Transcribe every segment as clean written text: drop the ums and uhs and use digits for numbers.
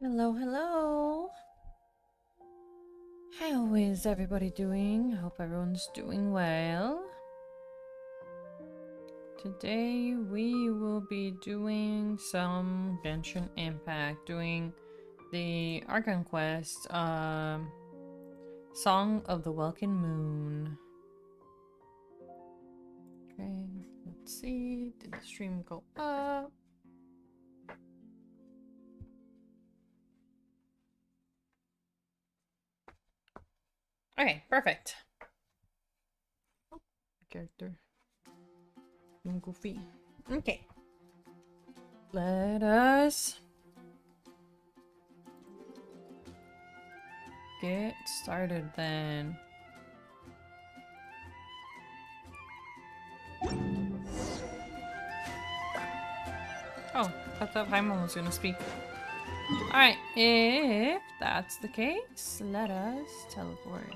Hello, hello. How is everybody doing? I hope everyone's doing well. Today we will be doing some Genshin Impact, doing the Archon Quest, Song of the Welkin Moon. Okay, let's see. Did the stream go up? Okay, perfect. Character. Goofy. Okay. Let us get started then. Oh, I thought Paimon was gonna speak. Alright, if that's the case, let us teleport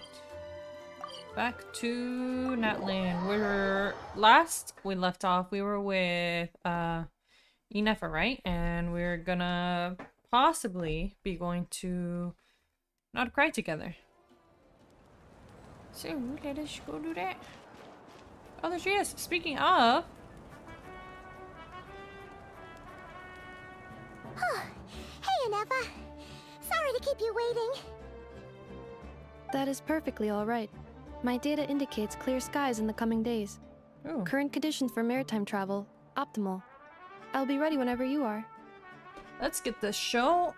back to Natlan. Last we left off, we were with Inefa, right? And we're gonna possibly be going to Not Cry together. So let us go do that. Oh, there she is. Speaking of, Hey, Aneva. Sorry to keep you waiting. That is perfectly all right. My data indicates clear skies in the coming days. ooh, Current conditions for maritime travel, optimal. I'll be ready whenever you are. let's get the show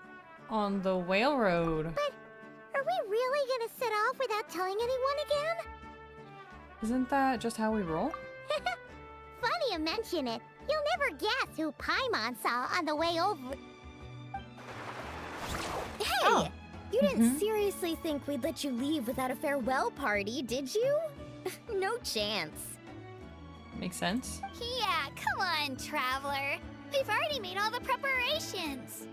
on the whale road. Are we really gonna set off without telling anyone again? Isn't that just how we roll? Funny you mention it. You'll never guess who Paimon saw on the way over. Hey! Oh. You didn't seriously think we'd let you leave without a farewell party, did you? No chance. Makes sense. Yeah, come on, Traveler. We've already made all the preparations.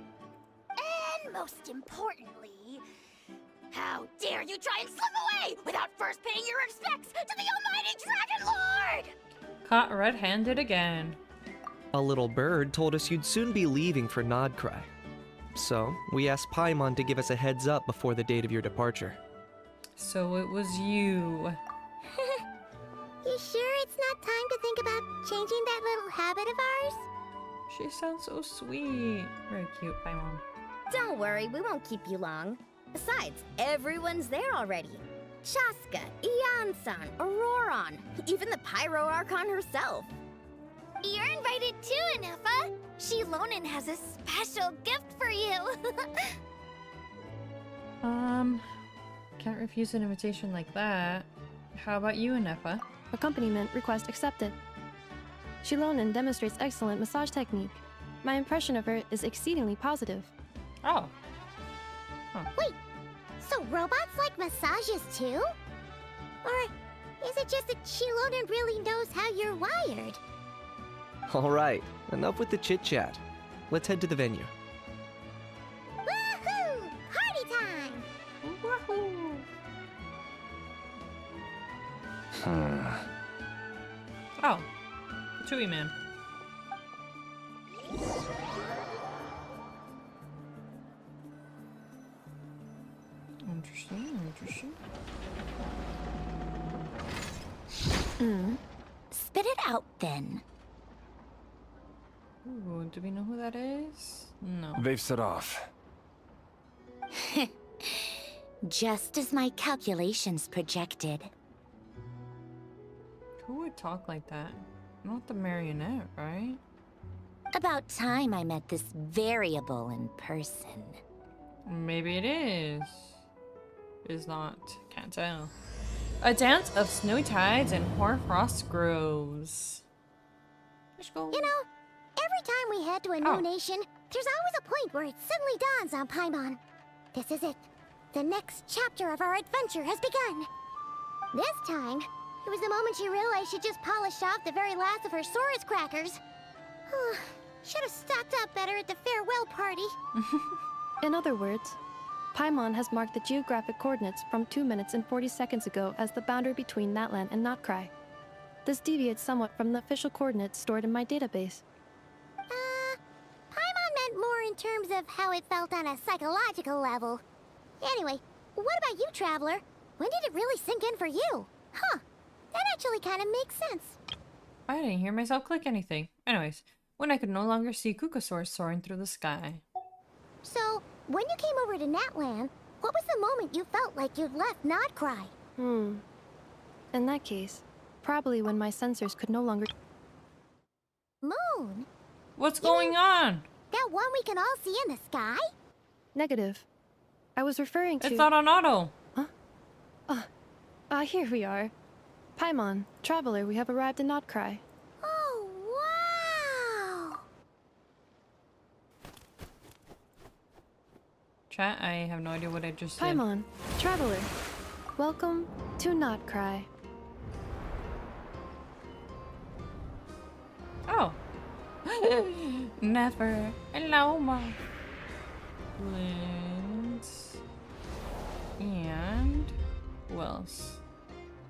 And most importantly, how dare you try and slip away without first paying your respects to the almighty Dragon Lord! Caught red-handed again. A little bird told us you'd soon be leaving for Nodcry. So, we asked Paimon to give us a heads up before the date of your departure. So it was you. You sure it's not time to think about changing that little habit of ours? She sounds so sweet. Very cute, Paimon. Don't worry, we won't keep you long. Besides, everyone's there already. Chaska, Ian-san, Auroron, even the Pyro Archon herself. You're invited too, Anefa. Shilonen has a special gift for you. Can't refuse an invitation like that. How about you, Anefa? Accompaniment request accepted. Shilonen demonstrates excellent massage technique. My impression of her is exceedingly positive. Oh. Wait, so robots like massages too? Or is it just that Shilonen really knows how you're wired? Alright, enough with the chit-chat. Let's head to the venue. Woohoo! Party time! Wahoo! Oh. Chewy man. Interesting, interesting. Spit it out then. Ooh, do we know who that is? No. They've set off. Just as my calculations projected. Who would talk like that? Not the marionette, right? About time I met this variable in person. Maybe it is. Is not. Can't tell. A dance of snowy tides and hoarfrost groves. Let's go. You know, every time we head to a new Oh. nation, there's always a point where it suddenly dawns on Paimon. This is it. The next chapter of our adventure has begun. This time, it was the moment she realized she just polished off the very last of her Saurus crackers. Should have stocked up better at the farewell party. In other words, Paimon has marked the geographic coordinates from 2 minutes and 40 seconds ago as the boundary between Natlan and Notcry. This deviates somewhat from the official coordinates stored in my database. Paimon meant more in terms of how it felt on a psychological level. Anyway, what about you, Traveler? When did it really sink in for you? Huh, that actually kind of makes sense. I didn't hear myself click anything. Anyways, when I could no longer see Kukasaur soaring through the sky. So, when you came over to Natland, what was the moment you felt like you'd left Nodcry? In that case, probably when my sensors could no longer. Moon? What's going on? That one we can all see in the sky? Negative. I was referring to. It's not on auto. Here we are. Paimon, Traveler, we have arrived in Nodcry. Oh, wow! Chat, I have no idea what I just did. Paimon, Traveler, welcome to Nodcry. Oh. Never. Hello, Mom. Linz. And who else?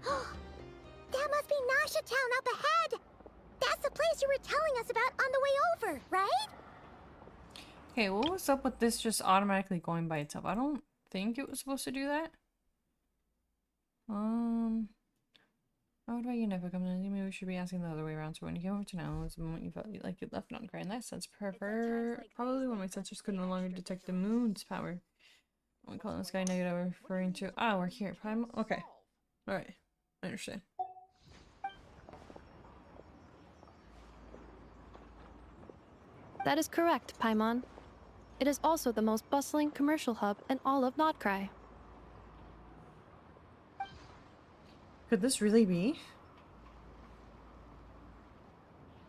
That must be Nasha Town up ahead! That's the place you were telling us about on the way over, right? Okay, what was up with this just automatically going by itself? I don't think it was supposed to do that. How do you never come in? Maybe we should be asking the other way around. So when you came over to now, was the moment you felt like you left Nodcry. In that sense, probably when my sensors could no longer detect the moon's power. When we call the sky negative, we're referring to we're here. Prime. Okay, all right, I understand. That is correct, Paimon. It is also the most bustling commercial hub in all of Nodcry. Could this really be?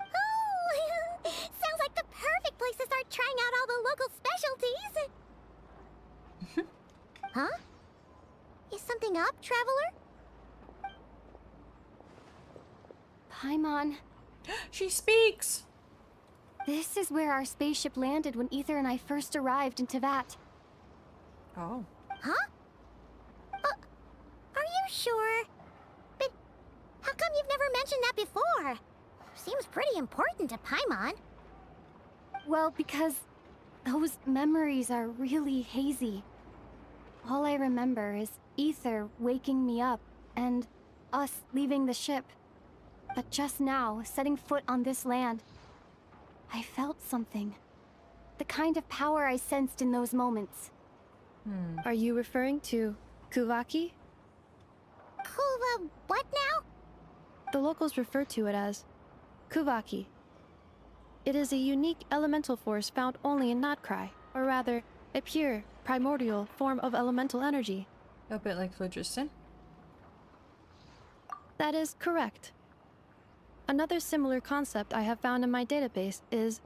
Oh, sounds like the perfect place to start trying out all the local specialties. Huh? Is something up, Traveler? Paimon, She speaks! this is where our spaceship landed when Ether and I first arrived in Tevat. Oh. Huh? Are you sure? But how come you've never mentioned that before? Seems pretty important to Paimon. Well, because those memories are really hazy. All I remember is Ether waking me up and us leaving the ship. But just now, setting foot on this land, I felt something. The kind of power I sensed in those moments. Are you referring to Kuvaki? Kuva, what now? The locals refer to it as Kuvaki. It is a unique elemental force found only in Nodcry, or rather, a pure, primordial form of elemental energy. A bit like phlogiston. That is correct. Another similar concept I have found in my database is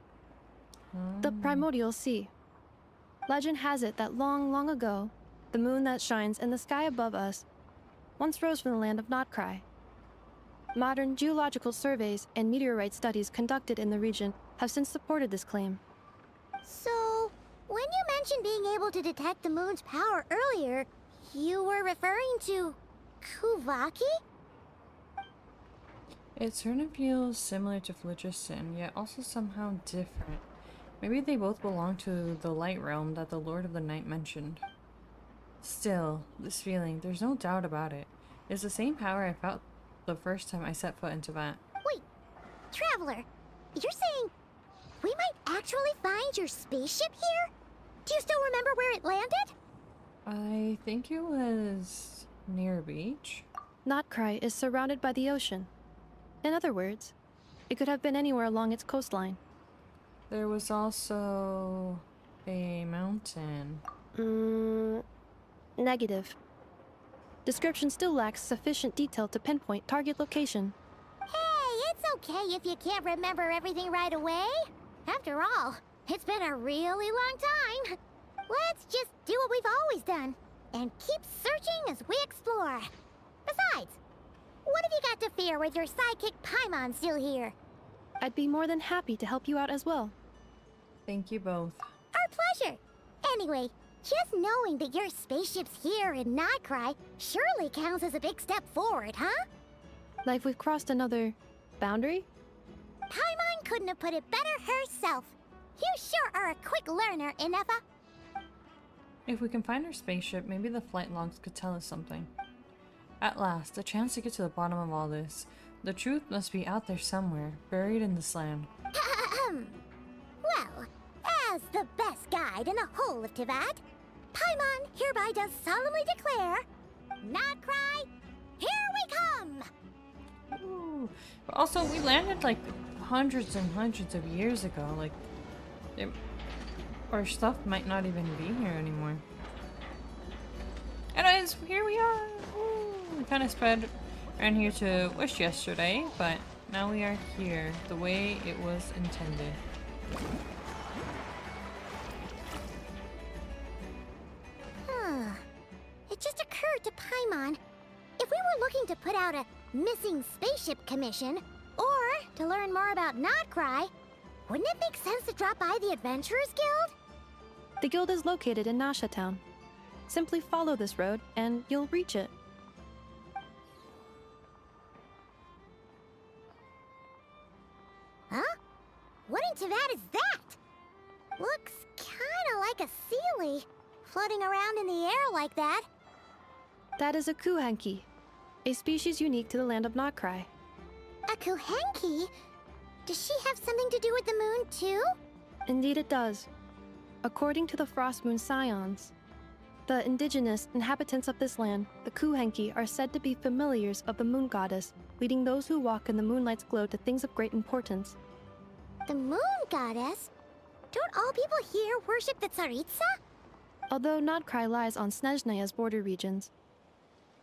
the primordial sea. Legend has it that long, long ago, the moon that shines in the sky above us once rose from the land of Nodcry. Modern geological surveys and meteorite studies conducted in the region have since supported this claim. So, when you mentioned being able to detect the moon's power earlier, you were referring to Kuvaki? It sort of feels similar to phlogiston, yet also somehow different. Maybe they both belong to the light realm that the Lord of the Night mentioned. Still, this feeling, there's no doubt about it. It's the same power I felt the first time I set foot into Vat. Wait, Traveler, you're saying we might actually find your spaceship here? Do you still remember where it landed? I think it was near a beach. Nodcry is surrounded by the ocean. In other words, it could have been anywhere along its coastline. There was also a mountain. Negative. Description still lacks sufficient detail to pinpoint target location. Hey, it's okay if you can't remember everything right away. After all, it's been a really long time. Let's just do what we've always done and keep searching as we explore. Besides, what have you got to fear with your sidekick Paimon still here? I'd be more than happy to help you out as well. Thank you both. Our pleasure. Anyway, just knowing that your spaceship's here in Nodcry surely counts as a big step forward, huh? Like we've crossed another boundary? Paimon couldn't have put it better herself. You sure are a quick learner, Inefa. If we can find her spaceship, maybe the flight logs could tell us something. At last, a chance to get to the bottom of all this. The truth must be out there somewhere, buried in this land. Well, as the best guide in the whole of Tivat, Paimon hereby does solemnly declare, Nodcry, here we come! Ooh. But also, we landed like hundreds and hundreds of years ago. Like, our stuff might not even be here anymore. Anyways, here we are. Woo. We kind of spread around here to Wish yesterday, but now we are here the way it was intended. It just occurred to Paimon, if we were looking to put out a missing spaceship commission, or to learn more about Nodcry, wouldn't it make sense to drop by the Adventurers Guild? The guild is located in Nasha Town. Simply follow this road and you'll reach it. Huh? What in Tivat is that? Looks kinda like a Sealy, floating around in the air like that. That is a Kuhenki, a species unique to the land of Nodcry. A Kuhenki? Does she have something to do with the moon, too? Indeed it does. According to the Frost Moon Scions, the indigenous inhabitants of this land, the Kuhenki, are said to be familiars of the moon goddess, leading those who walk in the moonlight's glow to things of great importance. The moon goddess? Don't all people here worship the Tsaritsa? Although Nodcry lies on Snezhnaya's border regions,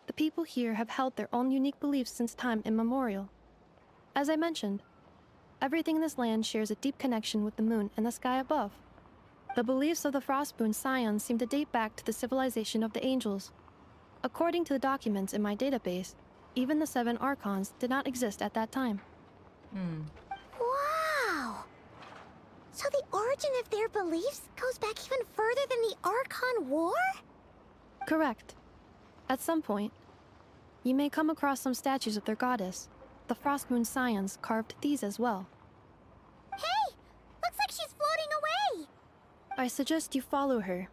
the people here have held their own unique beliefs since time immemorial. As I mentioned, everything in this land shares a deep connection with the moon and the sky above. The beliefs of the Frostmoon Scions seem to date back to the civilization of the angels. According to the documents in my database, even the 7 Archons did not exist at that time. Wow! So the origin of their beliefs goes back even further than the Archon War? Correct. At some point, you may come across some statues of their goddess. The Frostmoon Scions carved these as well. Hey! Looks like she's floating away! I suggest you follow her.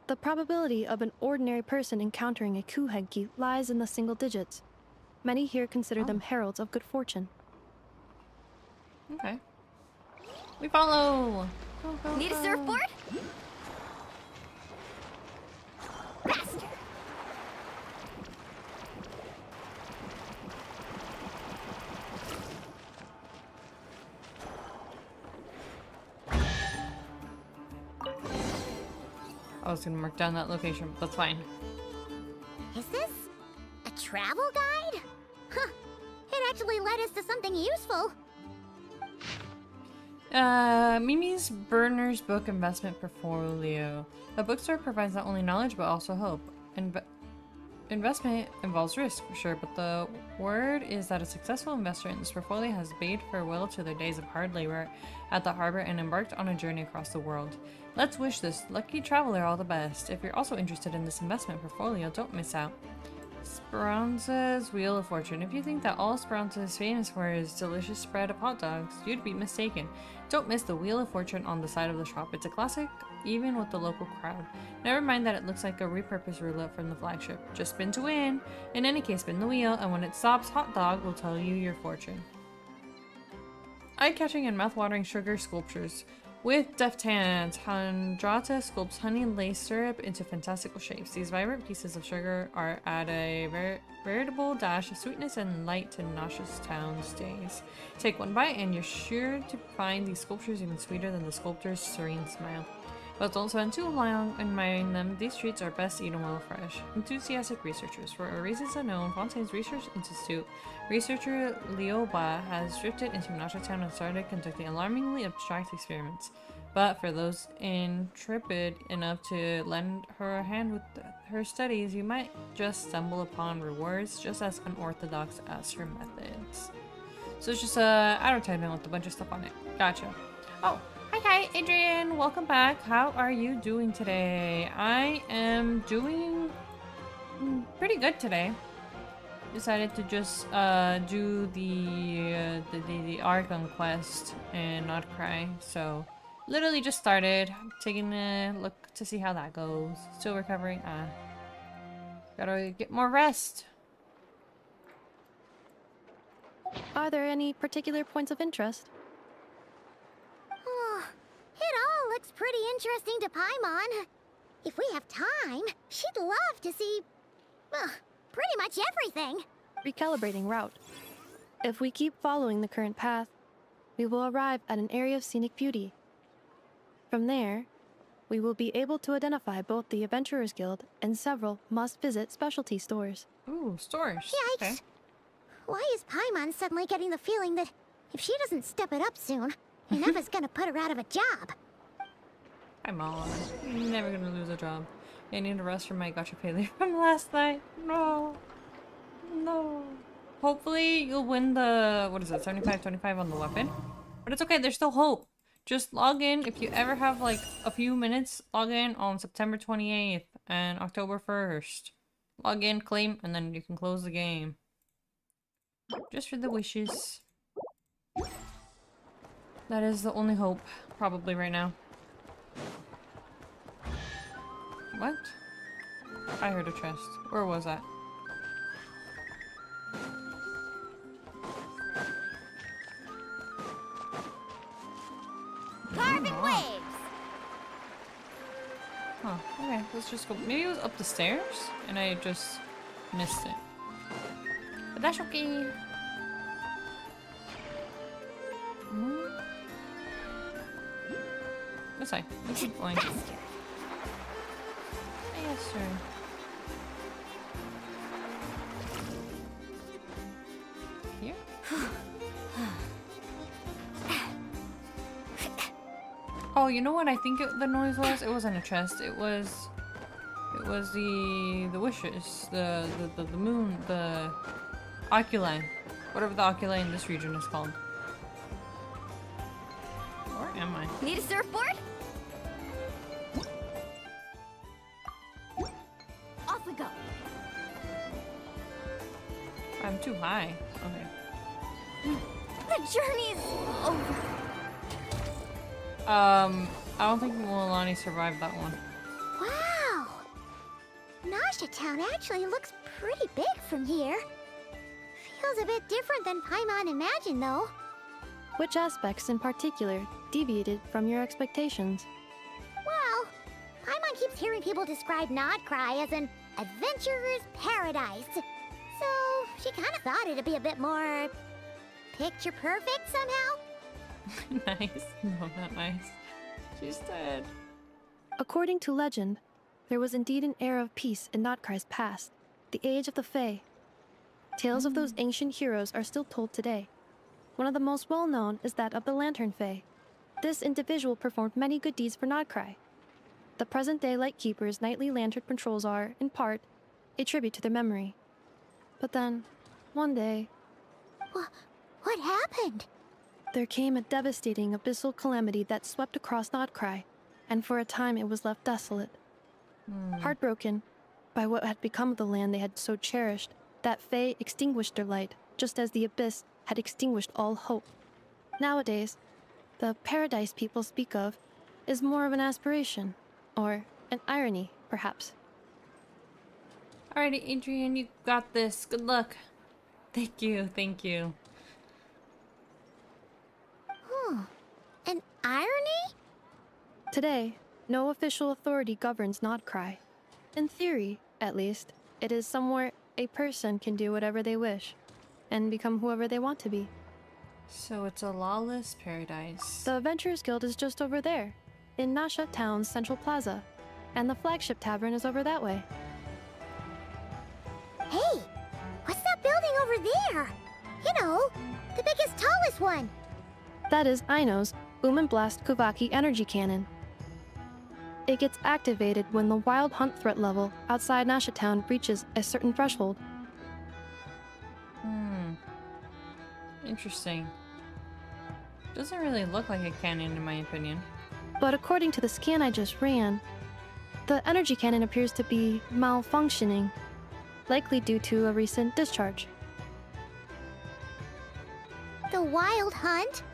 The probability of an ordinary person encountering a Kuhenki lies in the single digits. Many here consider them heralds of good fortune. Okay. We follow! Go, go, Need a go. surfboard? Bastard! I was gonna mark down that location, but that's fine. Is this a travel guide? Huh. It actually led us to something useful. Mimi's Burner's Book Investment Portfolio. The bookstore provides not only knowledge but also hope. Investment involves risk, for sure, but the word is that a successful investor in this portfolio has bade farewell to their days of hard labor at the harbor and embarked on a journey across the world. Let's wish this lucky traveler all the best. If you're also interested in this investment portfolio, don't miss out. Speranza's Wheel of Fortune. If you think that all Speranza is famous for is delicious spread of hot dogs, you'd be mistaken. Don't miss the Wheel of Fortune on the side of the shop. It's a classic, even with the local crowd. Never mind that it looks like a repurposed roulette from the flagship. Just spin to win. In any case, spin the wheel, and when it stops, hot dog will tell you your fortune. Eye-catching and mouth-watering sugar sculptures. With deft hands, Handrata sculpts honey lace syrup into fantastical shapes. These vibrant pieces of sugar are add a veritable dash of sweetness and light to Nasha's town's days. Take one bite and you're sure to find these sculptures even sweeter than the sculptor's serene smile. But don't spend too long admiring them. These treats are best eaten while fresh. Enthusiastic researchers. For reasons unknown, Fontaine's Research Institute researcher Leoba has drifted into Nasha Town and started conducting alarmingly abstract experiments. But for those intrepid enough to lend her a hand with her studies, you might just stumble upon rewards just as unorthodox as her methods. So it's just a advertisement with a bunch of stuff on it. Gotcha. Oh. Hi, Adrian. Welcome back. How are you doing today? I am doing pretty good today. Decided to just do the Argon quest and not cry. So Literally just started. I'm taking a look to see how that goes. Still recovering. Gotta get more rest. Are there any particular points of interest? Oh, it all looks pretty interesting to Paimon. If we have time, she'd love to see, pretty much everything. Recalibrating route. If we keep following the current path, we will arrive at an area of scenic beauty. From there, we will be able to identify both the Adventurers Guild and several must-visit specialty stores. Ooh, stores. Yikes. Okay. Why is Paimon suddenly getting the feeling that if she doesn't step it up soon, Minerva's gonna put her out of a job? I'm on. I'm never gonna lose a job. I need a rest from my gacha failure from last night. No. No. Hopefully you'll win the, what is it, 75-25 on the weapon? But it's okay, there's still hope. Just log in if you ever have like a few minutes. Log in on September 28th and October 1st. Log in, claim, and then you can close the game. Just for the wishes. That is the only hope, probably right now. What? I heard a chest. Where was that? Carving waves! Huh, okay, let's just go. Maybe it was up the stairs and I just missed it. But that's okay. This way. Let's keep going. Faster. Yes, sir. Here? Oh, you know what I think the noise was? It wasn't a chest. It was the wishes, the moon, the oculi, whatever the oculi in this region is called. Where am I? Need a surfboard? Off we go. I'm too high. Okay. The journey's over. I don't think Milani survived that one. Wow! Nasha Town actually looks pretty big from here. Feels a bit different than Paimon imagined, though. Which aspects in particular deviated from your expectations? Well, Paimon keeps hearing people describe Nodcry as an adventurer's paradise. So, she kind of thought it'd be a bit more picture perfect somehow. Nice. No, not nice. She's dead. According to legend, there was indeed an era of peace in Nodcry's past, the age of the Fae. Tales of those ancient heroes are still told today. One of the most well-known is that of the Lantern Fae. This individual performed many good deeds for Nodcry. The present-day Lightkeeper's nightly lantern patrols are, in part, a tribute to their memory. But then, one day, What happened? there came a devastating abyssal calamity that swept across Nodcry, and for a time it was left desolate. Heartbroken by what had become of the land they had so cherished, that Fae extinguished their light, just as the abyss had extinguished all hope. Nowadays, the paradise people speak of is more of an aspiration, or an irony, perhaps. Alrighty, Adrian, you got this. Good luck. Thank you, thank you. An irony? Today, no official authority governs Nodcry. In theory, at least, it is somewhere a person can do whatever they wish, and become whoever they want to be. So it's a lawless paradise. The Adventurers Guild is just over there, in Nasha Town's Central Plaza, and the flagship tavern is over that way. Hey, what's that building over there? You know, the biggest, tallest one. That is Aino's Blast Kuvaki energy cannon. It gets activated when the wild hunt threat level outside Nasha Town reaches a certain threshold. Interesting. Doesn't really look like a cannon in my opinion. But according to the scan I just ran, the energy cannon appears to be malfunctioning, likely due to a recent discharge. The wild hunt?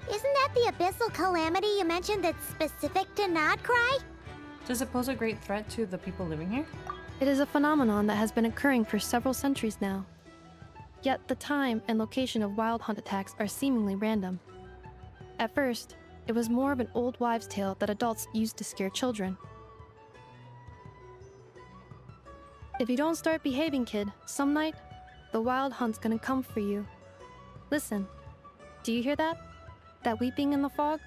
Isn't that the abyssal calamity you mentioned that's specific to Nodcry? Does it pose a great threat to the people living here? It is a phenomenon that has been occurring for several centuries now. Yet the time and location of wild hunt attacks are seemingly random. At first, it was more of an old wives' tale that adults used to scare children. If you don't start behaving, kid, some night, the wild hunt's gonna come for you. Listen, do you hear that? That weeping in the fog?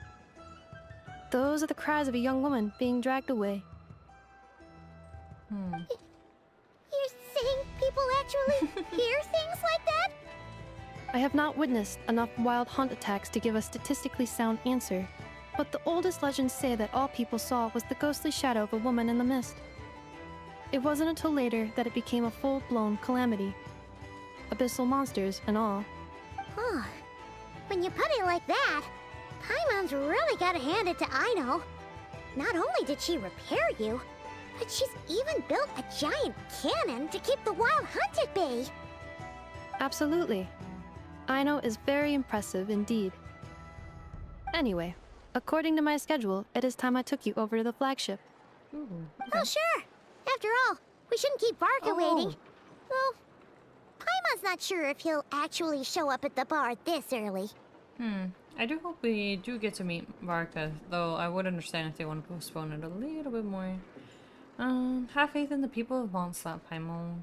Those are the cries of a young woman being dragged away. You're saying people actually hear things like that? I have not witnessed enough wild hunt attacks to give a statistically sound answer, but the oldest legends say that all people saw was the ghostly shadow of a woman in the mist. It wasn't until later that it became a full-blown calamity. Abyssal monsters and all. Huh. When you put it like that, Paimon's really gotta hand it to Aino. Not only did she repair you, but she's even built a giant cannon to keep the wild hunt at bay. Absolutely. Aino is very impressive indeed. Anyway, according to my schedule, it is time I took you over to the flagship. Ooh, Oh, sure. After all, we shouldn't keep Varka waiting. Well, Paimon's not sure if he'll actually show up at the bar this early. I do hope we do get to meet Varka, though I would understand if they want to postpone it a little bit more. Have faith in the people of Mondstadt, Paimon.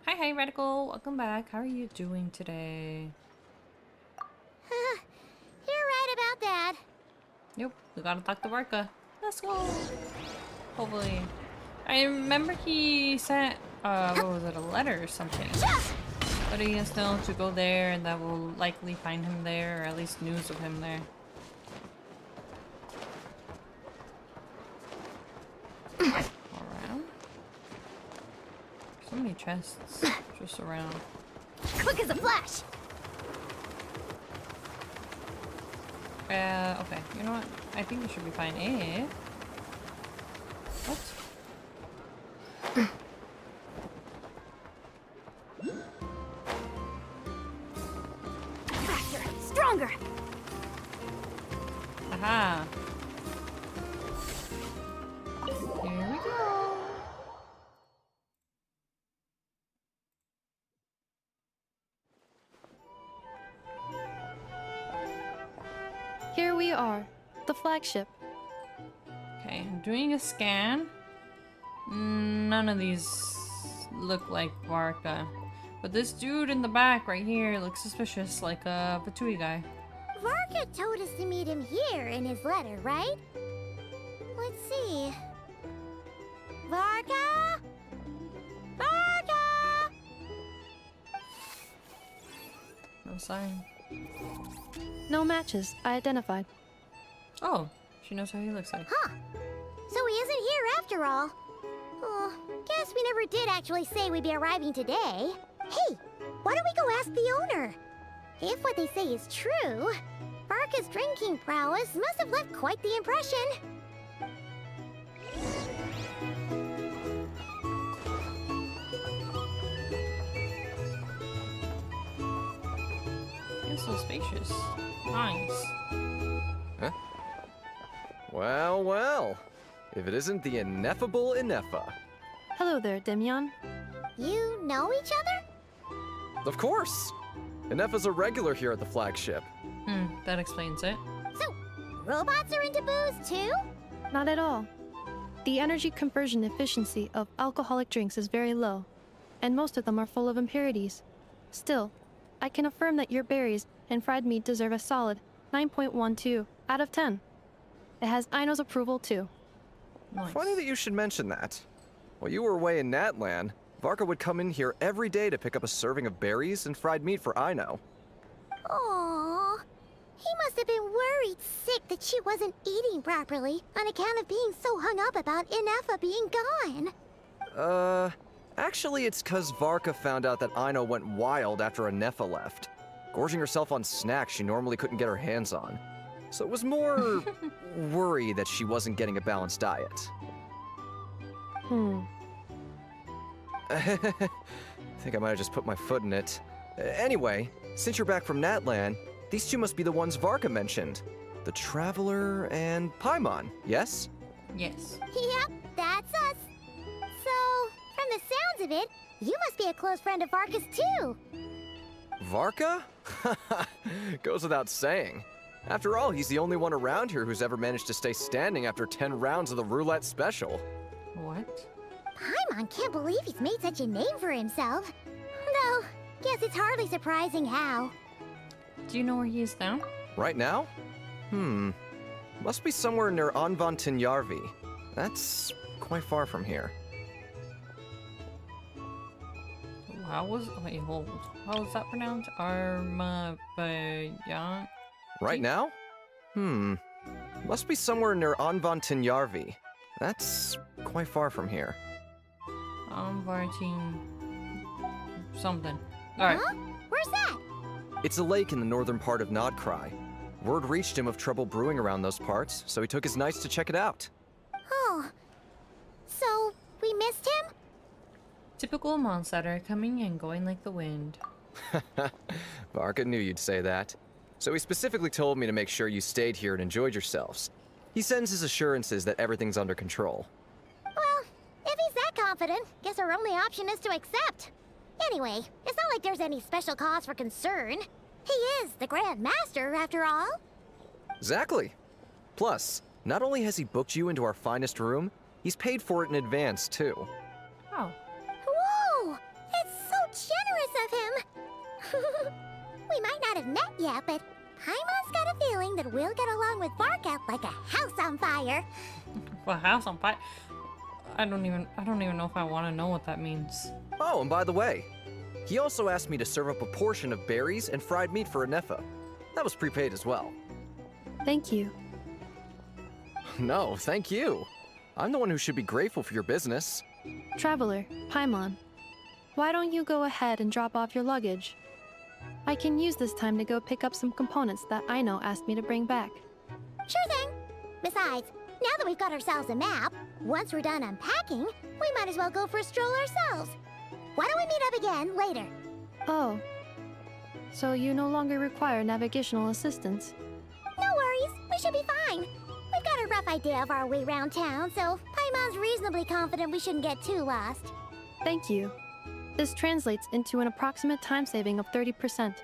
Hi, Radical. Welcome back. How are you doing today? You're right about that. Yep, we gotta talk to Varka. Let's go. Hopefully. I remember he sent, what was it, a letter or something. Letting us know to go there and that we'll likely find him there, or at least news of him there. Around? So many chests just around. Quick as a flash! Okay, you know what? I think we should be fine if... What? Faster! Stronger! Aha! Here we go! Here we are, the flagship. Okay, I'm doing a scan. None of these look like Varka. But this dude in the back right here looks suspicious, like a Batui guy. Varka told us to meet him here in his letter, right? Let's see. Varka? Varka! No sign. No matches, I identified. Oh, she knows how he looks like. Huh. So he isn't here after all. Oh, guess we never did actually say we'd be arriving today. Hey, why don't we go ask the owner? If what they say is true, Varka's drinking prowess must have left quite the impression. It's so spacious. Nice. Huh? Well, well. If it isn't the ineffable Ineffa. Hello there, Demyon. You know each other? Of course! Ineffa's a regular here at the flagship. That explains it. So, robots are into booze too? Not at all. The energy conversion efficiency of alcoholic drinks is very low, and most of them are full of impurities. Still, I can affirm that your berries and fried meat deserve a solid 9.12 out of 10. It has Aino's approval too. Nice. Funny that you should mention that. While you were away in Natlan, Varka would come in here every day to pick up a serving of berries and fried meat for Aino. Aww. He must have been worried sick that she wasn't eating properly on account of being so hung up about Ineffa being gone. Actually it's 'cause Varka found out that Aino went wild after Ineffa left, gorging herself on snacks she normally couldn't get her hands on. So it was more worry that she wasn't getting a balanced diet. I think I might have just put my foot in it. Anyway, since you're back from Natlan, These two must be the ones Varka mentioned. The Traveler and Paimon, yes? Yes. Yep, that's us. So, from the sounds of it, you must be a close friend of Varka's too. Varka? Goes without saying. After all, he's the only one around here who's ever managed to stay standing after 10 rounds of the roulette special. What? Paimon can't believe he's made such a name for himself. Though, guess it's hardly surprising how. Do you know where he is now? Right now? Must be somewhere near Anvantinjarvi. That's quite far from here. How was... Wait, hold. How was that pronounced? Armabayan? Right now? Must be somewhere near Anvantinjarvi. That's quite far from here. Varting... something. Alright. Huh? Where's that? It's a lake in the northern part of Nodkrai. Word reached him of trouble brewing around those parts, so he took his knights to check it out. Oh. So, we missed him? Typical Mondstatter, coming and going like the wind. Varka knew you'd say that. So he specifically told me to make sure you stayed here and enjoyed yourselves. He sends his assurances that everything's under control. Well, if he's that confident, guess our only option is to accept. Anyway, it's not like there's any special cause for concern. He is the Grand Master, after all. Exactly. Plus, not only has he booked you into our finest room, he's paid for it in advance, too. Oh. Whoa! It's so generous of him! We might not have met yet, but Paimon's got a feeling that we'll get along with Varka like a house on fire. Well, house on fire. I don't even know if I want to know what that means. Oh, and by the way, he also asked me to serve up a portion of berries and fried meat for Anefa. That was prepaid as well. Thank you. No, thank you. I'm the one who should be grateful for your business. Traveler, Paimon, why don't you go ahead and drop off your luggage? I can use this time to go pick up some components that Aino asked me to bring back. Sure thing. Besides, now that we've got ourselves a map, once we're done unpacking, we might as well go for a stroll ourselves. Why don't we meet up again later? Oh. So you no longer require navigational assistance? No worries, we should be fine. We've got a rough idea of our way around town, so Paimon's reasonably confident we shouldn't get too lost. Thank you. This translates into an approximate time saving of 30%,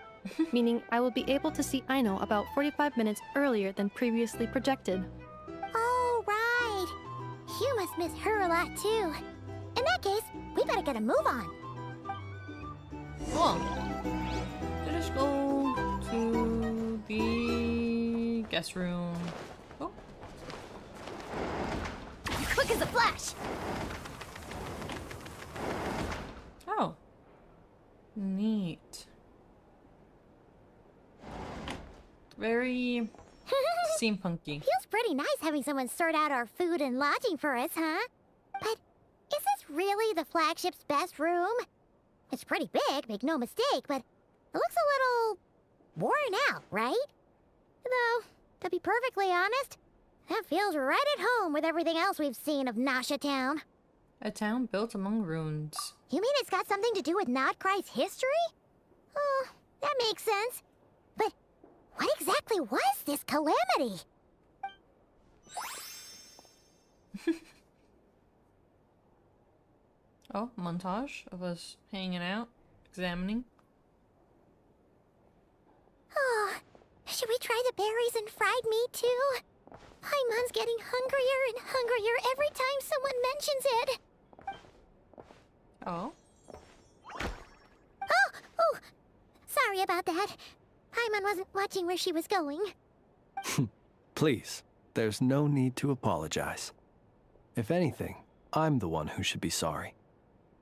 meaning I will be able to see Aino about 45 minutes earlier than previously projected. Oh, right. You must miss her a lot, too. In that case, we better get a move on. Cool. Let us go to the guest room. Oh. Quick as a flash! Oh. Neat. Very steampunky. Feels pretty nice having someone sort out our food and lodging for us, huh? But is this really the flagship's best room? It's pretty big, make no mistake, but it looks a little worn out, right? Though, to be perfectly honest, that feels right at home with everything else we've seen of Nasha Town. A town built among ruins. You mean it's got something to do with Nodkrai's history? Oh, that makes sense. But what exactly was this calamity? Oh, montage of us hanging out, examining. Oh, should we try the berries and fried meat too? Paimon's getting hungrier and hungrier every time someone mentions it. Oh. Oh, sorry about that. Paimon wasn't watching where she was going. Please, there's no need to apologize. If anything, I'm the one who should be sorry.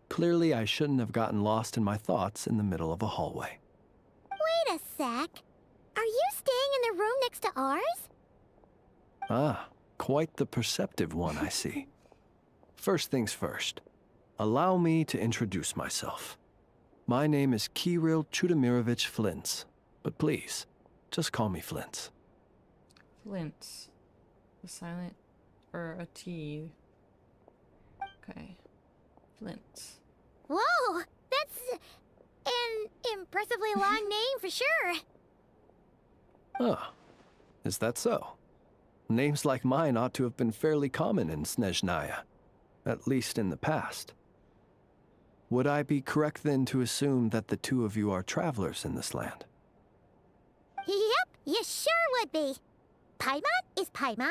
Clearly, I shouldn't have gotten lost in my thoughts in the middle of a hallway. Wait a sec. Are you staying in the room next to ours? Ah, quite the perceptive one, I see. First things first, allow me to introduce myself. My name is Kirill Chudamirovich Flintz, but please, just call me Flintz. Flint's. A silent or a T. Okay. Flint's. Whoa, that's an impressively long name for sure. Ah, is that so? Names like mine ought to have been fairly common in Snezhnaya, at least in the past. Would I be correct then to assume that the two of you are travelers in this land? Yep, you sure would be. Paimon is Paimon,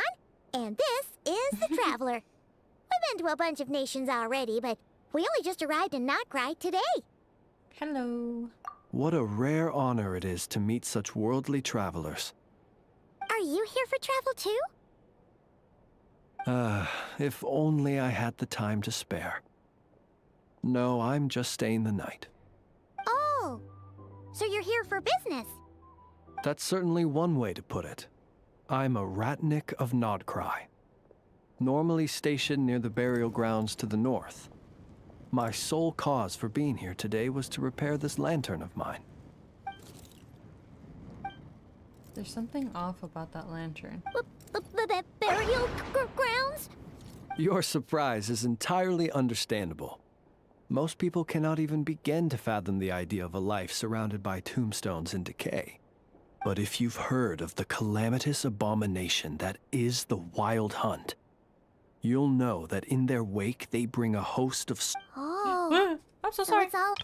and this is the Traveler. We've been to a bunch of nations already, but we only just arrived in Krai today. Hello. What a rare honor it is to meet such worldly travelers. Are you here for travel too? If only I had the time to spare. No, I'm just staying the night. Oh, so you're here for business? That's certainly one way to put it. I'm a Ratnik of Nodkrai, normally stationed near the burial grounds to the north. My sole cause for being here today was to repair this lantern of mine. There's something off about that lantern. The burial grounds? Your surprise is entirely understandable. Most people cannot even begin to fathom the idea of a life surrounded by tombstones and decay. But if you've heard of the calamitous abomination that is the Wild Hunt, you'll know that in their wake they bring a host of... Oh, I'm so so sorry. it's all...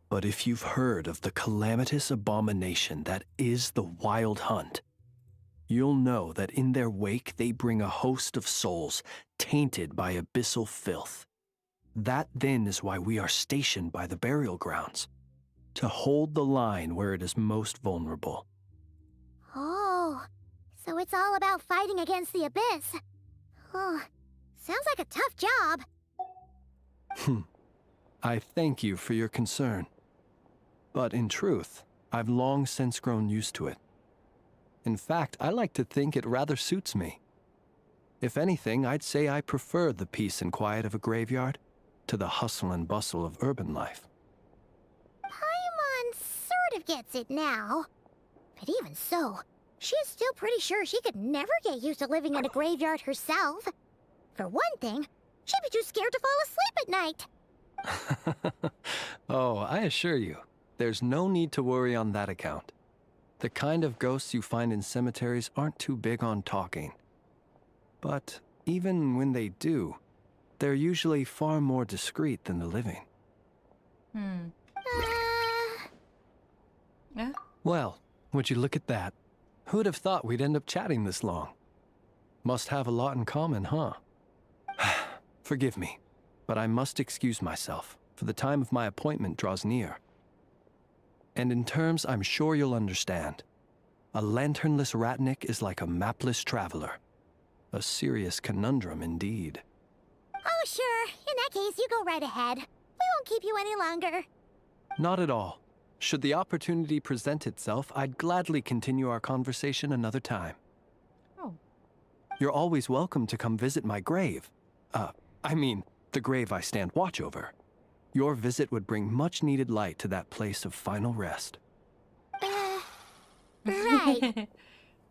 But if you've heard of the calamitous abomination that is the Wild Hunt, you'll know that in their wake they bring a host of souls tainted by abyssal filth. That then is why we are stationed by the burial grounds, to hold the line where it is most vulnerable. Oh, so it's all about fighting against the abyss. Oh, sounds like a tough job. I thank you for your concern. But in truth, I've long since grown used to it. In fact, I like to think it rather suits me. If anything, I'd say I prefer the peace and quiet of a graveyard to the hustle and bustle of urban life. Paimon sort of gets it now. But even so, she's still pretty sure she could never get used to living in a graveyard herself. For one thing, she'd be too scared to fall asleep at night. Oh, I assure you, there's no need to worry on that account. The kind of ghosts you find in cemeteries aren't too big on talking. But even when they do, they're usually far more discreet than the living. Yeah? Well, would you look at that? Who'd have thought we'd end up chatting this long? Must have a lot in common, huh? Forgive me, but I must excuse myself, for the time of my appointment draws near. And in terms I'm sure you'll understand, a lanternless Ratnik is like a mapless traveler. A serious conundrum indeed. Oh, sure. In that case, you go right ahead. We won't keep you any longer. Not at all. Should the opportunity present itself, I'd gladly continue our conversation another time. Oh. You're always welcome to come visit my grave. I mean, the grave I stand watch over. Your visit would bring much-needed light to that place of final rest. Right.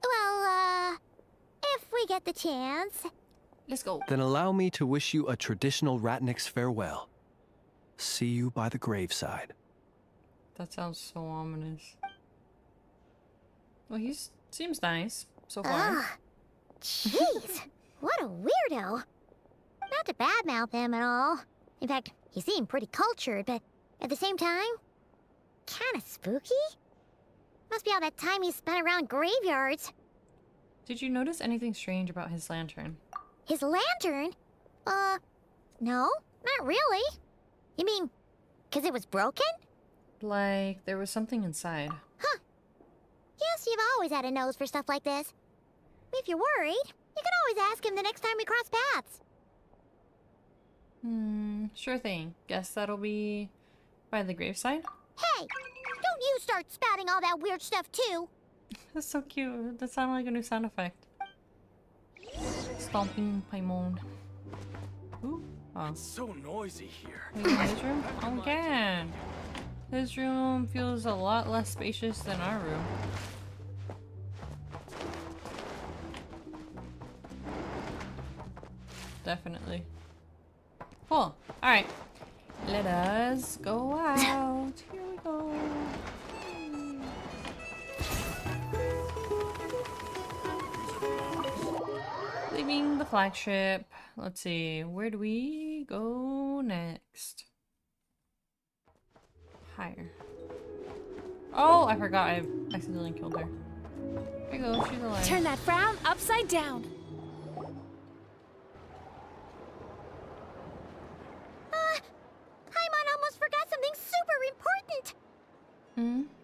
Well, if we get the chance. Let's go. Then allow me to wish you a traditional Ratnik's farewell. See you by the graveside. That sounds so ominous. Well, he seems nice so far. Ugh. Jeez. What a weirdo. Not to badmouth him at all. In fact, he seemed pretty cultured, but at the same time, kinda spooky? Must be all that time he spent around graveyards. Did you notice anything strange about his lantern? His lantern? No, not really. You mean, 'cause it was broken? Like, there was something inside. Huh. Guess you've always had a nose for stuff like this. If you're worried, you can always ask him the next time we cross paths. Sure thing. Guess that'll be by the graveside? Hey, don't you start spouting all that weird stuff too. That's so cute. That sounded like a new sound effect. Stomping Paimon. Ooh. Oh. It's so noisy here. Wait, his room? Oh, yeah. His room feels a lot less spacious than our room. Definitely. Cool. Alright. Let us go out. Here we go. leaving the flagship. Let's see, where do we go next? Higher. Oh, I forgot I accidentally killed her. There you go, she's alive. Turn that frown upside down. Paimon almost forgot something super important.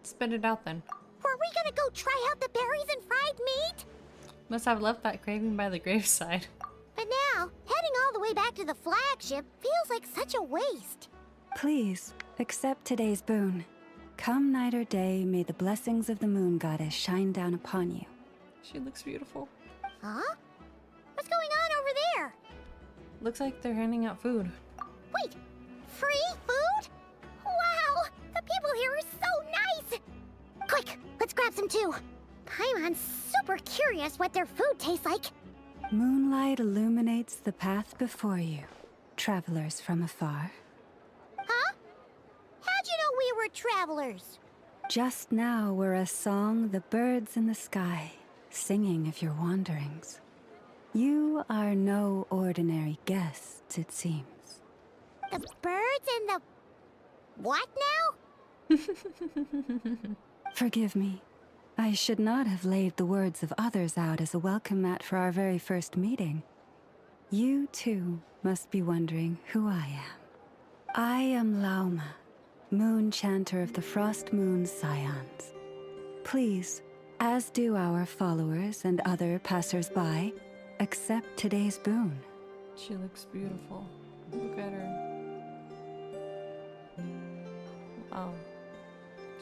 Spit it out then. Were we gonna go try out the berries and fried meat? Must have left that craving by the graveside. But now, heading all the way back to the flagship feels like such a waste. Please, accept today's boon. Come night or day, may the blessings of the moon goddess shine down upon you. She looks beautiful. Huh? What's going on over there? Looks like they're handing out food. Wait, free food? Wow, the people here are so nice! Quick, let's grab some too. Paimon's super curious what their food tastes like. Moonlight illuminates the path before you, travelers from afar. Huh? How'd you know we were travelers? Just now were a song the birds in the sky, singing of your wanderings. You are no ordinary guests, it seems. The birds and the... what now? Forgive me. I should not have laid the words of others out as a welcome mat for our very first meeting. You, too, must be wondering who I am. I am Lauma, moon chanter of the Frost Moon Scions. Please, as do our followers and other passers-by, accept today's boon. She looks beautiful. Look at her. Wow.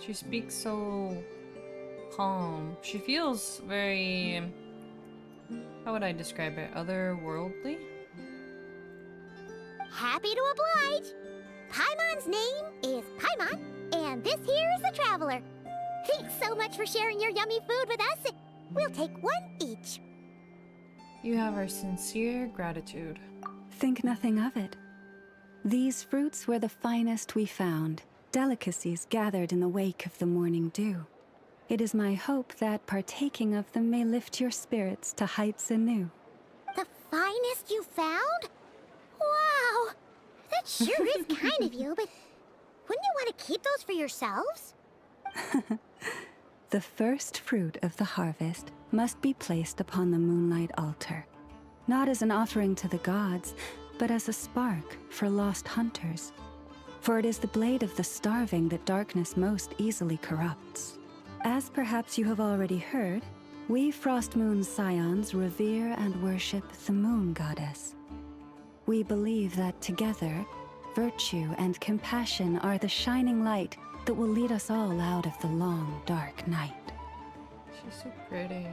She speaks so calm. She feels very... how would I describe it? Otherworldly? Happy to oblige. Paimon's name is Paimon, and this here is the Traveler. Thanks so much for sharing your yummy food with us. We'll take one each. You have our sincere gratitude. Think nothing of it. These fruits were the finest we found, delicacies gathered in the wake of the morning dew. It is my hope that partaking of them may lift your spirits to heights anew. The finest you found? Wow! That sure is kind of you, but wouldn't you want to keep those for yourselves? The first fruit of the harvest must be placed upon the moonlight altar, not as an offering to the gods, but as a spark for lost hunters. For it is the blade of the starving that darkness most easily corrupts. As perhaps you have already heard, we Frost Moon Scions revere and worship the moon goddess. We believe that together, virtue and compassion are the shining light that will lead us all out of the long, dark night. She's so pretty.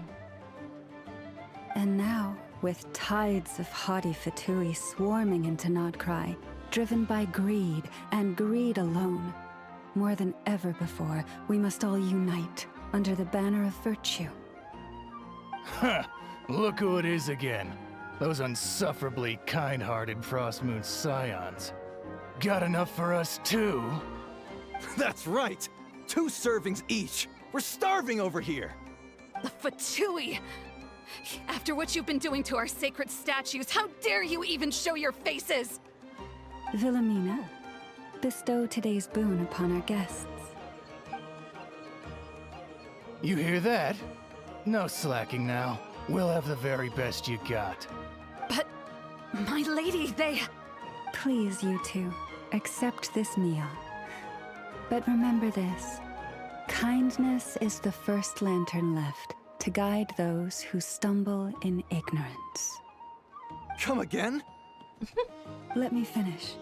And now, with tides of haughty Fatui swarming into Nodkrai, driven by greed and greed alone, more than ever before, we must all unite under the banner of virtue. Huh! Look who it is again. Those unsufferably kind-hearted Frost Moon Scions. Got enough for us too? That's right! 2 servings each! We're starving over here! The Fatui! After what you've been doing to our sacred statues, how dare you even show your faces? Wilhelmina, bestow today's boon upon our guests. You hear that? No slacking now. We'll have the very best you got. But, my lady, they... Please, you two, accept this meal. But remember this. Kindness is the first lantern left to guide those who stumble in ignorance. Come again? Let me finish.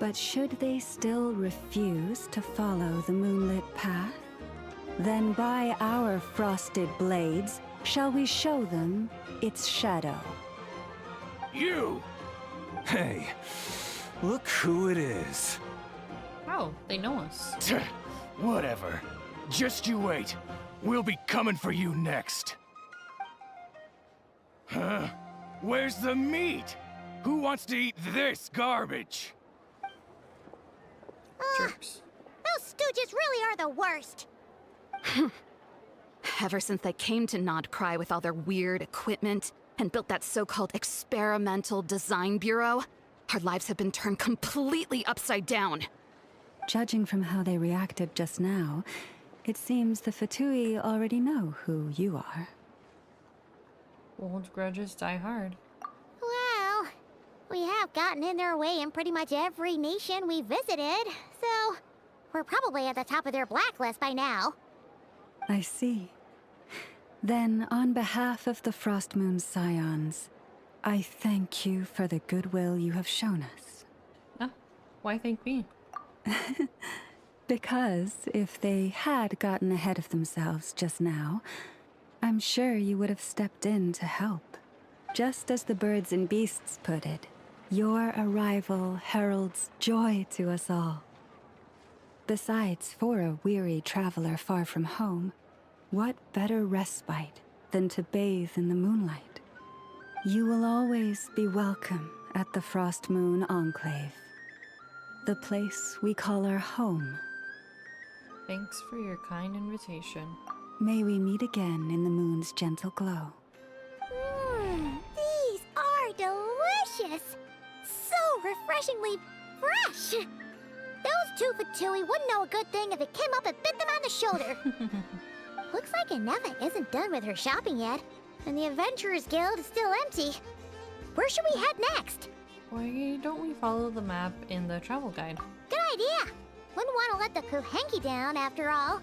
But should they still refuse to follow the moonlit path, then by our frosted blades shall we show them its shadow. You! Hey, look who it is. Wow, they know us. Tch, whatever. Just you wait. We'll be coming for you next. Huh? Where's the meat? Who wants to eat this garbage? Jerks. Those stooges really are the worst. Ever since they came to Nodkrai with all their weird equipment, and built that so-called experimental design bureau, our lives have been turned completely upside down. Judging from how they reacted just now, it seems the Fatui already know who you are. Old grudges die hard. Well, we have gotten in their way in pretty much every nation we visited, so we're probably at the top of their blacklist by now. I see. Then, on behalf of the Frost Moon Scions, I thank you for the goodwill you have shown us. Ah, why thank me? Because if they had gotten ahead of themselves just now, I'm sure you would have stepped in to help. Just as the birds and beasts put it, your arrival heralds joy to us all. Besides, for a weary traveler far from home, what better respite than to bathe in the moonlight? You will always be welcome at the Frost Moon Enclave, the place we call our home. Thanks for your kind invitation. May we meet again in the moon's gentle glow. These are delicious! So refreshingly fresh! Those two Fatui wouldn't know a good thing if it came up and bit them on the shoulder. Looks like Anefa isn't done with her shopping yet, and the Adventurers Guild is still empty. Where should we head next? Why don't we follow the map in the travel guide? Good idea! Wouldn't want to let the Kuhenki down, after all.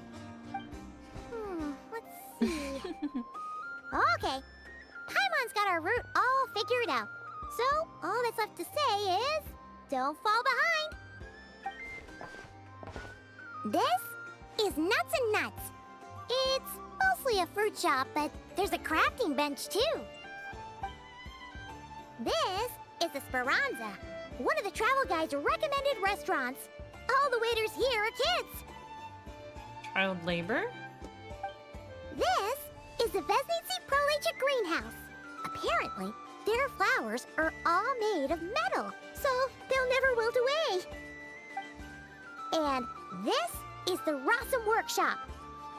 Let's see. Okay. Paimon's got our route all figured out. So, all that's left to say is, don't fall behind. This is Nuts and Nuts. It's mostly a fruit shop, but there's a crafting bench too. This is the Speranza, one of the travel guide's recommended restaurants. All the waiters here are kids. Child labor? This is the Vesnici Prolecha greenhouse. Apparently, their flowers are all made of metal, so they'll never wilt away. And this is the Rossum Workshop.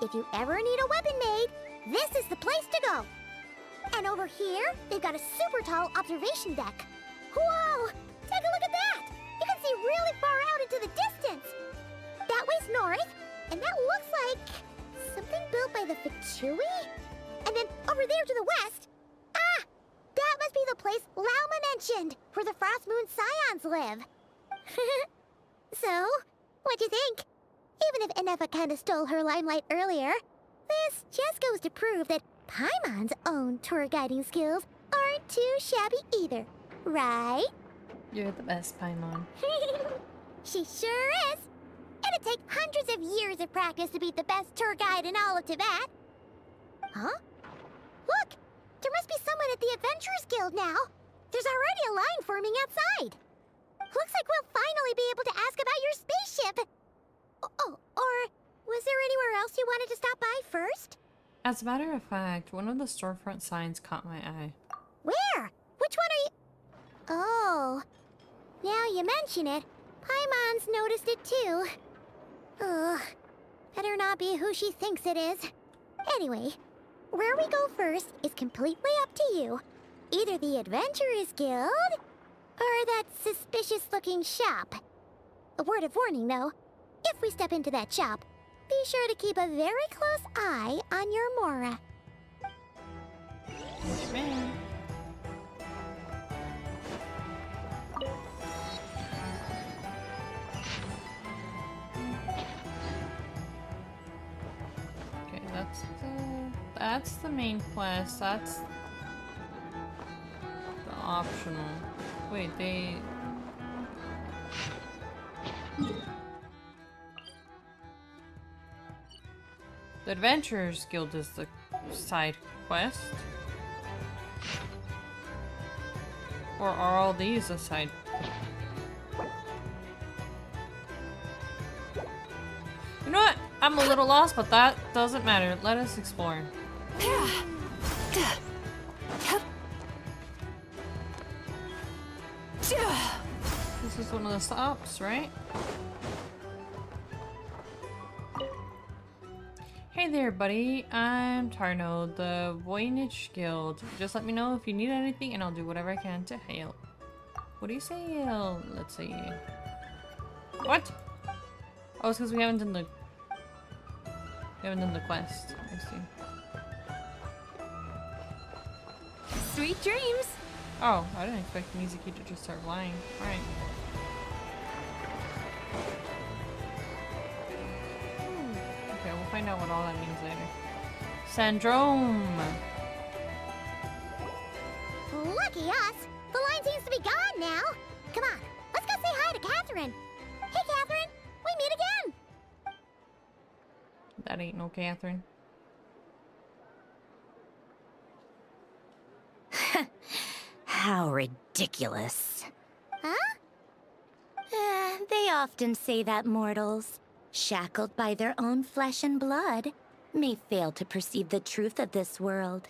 If you ever need a weapon made, this is the place to go. And over here, they've got a super tall observation deck. Whoa! Take a look at that! You can see really far out into the distance. That way's north, and that looks like something built by the Fatui? And then over there to the west, that must be the place Lauma mentioned, where the Frost Moon Scions live. So, what'd you think? Even if Anefa kinda stole her limelight earlier, this just goes to prove that Paimon's own tour guiding skills aren't too shabby either, right? You're the best, Paimon. She sure is. It'd take hundreds of years of practice to be the best tour guide in all of Tibet. Huh? Look! There must be someone at the Adventurers Guild now. There's already a line forming outside. Looks like we'll finally be able to ask about your spaceship. Oh, or was there anywhere else you wanted to stop by first? As a matter of fact, one of the storefront signs caught my eye. Where? Which one are you... Oh. Now you mention it, Paimon's noticed it too. Ugh. Better not be who she thinks it is. Anyway, where we go first is completely up to you. Either the Adventurers Guild, or that suspicious-looking shop. A word of warning, though. If we step into that shop, be sure to keep a very close eye on your Mora. Yes, ma'am. Okay, that's the main quest. That's the optional. Wait, they... The Adventurers Guild is the side quest? Or are all these a side? You know what? I'm a little lost, but that doesn't matter. Let us explore. This is one of the stops, right? Hey, Hey there, buddy. I'm Tarno, the Voynich Guild. Just let me know if you need anything and I'll do whatever I can to help. What do you say? Let's see. What? Oh, it's because we haven't done the quest. I see. Sweet dreams! Oh, I didn't expect Mizuki to just start flying. Alright. Okay, we'll find out what all that means later. Syndrome! Lucky us! The line seems to be gone now! Come on, let's go say hi to Catherine! Hey, Catherine! We meet again! That ain't no Catherine. How ridiculous. Huh? They often say that mortals, shackled by their own flesh and blood, may fail to perceive the truth of this world,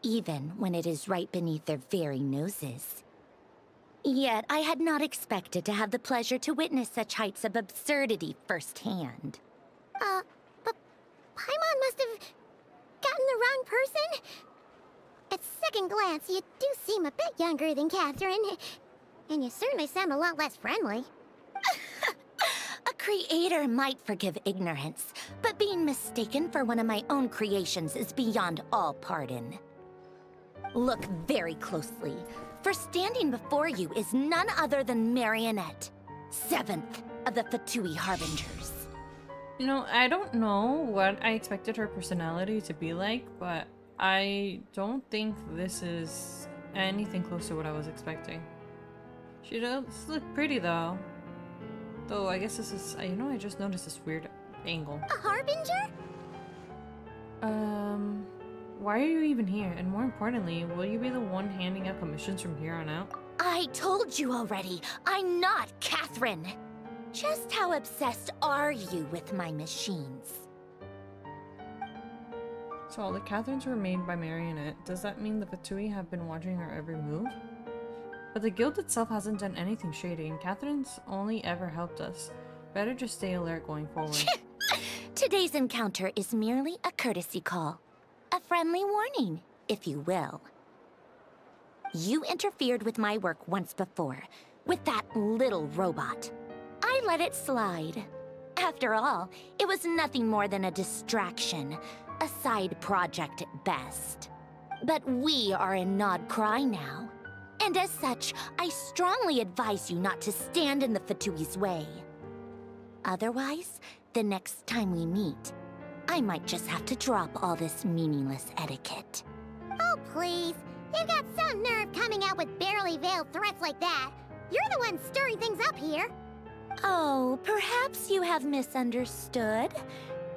even when it is right beneath their very noses. Yet I had not expected to have the pleasure to witness such heights of absurdity firsthand. But Paimon must have gotten the wrong person? At second glance, you do seem a bit younger than Catherine. And you certainly sound a lot less friendly. A creator might forgive ignorance, but being mistaken for one of my own creations is beyond all pardon. Look very closely, for standing before you is none other than Marionette, 7th of the Fatui Harbingers. You know, I don't know what I expected her personality to be like, but I don't think this is anything close to what I was expecting. She does look pretty though. Though I guess this is, you know, I just noticed this weird angle. A Harbinger? Why are you even here? And more importantly, will you be the one handing out commissions from here on out? I told you already, I'm not Catherine. Just how obsessed are you with my machines? So all the Catherines were made by Marionette. Does that mean the Fatui have been watching her every move? But the guild itself hasn't done anything shady, and Catherine's only ever helped us. Better just stay alert going forward. Today's encounter is merely a courtesy call. A friendly warning, if you will. You interfered with my work once before, with that little robot. I let it slide. After all, it was nothing more than a distraction, a side project at best. But we are in Nod Krai now. And as such, I strongly advise you not to stand in the Fatui's way. Otherwise, the next time we meet, I might just have to drop all this meaningless etiquette. Oh, please. You've got some nerve coming out with barely veiled threats like that. You're the one stirring things up here. Oh, perhaps you have misunderstood.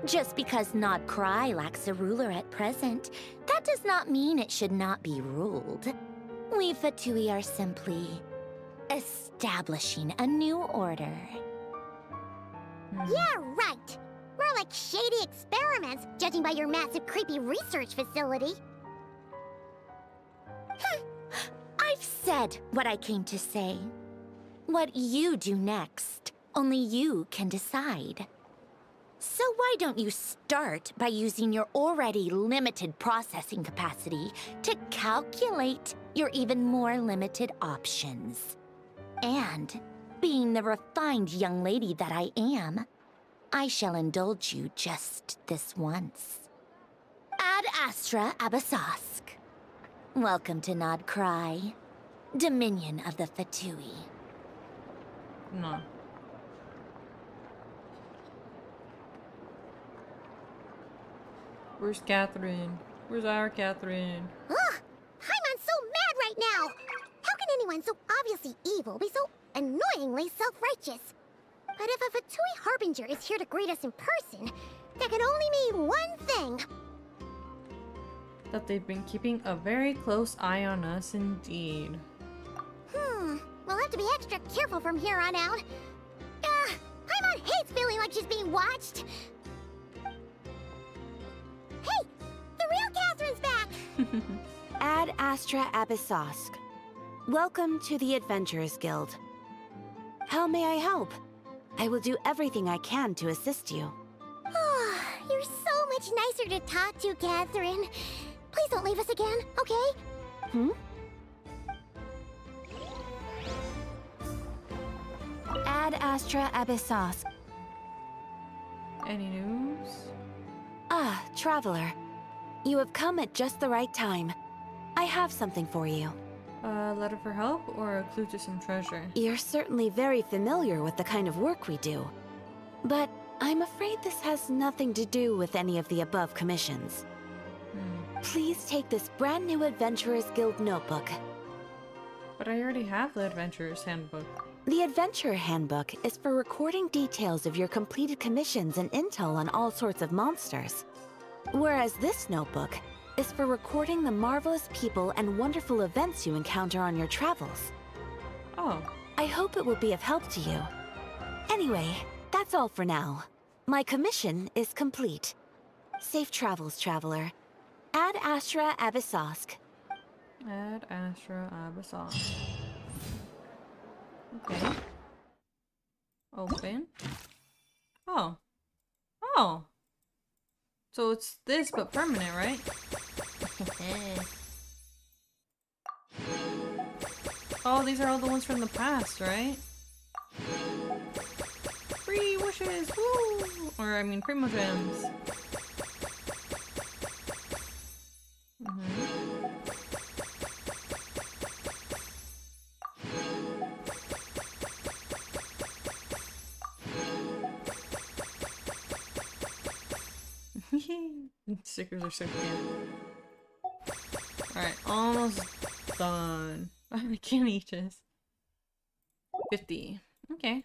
Just because Nod Krai lacks a ruler at present, that does not mean it should not be ruled. We Fatui are simply establishing a new order. Yeah, right. More like shady experiments, judging by your massive, creepy research facility. I've said what I came to say. What you do next, only you can decide. So why don't you start by using your already limited processing capacity to calculate your even more limited options? And, being the refined young lady that I am, I shall indulge you just this once. Ad Astra Abasask. Welcome to Nod Krai, Dominion of the Fatui. No. Where's Catherine? Where's our Catherine? Ugh! Paimon's so mad right now! How can anyone so obviously evil be so annoyingly self-righteous? But if a Fatui Harbinger is here to greet us in person, that can only mean one thing. That they've been keeping a very close eye on us indeed. We'll have to be extra careful from here on out. Paimon hates feeling like she's being watched. Hey! The real Catherine's back! Ad Astra Abyssosque. Welcome to the Adventurers Guild. How may I help? I will do everything I can to assist you. You're so much nicer to talk to, Catherine. Please don't leave us again, okay? Ad Astra Abyssos. Any news? Ah, traveler. You have come at just the right time. I have something for you. A letter for help or a clue to some treasure? You're certainly very familiar with the kind of work we do. But I'm afraid this has nothing to do with any of the above commissions. Please take this brand new Adventurers Guild notebook. But I already have the Adventurer's Handbook. The Adventurer Handbook is for recording details of your completed commissions and intel on all sorts of monsters. Whereas this notebook is for recording the marvelous people and wonderful events you encounter on your travels. Oh. I hope it will be of help to you. Anyway, that's all for now. My commission is complete. Safe travels, traveler. Ad Astra Abyssosk. Ad Astra Abyssos. Okay. Open. Oh. Oh. So it's this, but permanent, right? Oh, these are all the ones from the past, right? Free wishes! Woo! Or, I mean, Primo Gems. Stickers are so cute. Alright, almost done. I can't eat this. 50. Okay.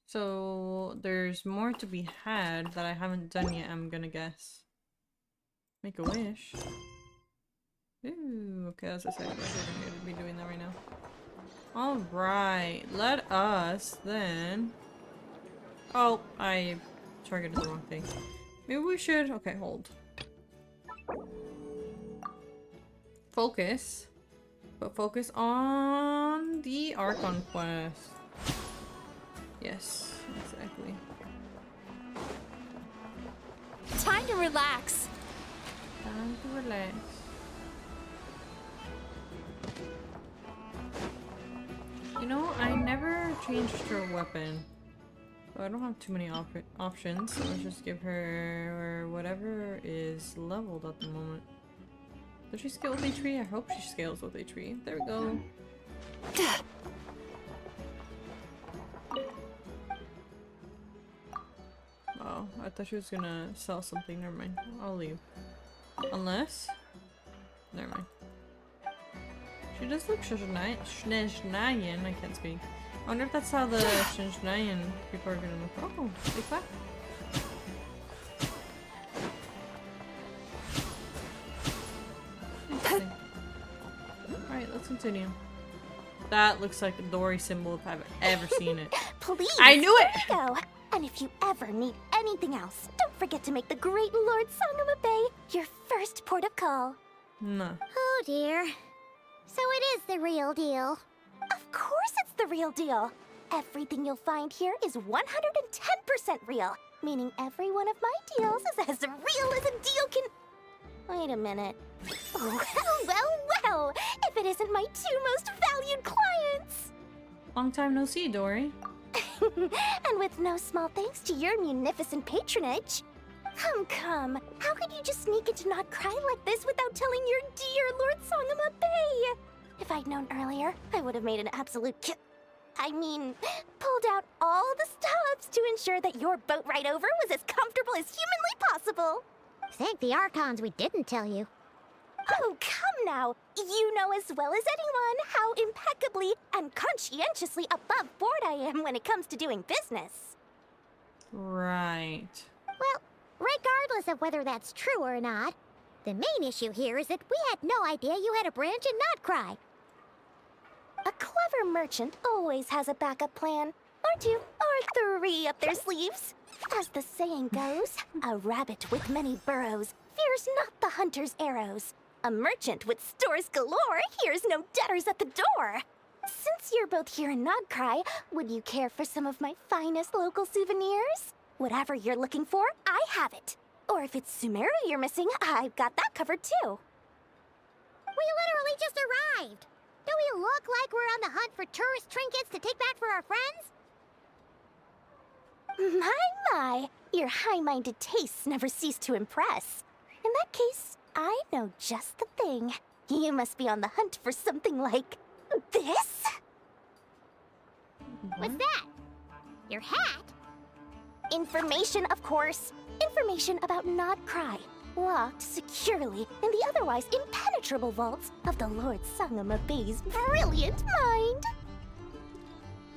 So there's more to be had that I haven't done yet, I'm gonna guess. Make a wish. Ooh, okay, as I said, I don't need to be doing that right now. Alright, let us then... Oh, I targeted the wrong thing. Maybe we should... Okay, hold. Focus. But focus on the Archon quest. Yes, exactly. Time to relax. Time to relax. You know, I never changed her weapon. So I don't have too many options. So let's just give her whatever is leveled at the moment. Does she scale with HP? I hope she scales with HP. There we go. Oh, I thought she was gonna sell something. Never mind. I'll leave. Unless... Never mind. She does look Schnezhnayan. I can't speak. I wonder if that's how the Schnezhnayan people are gonna look. Oh, big clap. Interesting. Alright, let's continue. That looks like a Dory symbol if I've ever seen it. Please! I knew it! Go. And if you ever need anything else, don't forget to make the great Lord Sangama Bay your first port of call. No. Oh dear. So it is the real deal. Of course it's the real deal. Everything you'll find here is 110% real, meaning every one of my deals is as real as a deal can... Wait a minute. Well, if it isn't my two most valued clients! Long time no see, Dory. And with no small thanks to your munificent patronage. Come. How could you just sneak into Not Krai like this without telling your dear Lord Sangama Bay? If I'd known earlier, I would have made an absolute pulled out all the stops to ensure that your boat ride over was as comfortable as humanly possible. Thank the Archons we didn't tell you. Oh, come now. You know as well as anyone how impeccably and conscientiously above board I am when it comes to doing business. Right. Well, regardless of whether that's true or not, the main issue here is that we had no idea you had a branch in Not Krai. A clever merchant always has a backup plan, or two, or three up their sleeves. As the saying goes, a rabbit with many burrows fears not the hunter's arrows. A merchant with stores galore hears no debtors at the door. Since you're both here in Not Krai, would you care for some of my finest local souvenirs? Whatever you're looking for, I have it. Or if it's Sumeru you're missing, I've got that covered too. We literally just arrived. Do we look like we're on the hunt for tourist trinkets to take back for our friends? My, your high-minded tastes never cease to impress. In that case, I know just the thing. You must be on the hunt for something like this? What's that? Your hat? Information, of course. Information about Nod Krai, locked securely in the otherwise impenetrable vaults of the Lord Sangama Bay's brilliant mind.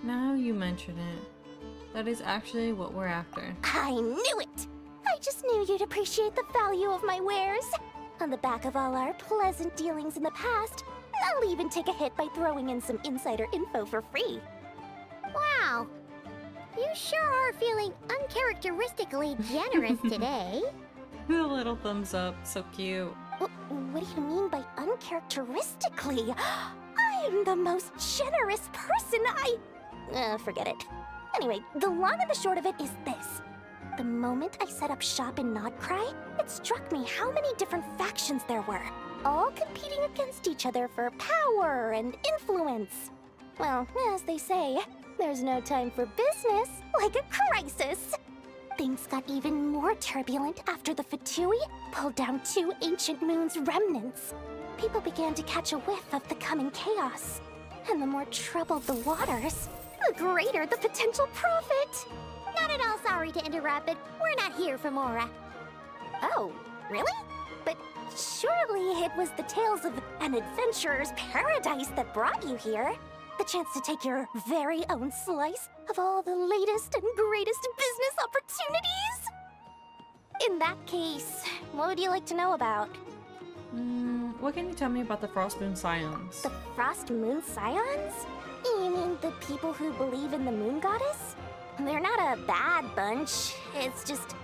Now you mention it. That is actually what we're after. I knew it! I just knew you'd appreciate the value of my wares. On the back of all our pleasant dealings in the past, I'll even take a hit by throwing in some insider info for free. Wow. You sure are feeling uncharacteristically generous today. The little thumbs up, so cute. What do you mean by uncharacteristically? I'm the most generous person forget it. Anyway, the long and the short of it is this. The moment I set up shop in Nod Krai, it struck me how many different factions there were, all competing against each other for power and influence. Well, as they say, there's no time for business like a crisis. Things got even more turbulent after the Fatui pulled down 2 ancient moon's remnants. People began to catch a whiff of the coming chaos. And the more troubled the waters, the greater the potential profit. Not at all sorry to interrupt, but we're not here for Mora. Oh, really? But surely it was the tales of an adventurer's paradise that brought you here. The chance to take your very own slice of all the latest and greatest business opportunities? In that case, what would you like to know about? What can you tell me about the Frost Moon Scions? The Frost Moon Scions? You mean the people who believe in the moon goddess? They're not a bad bunch. It's just,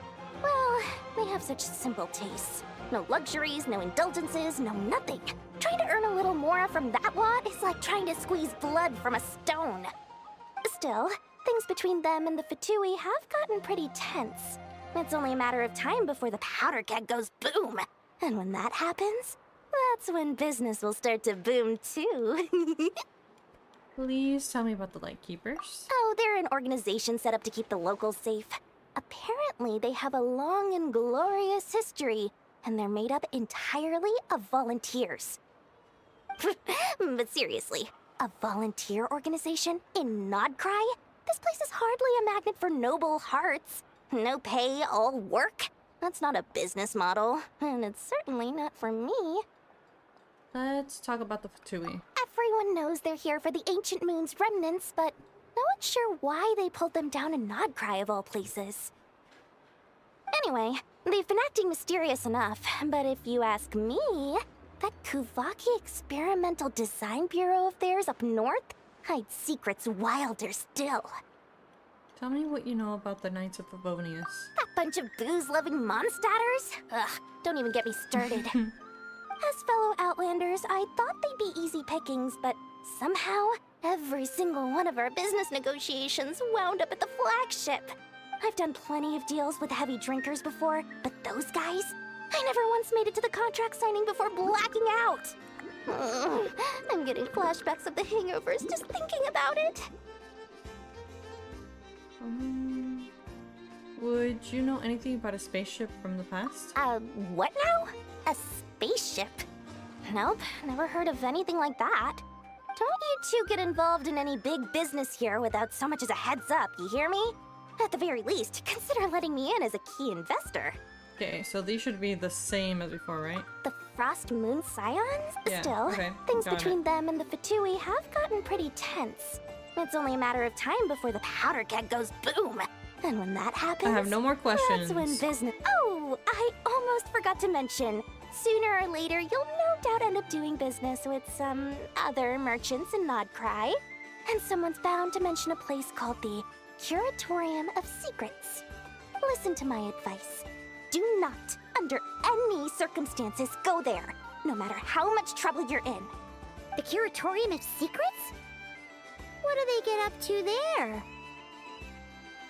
well, they have such simple tastes. No luxuries, no indulgences, no nothing. Trying to earn a little more from that lot is like trying to squeeze blood from a stone. Still, things between them and the Fatui have gotten pretty tense. It's only a matter of time before the powder keg goes boom. And when that happens, that's when business will start to boom too. Please tell me about the Lightkeepers. Oh, they're an organization set up to keep the locals safe. Apparently, they have a long and glorious history, and they're made up entirely of volunteers. But seriously, a volunteer organization in Nod Krai? This place is hardly a magnet for noble hearts. No pay, all work. That's not a business model, and it's certainly not for me. Let's talk about the Fatui. Everyone knows they're here for the Ancient Moon's remnants, but no one's sure why they pulled them down in Nod Krai of all places. Anyway, they've been acting mysterious enough, but if you ask me, that Kuvaki Experimental Design Bureau of theirs up north hides secrets wilder still. Tell me what you know about the Knights of Favonius. That bunch of booze-loving monsters? Ugh, don't even get me started. As fellow Outlanders, I thought they'd be easy pickings, but somehow, every single one of our business negotiations wound up at the flagship. I've done plenty of deals with heavy drinkers before, but those guys? I never once made it to the contract signing before blacking out. I'm getting flashbacks of the hangovers just thinking about it. Would you know anything about a spaceship from the past? What now? A spaceship? Nope, never heard of anything like that. Don't you two get involved in any big business here without so much as a heads up, you hear me? At the very least, consider letting me in as a key investor. Okay, so these should be the same as before, right? The Frost Moon Scions? Yeah, Still, okay, things got between it. them and the Fatui have gotten pretty tense. It's only a matter of time before the powder keg goes boom. And when that happens, I have no more questions. That's when business. Oh, I almost forgot to mention. Sooner or later, you'll no doubt end up doing business with some other merchants in Nod Krai. And someone's bound to mention a place called the Curatorium of Secrets. Listen to my advice. Do not, under any circumstances, go there, no matter how much trouble you're in. The Curatorium of Secrets? What do they get up to there?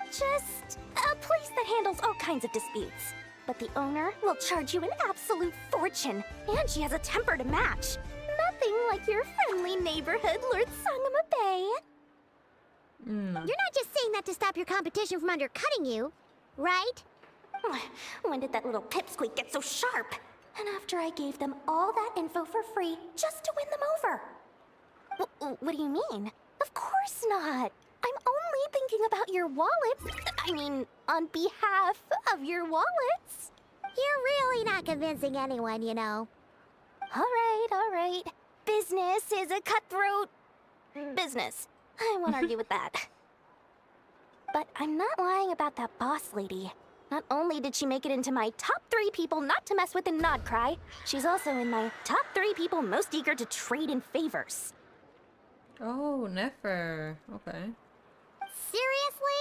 Just a place that handles all kinds of disputes. but the owner will charge you an absolute fortune, and she has a temper to match. Nothing like your friendly neighborhood, Lord Sangama Bay. You're not just saying that to stop your competition from undercutting you, right? When did that little pipsqueak get so sharp? And after I gave them all that info for free just to win them over. What do you mean? Of course not. I'm only thinking about your wallets. I mean, on behalf of your wallets. You're really not convincing anyone, you know. All right. Business is a cutthroat business. I won't argue with that. But I'm not lying about that boss lady. Not only did she make it into my top 3 people not to mess with in Nodcry, she's also in my top 3 people most eager to trade in favors. Oh, never. Okay. Seriously?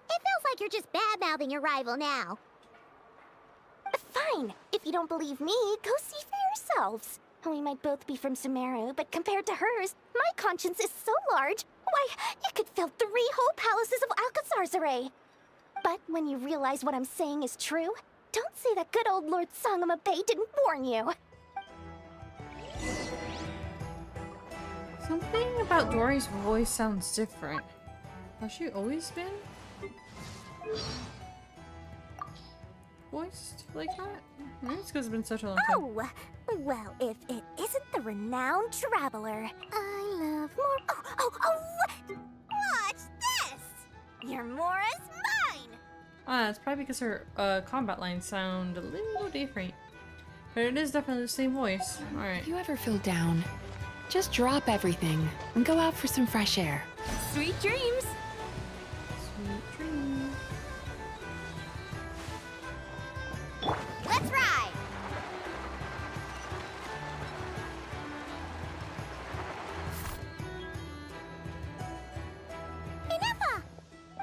It feels like you're just bad-mouthing your rival now. Fine. If you don't believe me, go see for yourselves. We might both be from Sumeru, but compared to hers, my conscience is so large, why, it could fill 3 whole palaces of Alcazar's array. But when you realize what I'm saying is true, don't say that good old Lord Sangama Bay didn't warn you. Something about Dory's voice sounds different. Has she always been voiced like that? Maybe it's because it's been such a long time. Oh, well, if it isn't the renowned traveler, I love more. What's this? Your Mora's mine! It's probably because her combat lines sound a little different. But it is definitely the same voice. Alright. If you ever feel down, just drop everything and go out for some fresh air. Sweet dreams! Sweet dreams. Let's ride!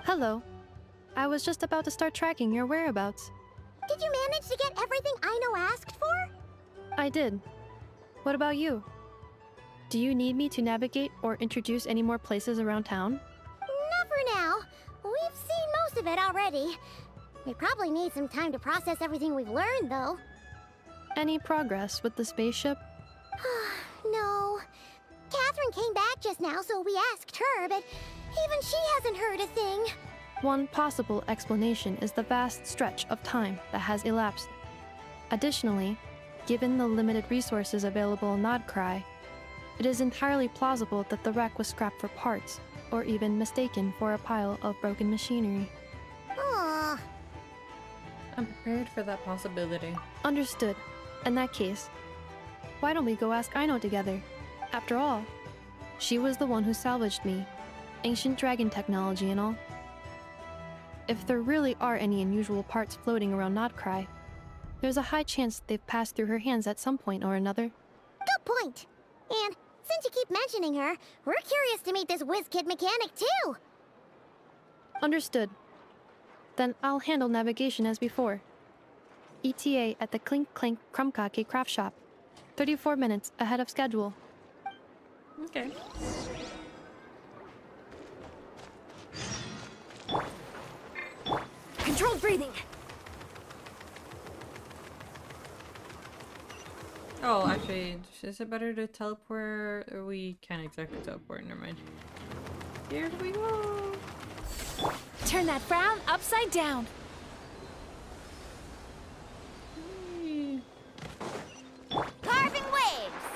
Hello. I was just about to start tracking your whereabouts. Did you manage to get everything Aino asked for? I did. What about you? Do you need me to navigate or introduce any more places around town? Not for now. We've seen most of it already. We probably need some time to process everything we've learned, though. Any progress with the spaceship? No. Catherine came back just now, so we asked her, but even she hasn't heard a thing. One possible explanation is the vast stretch of time that has elapsed. Additionally, given the limited resources available in Nodcry, it is entirely plausible that the wreck was scrapped for parts, or even mistaken for a pile of broken machinery. Aww. I'm prepared for that possibility. Understood. In that case, why don't we go ask Aino together? After all, she was the one who salvaged me. Ancient dragon technology and all. If there really are any unusual parts floating around Nodcry, there's a high chance they've passed through her hands at some point or another. Good point. And since you keep mentioning her, we're curious to meet this whiz-kid mechanic too. Understood. Then I'll handle navigation as before. ETA at the Clink Clank Krumkake craft shop. 34 minutes ahead of schedule. Okay. Controlled breathing! Oh, actually, is it better to teleport? Or we can't exactly teleport, never mind. Here we go! Turn that frown upside down! Hey. Carving waves!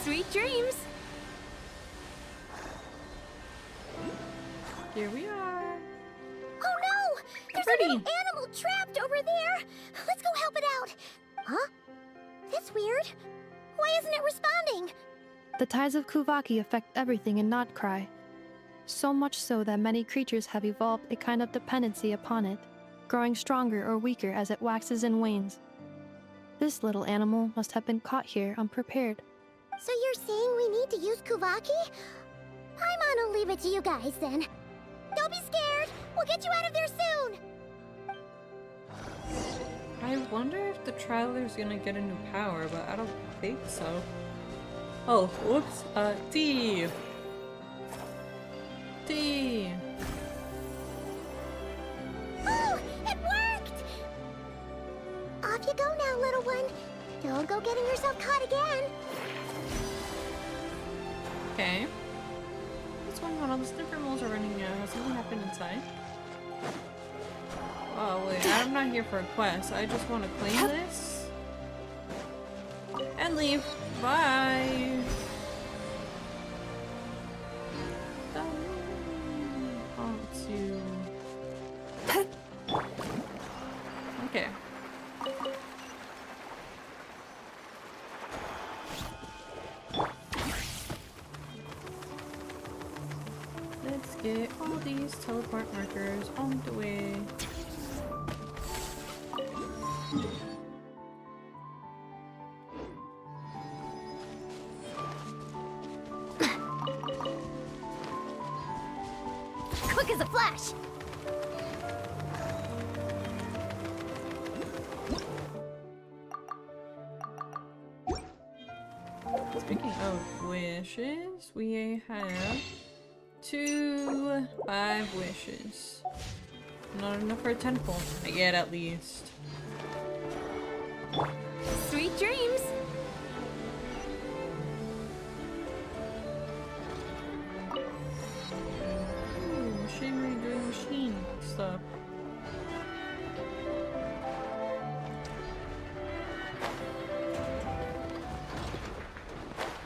Sweet dreams! Here we are! Oh no! There's a little animal trapped over there! Let's go help it out! Huh? That's weird. Why isn't it responding? The tides of Kuvaki affect everything in Nodcry. So much so that many creatures have evolved a kind of dependency upon it, growing stronger or weaker as it waxes and wanes. This little animal must have been caught here unprepared. So you're saying we need to use Kuvaki? I'm gonna leave it to you guys then. Don't be scared! We'll get you out of there soon! I wonder if the Traveler's gonna get a new power, but I don't think so. Oh, whoops. T! Empty. Oh, it worked! Off you go now, little one. Don't go getting yourself caught again. Okay. What's going on? All the sniffer moles are running out. Has something happened inside? Oh, wait. I'm not here for a quest. I just want to claim this. And leave. Bye. Okay. Let's get all these teleport markers on the way. Quick as a flash! Speaking of wishes, we have 5 wishes. Not enough for a temple. I get at least. Sweet dreams! Ooh, machinery doing machine stuff.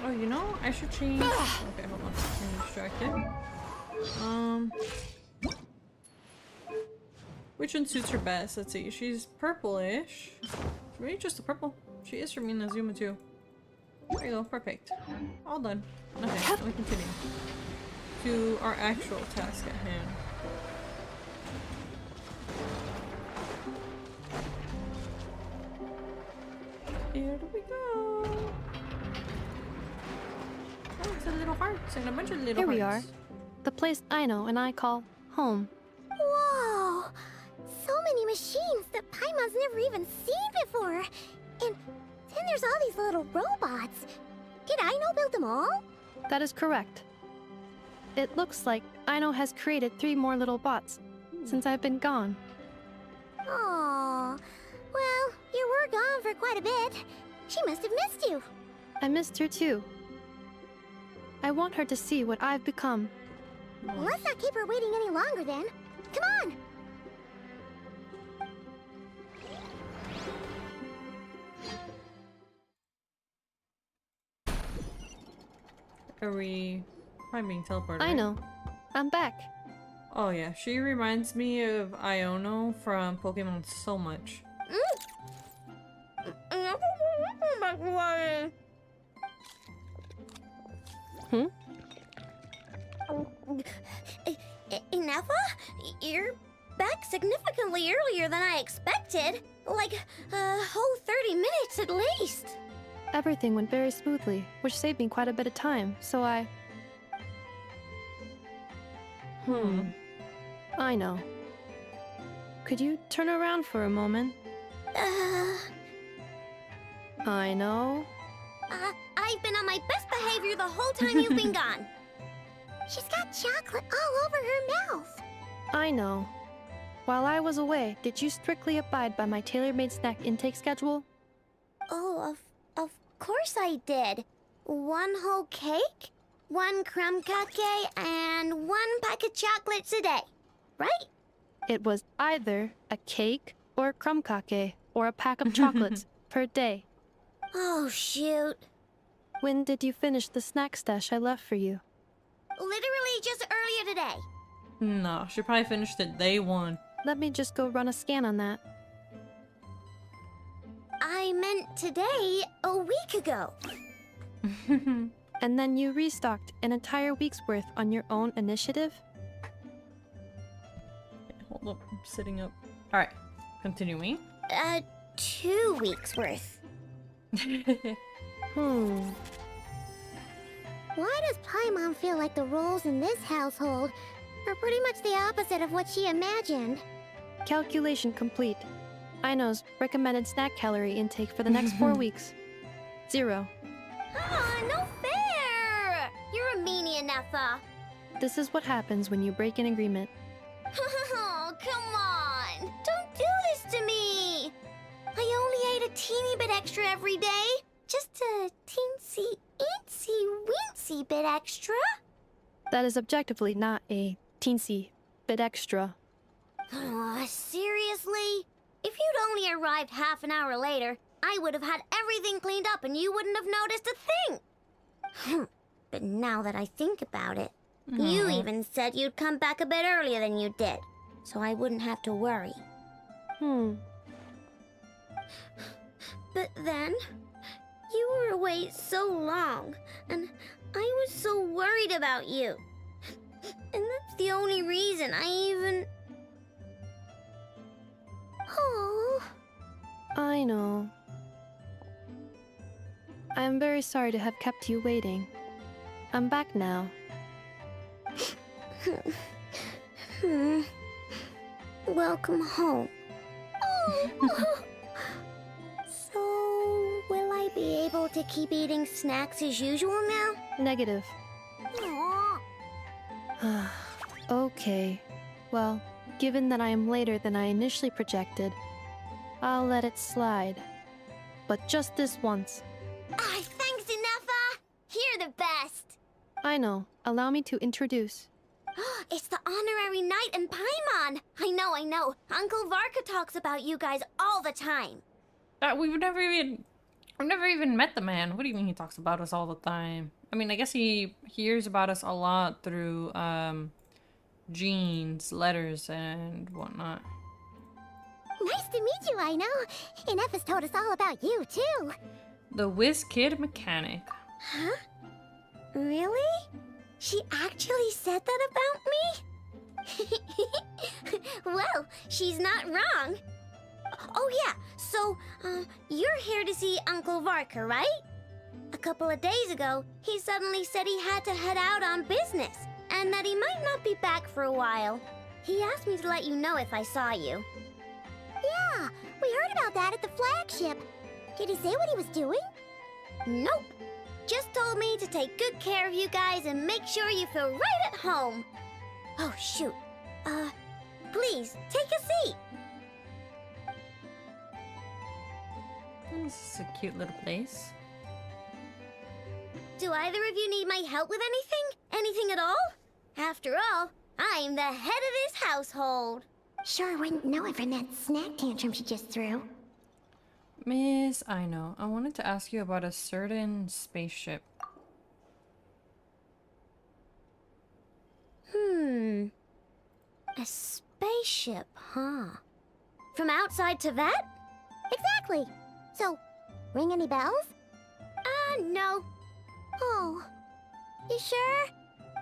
Oh, you know, I should change. Okay, hold on. I'm distracted. Which one suits her best? Let's see. She's purplish. Maybe just a purple. She is from Inazuma too. There you go. Perfect. All done. Okay, let me continue to our actual task at hand. Here we go. Oh, it's a little hearts and a bunch of little Here we are. hearts. The place Aino and I call home. Whoa! So many machines that Paimon's never even seen before. And then there's all these little robots. Did Aino build them all? That is correct. It looks like Aino has created 3 more little bots since I've been gone. Aww. Well, you were gone for quite a bit. She must have missed you. I missed her too. I want her to see what I've become. Well, let's not keep her waiting any longer then. Come on! Are we probably being teleported? I know. I'm back. Oh yeah, she reminds me of Iono from Pokemon so much. Hmm? Ineffa? You're back significantly earlier than I expected. Like, a whole 30 minutes at least. Everything went very smoothly, which saved me quite a bit of time, so I know. Could you turn around for a moment? I know. I've been on my best behavior the whole time you've been gone. She's got chocolate all over her mouth. I know. While I was away, did you strictly abide by my tailor-made snack intake schedule? Oh, of course I did. 1 whole cake, 1 crumb cake, and 1 pack of chocolates a day, right? It was either a cake or a crumb cake or a pack of chocolates per day. Oh, shoot. When did you finish the snack stash I left for you? Literally just earlier today. No, she probably finished it day 1. Let me just go run a scan on that. I meant today, a week ago. And then you restocked an entire week's worth on your own initiative? Hold up, I'm sitting up. Alright, continuing. 2 weeks worth. Why does Paimon feel like the roles in this household are pretty much the opposite of what she imagined? Calculation complete. Aino's recommended snack calorie intake for the next 4 weeks. 0. Ah, no fair! You're a meanie, Ineffa. This is what happens when you break an agreement. Oh, come on! Don't do this to me! I only ate a teeny bit extra every day. Just a teensy, weensy bit extra. That is objectively not a teensy bit extra. Oh, seriously? If you'd only arrived half an hour later, I would have had everything cleaned up and you wouldn't have noticed a thing. But now that I think about it, you even said you'd come back a bit earlier than you did, so I wouldn't have to worry. But then, you were away so long, and I was so worried about you. And that's the only reason I even... Oh. I know. I am very sorry to have kept you waiting. I'm back now. Welcome home. Oh. So, will I be able to keep eating snacks as usual now? Negative. Aw. Okay. Well, given that I am later than I initially projected, I'll let it slide. But just this once. Thanks, Inefa! You're the best! I know. Allow me to introduce. It's the honorary knight and Paimon! I know. Uncle Varka talks about you guys all the time. I've never even met the man. What do you mean he talks about us all the time? I mean, I guess he hears about us a lot through, Jean's letters and whatnot. Nice to meet you, I know. Inefa's told us all about you, too. The Whiz Kid Mechanic. Huh? Really? She actually said that about me? Well, she's not wrong. Oh yeah, so, you're here to see Uncle Varka, right? A couple of days ago, he suddenly said he had to head out on business, and that he might not be back for a while. He asked me to let you know if I saw you. Yeah, we heard about that at the flagship. Did he say what he was doing? Nope. Just told me to take good care of you guys and make sure you feel right at home. Oh, shoot. Please, take a seat. This is a cute little place. Do either of you need my help with anything? Anything at all? After all, I'm the head of this household. Sure wouldn't know it from that snack tantrum she just threw. Miss, I know. I wanted to ask you about a certain spaceship. A spaceship, huh? From outside to that? Exactly. So, ring any bells? No. Oh. You sure?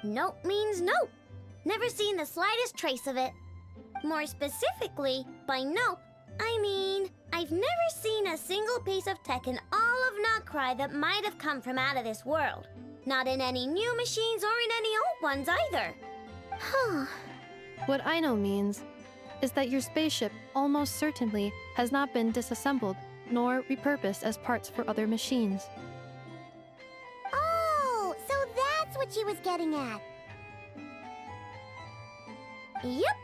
Nope means nope. Never seen the slightest trace of it. More specifically, by nope, I mean, I've never seen a single piece of tech in all of Nokrai that might have come from out of this world. Not in any new machines or in any old ones either. Huh. What I know means is that your spaceship almost certainly has not been disassembled nor repurposed as parts for other machines. Oh, so that's what she was getting at. Yep.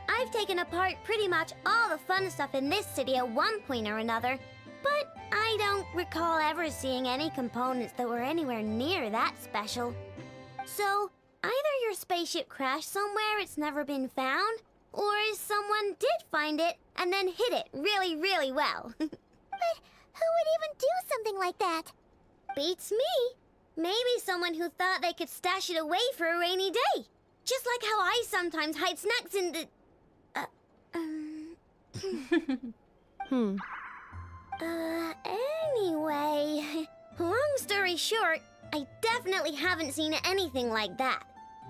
I've taken apart pretty much all the fun stuff in this city at one point or another, but I don't recall ever seeing any components that were anywhere near that special. So, either your spaceship crashed somewhere it's never been found, or someone did find it and then hid it really, really well. But who would even do something like that? Beats me. Maybe someone who thought they could stash it away for a rainy day. Just like how I sometimes hide snacks in the... Anyway, long story short, I definitely haven't seen anything like that.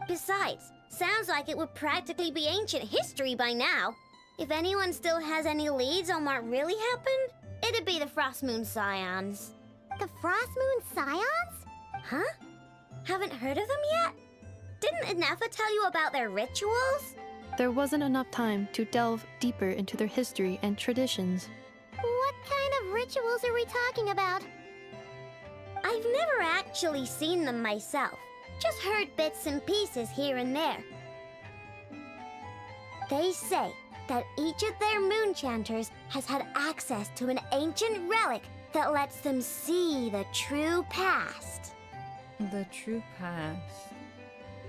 Besides, sounds like it would practically be ancient history by now. If anyone still has any leads on what really happened, it'd be the Frost Moon Scions. The Frost Moon Scions? Huh? Haven't heard of them yet? Didn't Inefa tell you about their rituals? There wasn't enough time to delve deeper into their history and traditions. What kind of rituals are we talking about? I've never actually seen them myself, Just heard bits and pieces here and there. They say that each of their moon chanters has had access to an ancient relic that lets them see the true past. The true past.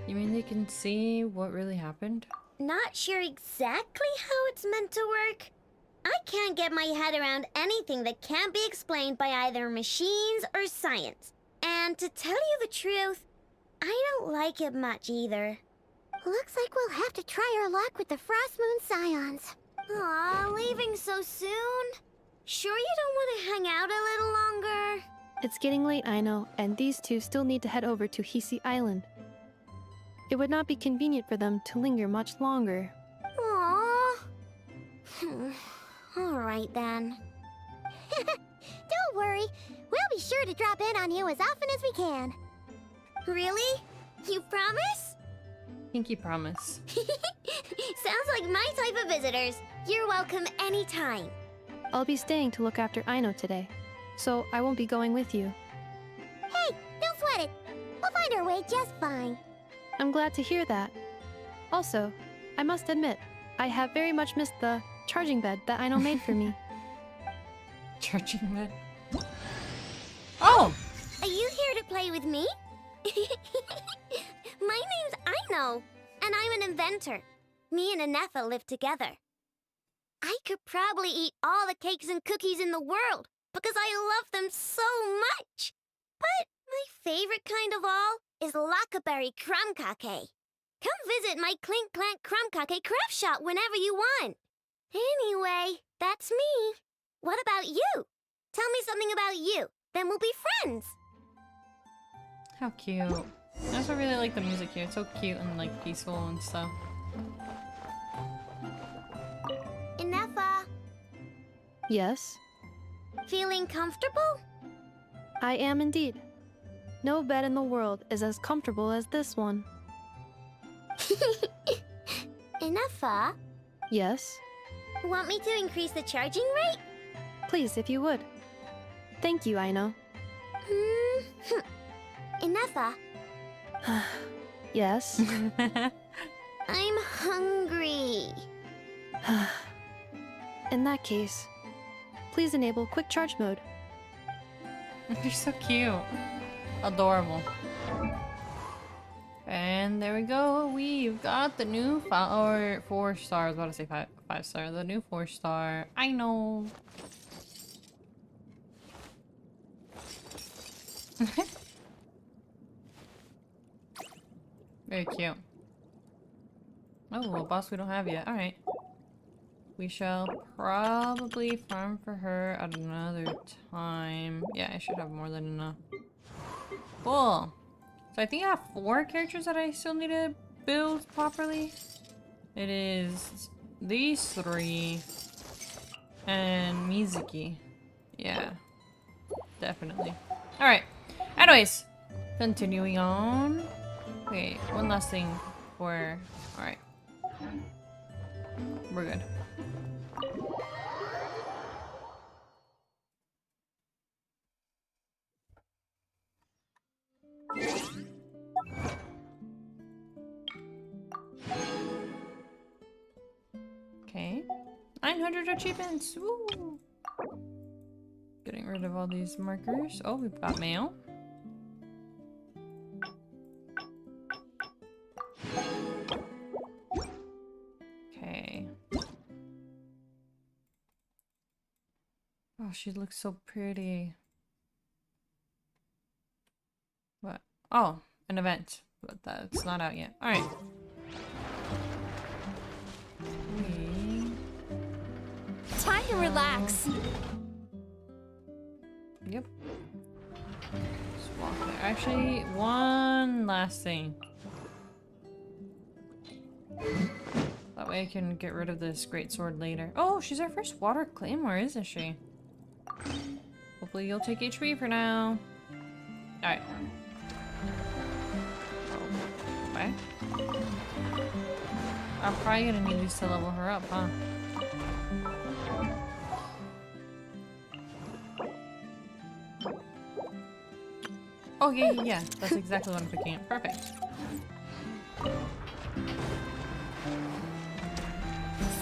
You mean they can see what really happened? Not sure exactly how it's meant to work. I can't get my head around anything that can't be explained by either machines or science. And to tell you the truth, I don't like it much either. Looks like we'll have to try our luck with the Frost Moon Scions. Aw, leaving so soon? Sure you don't want to hang out a little longer? It's getting late, I know, and these two still need to head over to Hisi Island. It would not be convenient for them to linger much longer. Aww. Alright then. Don't worry, we'll be sure to drop in on you as often as we can. Really? You promise? Pinky promise. Sounds like my type of visitors. You're welcome anytime. I'll be staying to look after Aino today, so I won't be going with you. Hey, don't sweat it. We'll find our way just fine. I'm glad to hear that. Also, I must admit, I have very much missed the charging bed that Aino made for me. Charging bed? Oh! Are you here to play with me? My name's Aino, and I'm an inventor. Me and Anefa live together. I could probably eat all the cakes and cookies in the world because I love them so much. But my favorite kind of all is Lackaberry Crumb Cake. Come visit my Clink Clank Crumb Cake craft shop whenever you want. Anyway, that's me. What about you? Tell me something about you, then we'll be friends. How cute. I also really like the music here. It's so cute and like peaceful and stuff. Anefa, Yes, feeling comfortable? I am indeed. No bed in the world is as comfortable as this one. Anefa, Yes, want me to increase the charging rate? please if you would. Thank you, Aino. Anefa, Yes. I'm hungry. In that case, please enable quick charge mode. They're so cute. Adorable. And there we go. We've got the new 4 star. I was about to say 5 star. The new 4 star. I know. Very cute. Oh, a boss we don't have yet. Alright. We shall probably farm for her at another time. Yeah, I should have more than enough. Cool. So I think I have 4 characters that I still need to build properly. It is these 3 and Mizuki. Yeah, definitely. Alright. Anyways, continuing on. Wait, one last thing for... Alright. We're good. Okay. 900 achievements! Woo! Getting rid of all these markers. Oh, we've got mail. Okay. Oh, she looks so pretty. What? Oh, an event. But that's not out yet. Alright. Time to relax. Yep. Just walk there. Actually, one last thing. That way I can get rid of this great sword later. Oh, she's our first water claymore, isn't she? Hopefully you'll take HP for now. Alright. Okay. I'm probably gonna need these to level her up, huh? Oh, yeah, yeah, yeah. That's exactly what I'm picking up. Perfect.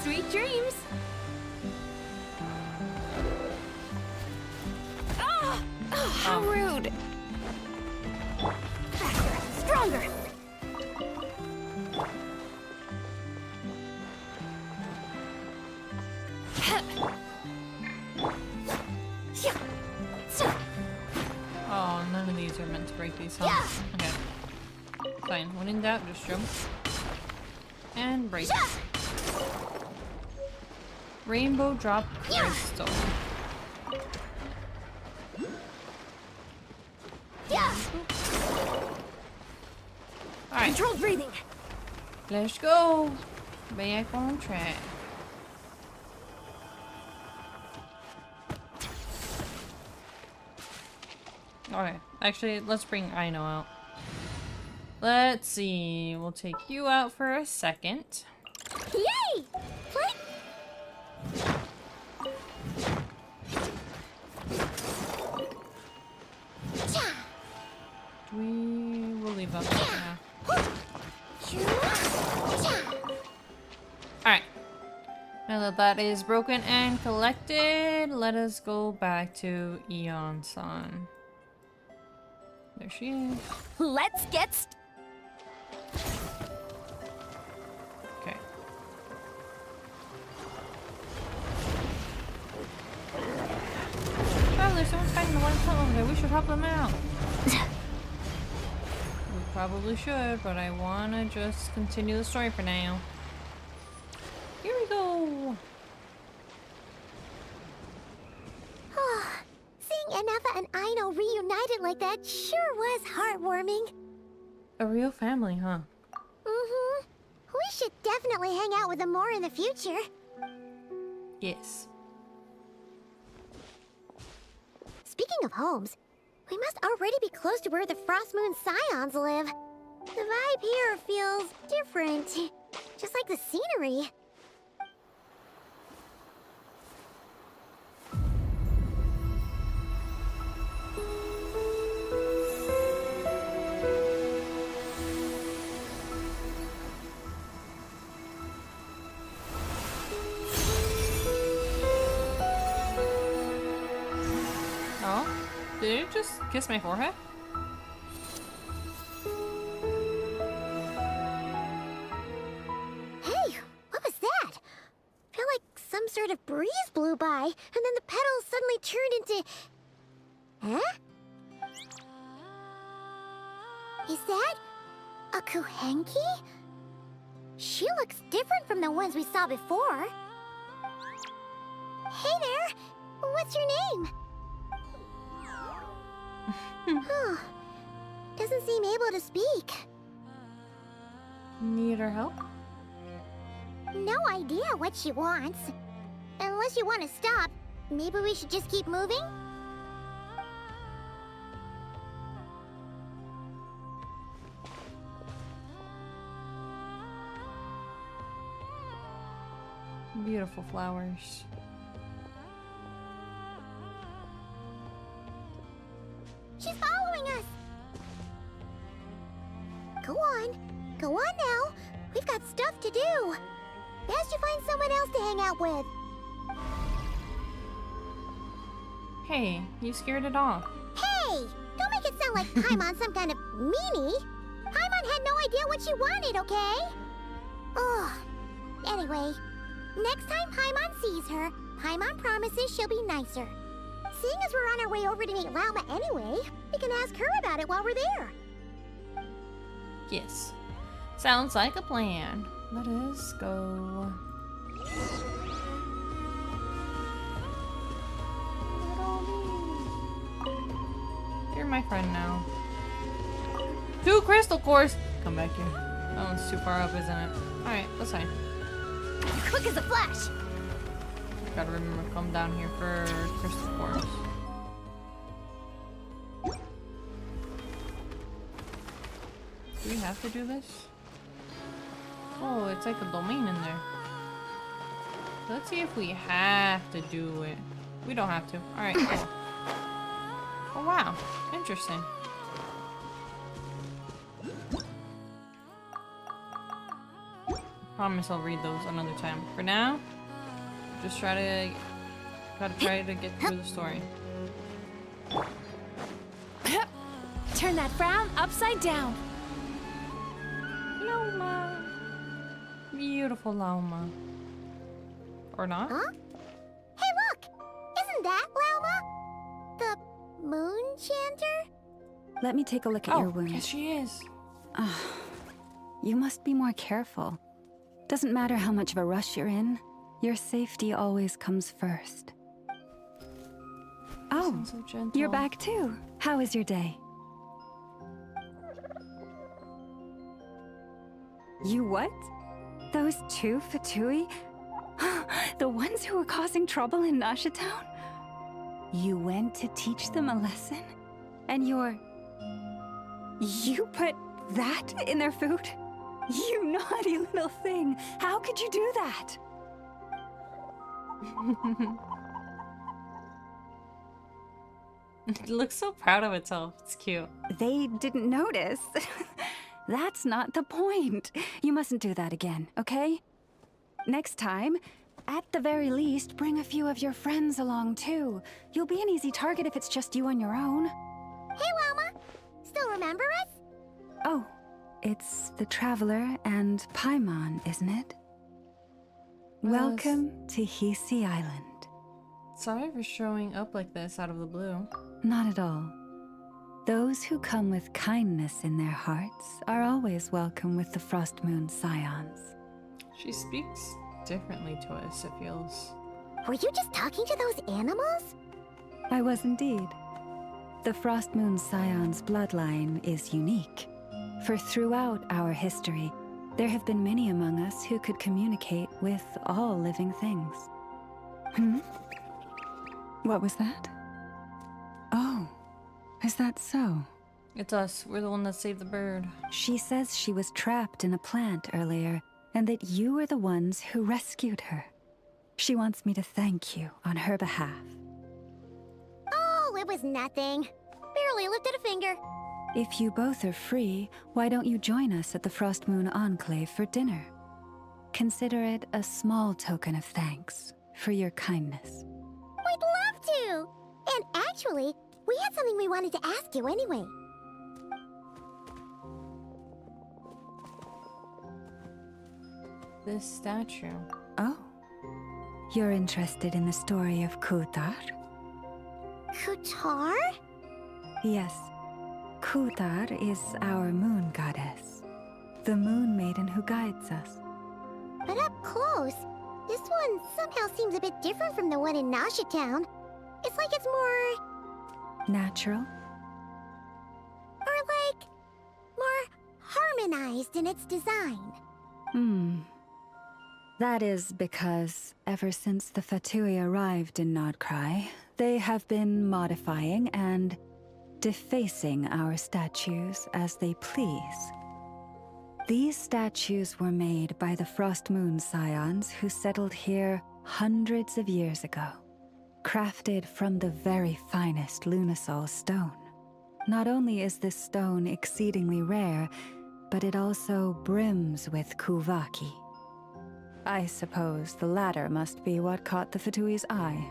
Sweet dreams! Ah! Oh, how rude! Faster, stronger! Oh, none of these are meant to break these, huh? Okay. Fine. When in doubt, just jump. And break. Rainbow drop crystal. Alright. Controlled breathing. Let's go. Back on track. Okay. Actually, let's bring Aino out. Let's see. We'll take you out for a second. Yay! Play. We'll leave up now. Alright. Now that that is broken and collected, let us go back to Eon-san. There she is. Let's get Okay. Oh, there's someone fighting the one tunnel there. We should help them out. We probably should, but I wanna just continue the story for now. Here we go. Seeing Anafa and Aino reunited like that sure was heartwarming. A real family, huh? Mm-hmm. We should definitely hang out with them more in the future. Yes. Speaking of homes, we must already be close to where the Frost Moon Scions live. The vibe here feels different. Just like the scenery. Did it just kiss my forehead? Hey, what was that? I feel like some sort of breeze blew by, and then the petals suddenly turned into... Huh? Is that a Kuhenki? She looks different from the ones we saw before. Hey there! What's your name? Huh. Doesn't seem able to speak. Need our help? No idea what she wants. Unless you want to stop, maybe we should just keep moving? Beautiful flowers. She's following us! Go on. Go on now. We've got stuff to do. Best you find someone else to hang out with. Hey, you scared it off. Hey! Don't make it sound like Paimon's some kind of meanie. Paimon had no idea what she wanted, okay? Ugh. Anyway, next time Paimon sees her, Paimon promises she'll be nicer. Seeing as we're on our way over to meet Lauma anyway, we can ask her about it while we're there. Yes. Sounds like a plan. Let us go. You're my friend now. 2 crystal cores! Come back here. That one's too far up, isn't it? Alright, that's fine. Quick as a flash! Gotta remember to come down here for crystal cores. Do we have to do this? Oh, it's like a domain in there. Let's see if we have to do it. We don't have to. Alright, cool. Oh wow, interesting. Promise I'll read those another time. For now, just gotta try to get through the story. Turn that frown upside down. Lauma. Beautiful Lauma. Or not? Huh? Hey, look! Isn't that Lauma? The moon chanter? Let me take a look at your wound. Yes, she is. You must be more careful. Doesn't matter how much of a rush you're in, your safety always comes first. Oh, So gentle. you're back too. How was your day? You what? Those two Fatui? The ones who were causing trouble in Nasha Town? You went to teach them a lesson? And you put that in their food? You naughty little thing! How could you do that? It looks so proud of itself. It's cute. They didn't notice. That's not the point. You mustn't do that again, okay? Next time, at the very least, bring a few of your friends along too. You'll be an easy target if it's just you on your own. Hey, Lauma! Still remember us? Oh, it's the Traveler and Paimon, isn't it? Welcome to Hisi Island. Sorry for showing up like this out of the blue. Not at all. Those who come with kindness in their hearts are always welcome with the Frost Moon Scions. She speaks differently to us, it feels. Were you just talking to those animals? I was indeed. The Frost Moon Scion's bloodline is unique, for throughout our history, there have been many among us who could communicate with all living things. What was that? Oh, is that so? It's us. We're the one that saved the bird. She says she was trapped in a plant earlier, and that you were the ones who rescued her. She wants me to thank you on her behalf. Oh, it was nothing. Barely lifted a finger. If you both are free, why don't you join us at the Frost Moon Enclave for dinner? Consider it a small token of thanks for your kindness. We'd love to! And actually, we had something we wanted to ask you anyway. This statue. Oh. You're interested in the story of Kutar? Kutar? Yes. Kutar is our moon goddess. The moon maiden who guides us. But up close, this one somehow seems a bit different from the one in Nasha Town. It's like it's more... natural? Or like... more harmonized in its design. That is because, ever since the Fatui arrived in Nodkrai, they have been modifying and defacing our statues as they please. These statues were made by the Frost Moon Scions who settled here hundreds of years ago, crafted from the very finest Lunasol stone. Not only is this stone exceedingly rare, but it also brims with Kuvaki. I suppose the latter must be what caught the Fatui's eye.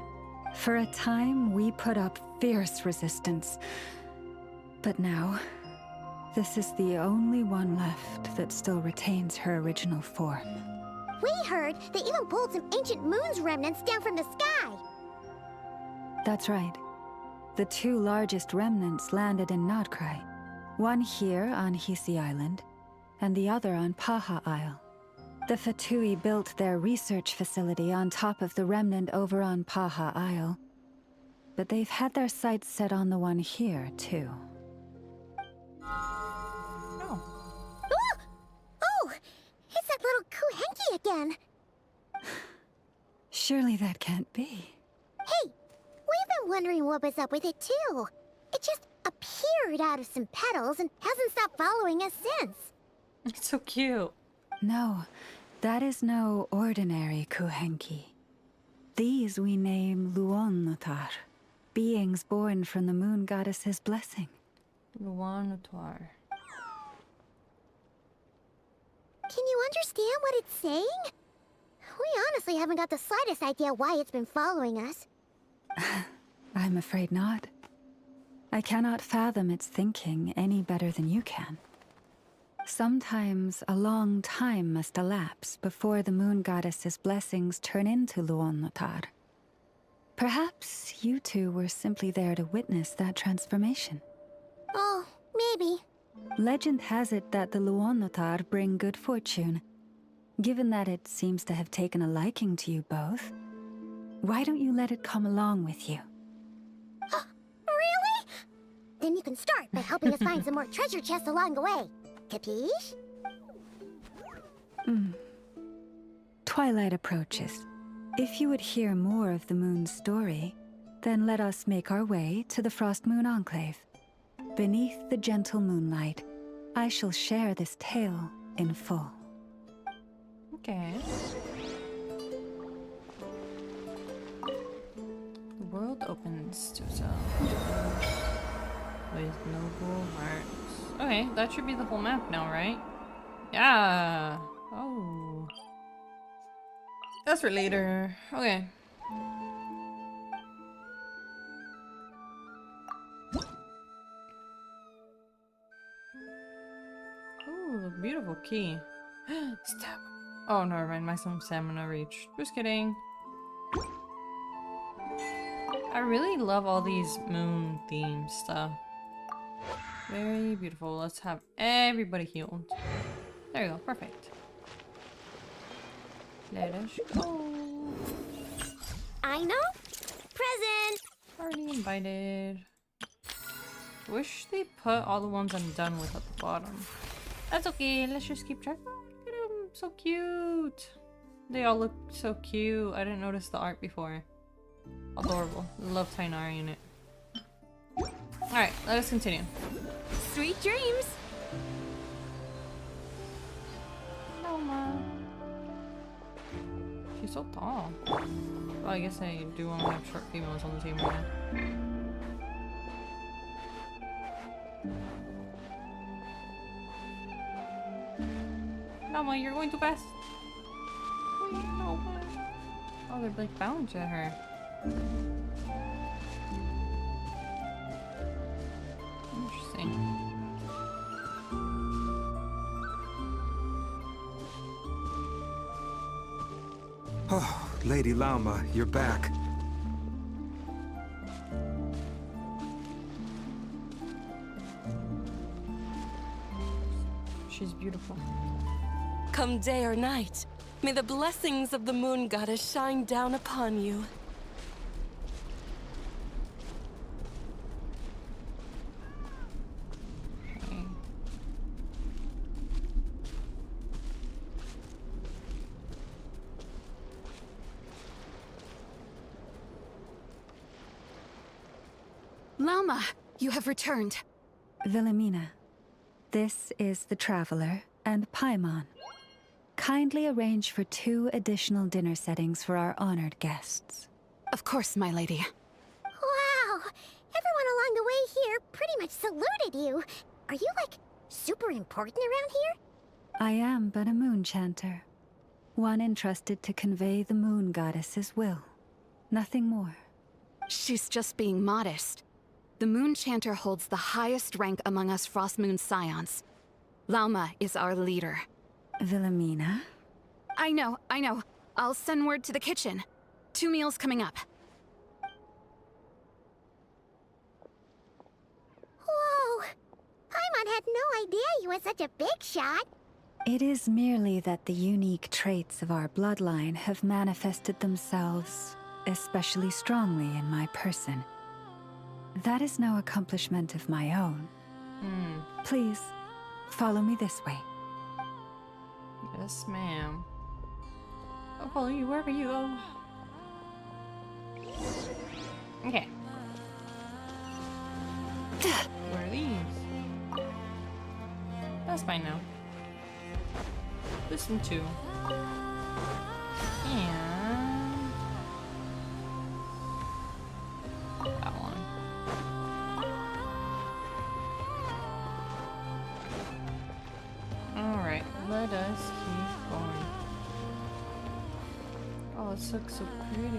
For a time, we put up fierce resistance. But now, this is the only one left that still retains her original form. We heard they even pulled some ancient moon's remnants down from the sky. That's right. The two largest remnants landed in Nodkrai. One here on Hisi Island, and the other on Paha Isle. The Fatui built their research facility on top of the remnant over on Paha Isle. But they've had their sights set on the one here, too. Oh! Oh! It's that little Kuhenki again! Surely that can't be. Hey! We've been wondering what was up with it, too. It just appeared out of some petals and hasn't stopped following us since. It's so cute. No, that is no ordinary Kuhenki. These we name Luonnotar, beings born from the moon goddess's blessing. Luonotar. Can you understand what it's saying? We honestly haven't got the slightest idea why it's been following us. I'm afraid not. I cannot fathom its thinking any better than you can. Sometimes a long time must elapse before the moon goddess's blessings turn into Luon Notar. Perhaps you two were simply there to witness that transformation. Oh, maybe. Legend has it that the Luon Notar bring good fortune. Given that it seems to have taken a liking to you both, why don't you let it come along with you? Really? Then you can start by helping us find some more treasure chests along the way. Capiche? Twilight approaches. If you would hear more of the moon's story, then let us make our way to the Frost Moon Enclave. Beneath the gentle moonlight, I shall share this tale in full. Okay. The world opens to itself with noble hearts. Okay, that should be the whole map now, right? Yeah. Oh. That's for later. Okay. Ooh, beautiful key. Stab. Oh, never mind. Maximum stamina reached. Just kidding. I really love all these moon theme stuff. Very beautiful. Let's have everybody healed. There you go. Perfect. Let us go. I know. Present. Already invited. Wish they put all the ones I'm done with at the bottom. That's okay. Let's just keep track. Oh, look at them. So cute. They all look so cute. I didn't notice the art before. Adorable. Love Tainari in it. Alright, let us continue. Sweet dreams! No, Mom. She's so tall. Well, I guess I do only have short females on the team right now. Mama, you're going too fast. Wait, no. Oh, they're like bound to her. Interesting. Oh, Lady Lauma, you're back. She's beautiful. Come day or night, may the blessings of the moon goddess shine down upon you. Okay. Lauma, you have returned. Wilhelmina, this is the Traveler and Paimon. Kindly arrange for 2 additional dinner settings for our honored guests. Of course, my lady. Wow! Everyone along the way here pretty much saluted you. Are you, like, super important around here? I am but a moon chanter. One entrusted to convey the moon goddess's will. Nothing more. She's just being modest. The Moon Chanter holds the highest rank among us Frost Moon Scions. Lauma is our leader. Wilhelmina? I know. I'll send word to the kitchen. 2 meals coming up. Whoa! Paimon had no idea you were such a big shot. It is merely that the unique traits of our bloodline have manifested themselves especially strongly in my person. That is no accomplishment of my own. Please, follow me this way. Yes, ma'am. I'll follow you wherever you go. Okay. What are these? That's fine now. Listen to. And that one. Alright, let us this looks so pretty.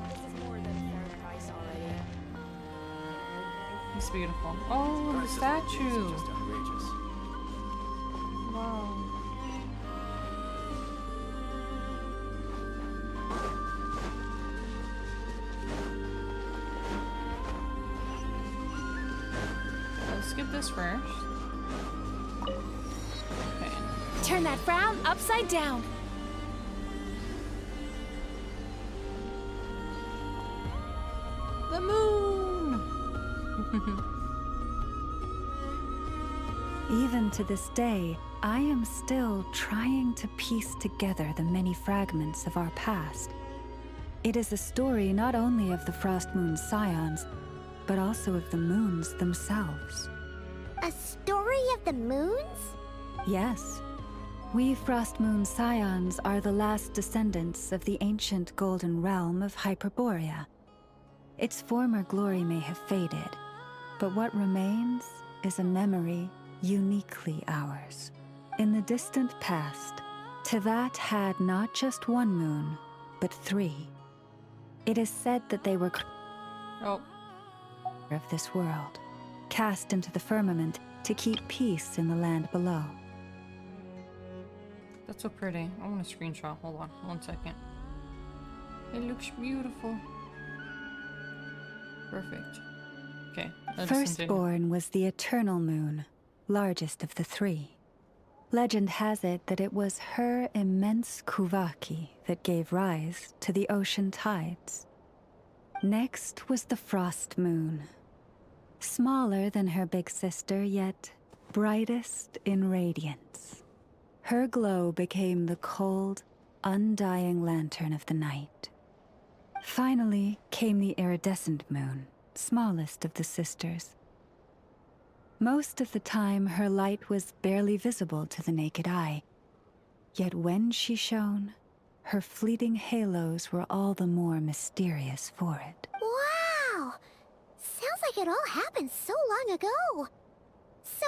This is more than a fair price already. It's beautiful. Oh, the statue! Just outrageous. Wow. Let's skip this first. Okay. Turn that frown upside down. The moon! Even to this day, I am still trying to piece together the many fragments of our past. It is a story not only of the Frost Moon Scions, but also of the moons themselves. A story of the moons? Yes. We Frost Moon Scions are the last descendants of the ancient golden realm of Hyperborea. Its former glory may have faded, but what remains is a memory uniquely ours. In the distant past, Tevat had not just one moon, but 3. It is said that they were of this world, cast into the firmament to keep peace in the land below. That's so pretty. I want a screenshot. Hold on 1 second. It looks beautiful. Perfect. Okay. let's continue. Firstborn was the eternal moon, largest of the 3. Legend has it that it was her immense Kuvaki that gave rise to the ocean tides. Next was the frost moon. Smaller than her big sister, yet brightest in radiance. Her glow became the cold, undying lantern of the night. Finally came the iridescent moon, smallest of the sisters. Most of the time, her light was barely visible to the naked eye. Yet when she shone, her fleeting halos were all the more mysterious for it. Wow! Sounds like it all happened so long ago. So,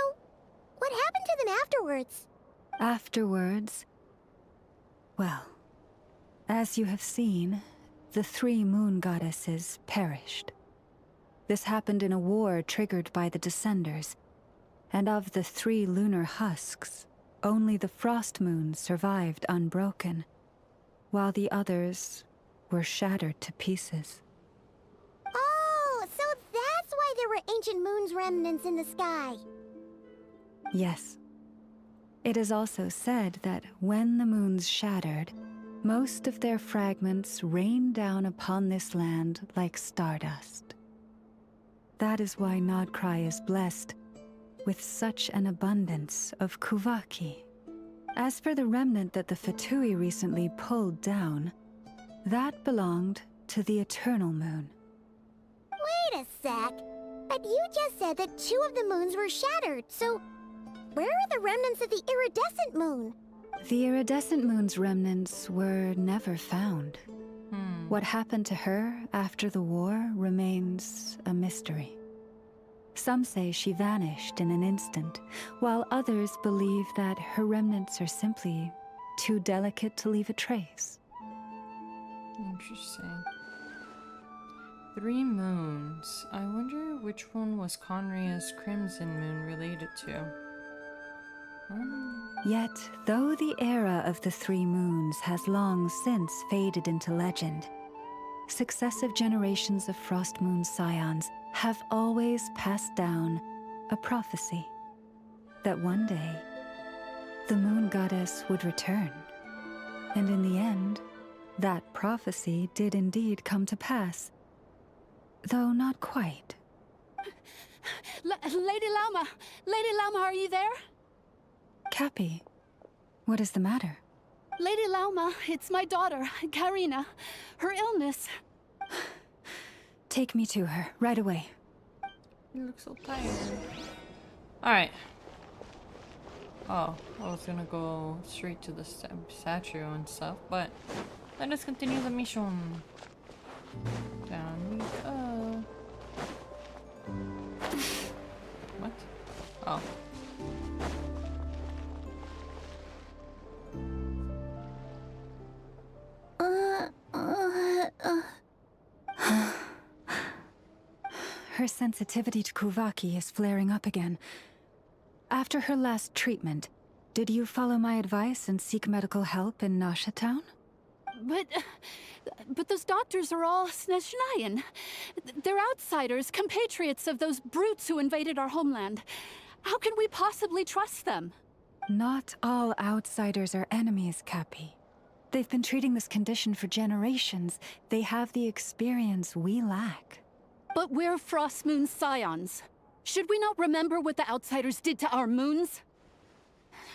what happened to them afterwards? Afterwards, well, as you have seen, the 3 moon goddesses perished. This happened in a war triggered by the Descenders, and of the 3 lunar husks, only the frost moons survived unbroken, while the others were shattered to pieces. Oh, so that's why there were ancient moon's remnants in the sky. Yes. It is also said that when the moons shattered, most of their fragments rained down upon this land like stardust. That is why Nodkrai is blessed with such an abundance of Kuvaki. As for the remnant that the Fatui recently pulled down, that belonged to the Eternal Moon. Wait a sec. But you just said that 2 of the moons were shattered, so where are the remnants of the iridescent moon? The iridescent moon's remnants were never found. What happened to her after the war remains a mystery. Some say she vanished in an instant, while others believe that her remnants are simply too delicate to leave a trace. Interesting. 3 moons. I wonder which one was Conria's Crimson Moon related to. Yet, though the era of the 3 moons has long since faded into legend, successive generations of Frost Moon Scions have always passed down a prophecy that one day the moon goddess would return. And in the end, that prophecy did indeed come to pass, though not quite. Lady Lauma! Lady Lauma, are you there? Cappy, what is the matter? Lady Lauma, it's my daughter, Karina. Her illness. Take me to her, right away. You look so tired. Alright. Oh, I was gonna go straight to the statue and stuff, but let us continue the mission. Down we go. What? Oh. her sensitivity to Kuvaki is flaring up again. After her last treatment, did you follow my advice and seek medical help in Nasha Town? But those doctors are all Snezhnayan. They're outsiders, compatriots of those brutes who invaded our homeland. How can we possibly trust them? Not all outsiders are enemies, Cappy. They've been treating this condition for generations. They have the experience we lack. But we're Frostmoon Scions. Should we not remember what the outsiders did to our moons?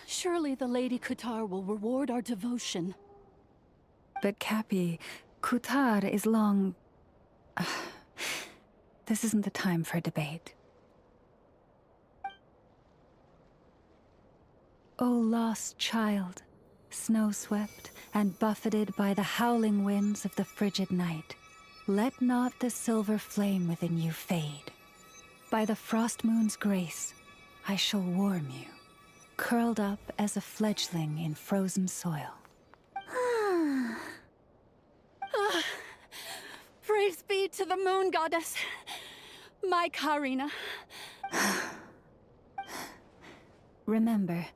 Surely the Lady Kutar will reward our devotion. But Cappy, Kutar is long... This isn't the time for a debate. O lost child, snow-swept and buffeted by the howling winds of the frigid night, let not the silver flame within you fade. By the frost moon's grace, I shall warm you, curled up as a fledgling in frozen soil. Praise be to the moon goddess, my Karina. Remember,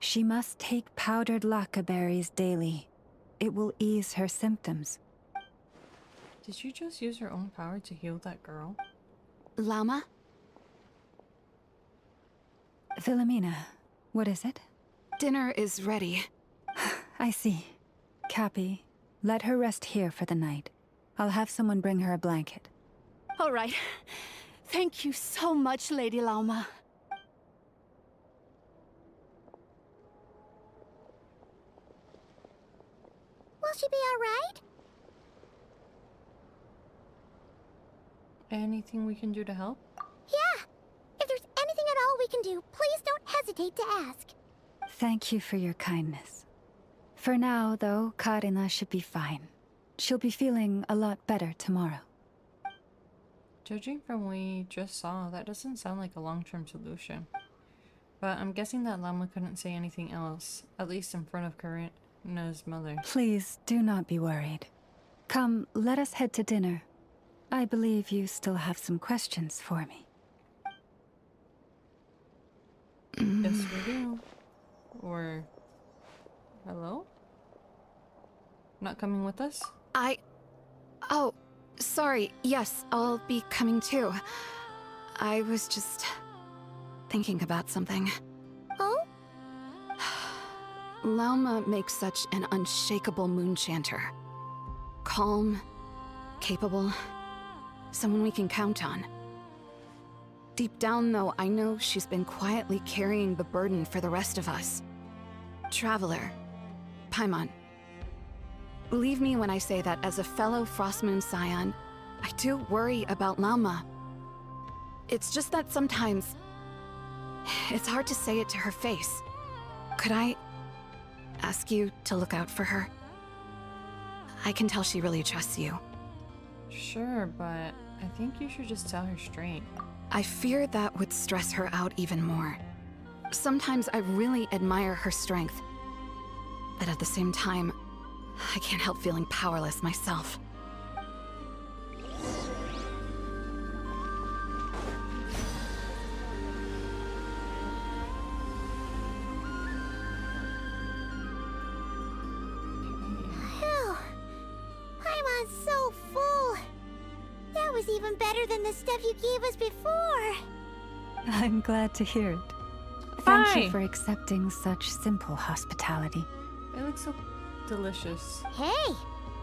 she must take powdered laka berries daily. It will ease her symptoms. Did you just use your own power to heal that girl? Llama? Philomena, what is it? Dinner is ready. I see. Cappy, let her rest here for the night. I'll have someone bring her a blanket. All right. Thank you so much, Lady Llama. Will she be all right? Anything we can do to help? Yeah. If there's anything at all we can do, please don't hesitate to ask. Thank you for your kindness. For now, though, Karina should be fine. She'll be feeling a lot better tomorrow. Judging from what we just saw, that doesn't sound like a long-term solution. But I'm guessing that Llama couldn't say anything else, at least in front of Karina's mother. Please do not be worried. Come, let us head to dinner. I believe you still have some questions for me. Yes, we do. Or... hello? Not coming with us? Oh, sorry. Yes, I'll be coming too. I was just... thinking about something. Oh? Lauma makes such an unshakable moon chanter. Calm, capable, someone we can count on. Deep down, though, I know she's been quietly carrying the burden for the rest of us. Traveler, Paimon, believe me when I say that as a fellow Frostmoon Scion, I do worry about Lauma. It's just that sometimes it's hard to say it to her face. Could I ask you to look out for her? I can tell she really trusts you. Sure, but I think you should just tell her straight. I fear that would stress her out even more. Sometimes I really admire her strength, but at the same time, I can't help feeling powerless myself. Phew. Paimon's so full. That was even better than the stuff you gave us before. I'm glad to hear it. Thank you for accepting such simple hospitality. It looks so delicious. Hey,